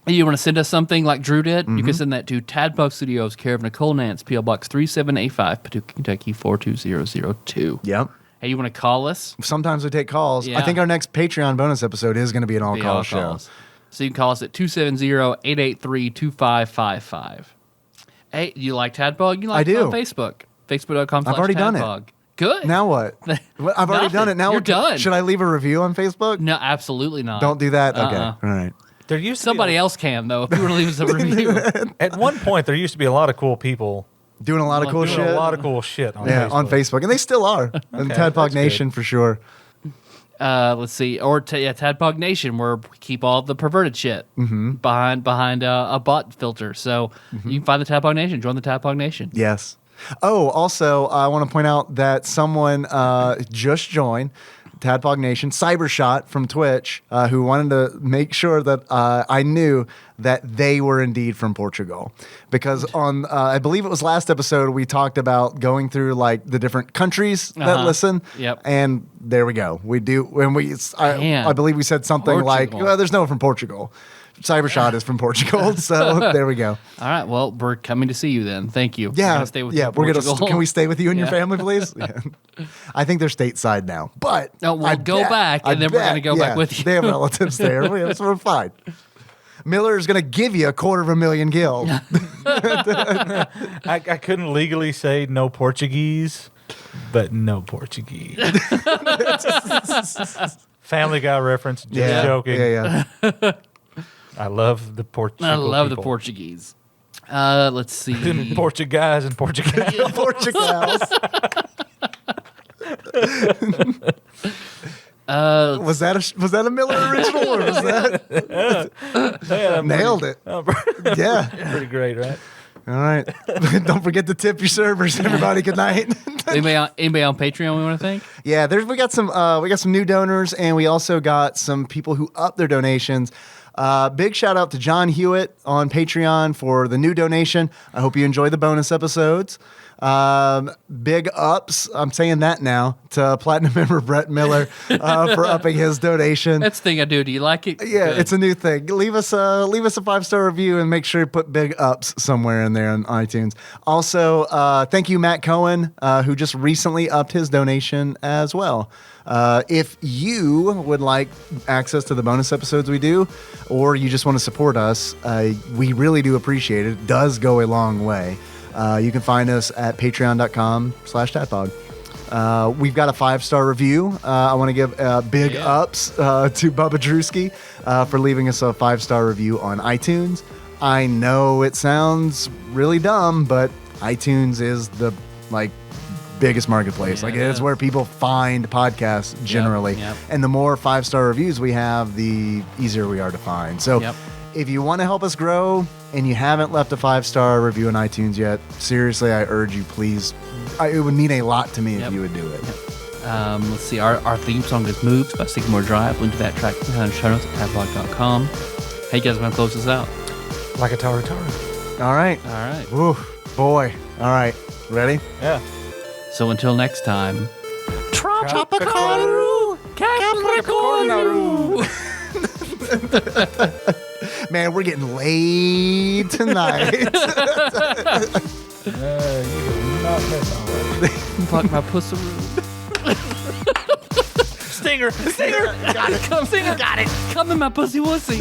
You want to send us something like Drew did? You can send that to Tadpog Studios, care of Nicole Nance, P.O. Box 3785, Paducah, Kentucky 42002. Yep. Hey, Hey, you want to call us? Sometimes we take calls. Yeah. I think our next Patreon bonus episode is going to be an all-call show. So you can call us at 270-883-2555. Hey, you like TADPOG? You like I do. On Facebook. Facebook.com/TADPOG. I've already done it. Good. Now what? I've already done it. Now You're done. Should I leave a review on Facebook? No, absolutely not. Don't do that? Okay. All right. There used to Somebody be else can, though, if you want to leave us a review. at one point, there used to be a lot of cool people Doing a lot of cool doing shit. a lot of cool shit on Yeah, Facebook. on Facebook. And they still are. And Okay, Tadpog that's Nation good. for sure. Let's see. Or Tadpog Nation, where we keep all the perverted shit behind a bot filter. So you can find the Tadpog Nation. Join the Tadpog Nation. Yes. Oh, also, I want to point out that someone just joined Tadpog Nation, Cybershot from Twitch, who wanted to make sure that I knew that they were indeed from Portugal. Because on, I believe it was last episode, we talked about going through like the different countries that listen. Yep. And there we go. We do, and Man. I believe we said something like, Portugal. well, there's no one from Portugal. Cybershot is from Portugal, so there we go. All right. Well, we're coming to see you then. Thank you. Yeah, We're gonna stay with you in we're Portugal. gonna. Can we stay with you and your Yeah. family, please? Yeah. I think they're stateside now, but No, we'll I go bet- back, I and then we're bet, gonna go back with you. They have relatives there, so we're fine. Miller is gonna give you $250,000 gil. I couldn't legally say no Portuguese, but no Portuguese. Family Guy reference. Just joking. Yeah. I love the Portuguese. I love the Portuguese. Let's see. Portuguese and Portugal. Portugal. Was that a Miller original or was that nailed it? Yeah. Pretty great, right? All right. Don't forget to tip your servers, everybody. Good night. Anybody on Patreon we want to thank? Yeah, we got some new donors, and we also got some people who upped their donations. Big shout out to John Hewitt on Patreon for the new donation. I hope you enjoy the bonus episodes. Big ups, I'm saying that now, to Platinum member Brett Miller for upping his donation. That's the thing I do. Do you like it? Yeah, Good. it's a new thing. Leave us a 5-star review and make sure you put big ups somewhere in there on iTunes. Also, thank you, Matt Cohen, who just recently upped his donation as well. If you would like access to the bonus episodes we do, or you just want to support us, we really do appreciate it. It does go a long way. You can find us at patreon.com/TADPOG. We've got a 5-star review. I want to give big ups to Bubba Drewski for leaving us a 5-star review on iTunes. I know it sounds really dumb, but iTunes is the biggest marketplace. Yeah, it is where people find podcasts generally. Yep. And the more 5-star reviews we have, the easier we are to find. So if you want to help us grow and you haven't left a 5-star review on iTunes yet, seriously, I urge you, please. It would mean a lot to me if you would do it. Let's see. Our theme song is Moves by Sycamore Drive. Link to that track in the show notes at tadpog.com. Hey, you guys want to close this out? Like a Taru. All right. All right. Woo, boy. All right. Ready? Yeah. So until next time. Tropicalu, Capricorn. Man, we're getting laid tonight. You do not miss all that. Fuck my pussy. Stinger. Got it. Come, Stinger. Got it. Come in my pussy wussy.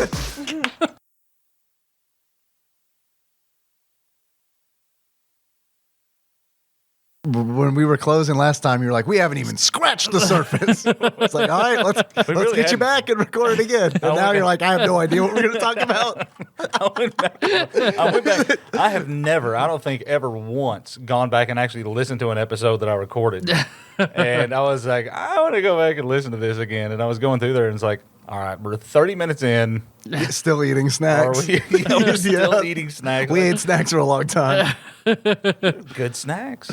When we were closing last time, you were like, we haven't even scratched the surface. It's like, all right, let's really get you hadn't. back and record it again. And now you're like, I have no idea what we're going to talk about. I went back. I have never, I don't think ever once gone back and actually listened to an episode that I recorded. And I was like, I want to go back and listen to this again. And I was going through there and it's like, all right, we're 30 minutes in. Still eating Are snacks. we're still Yeah. eating snacks. We ate snacks for a long time. Good snacks.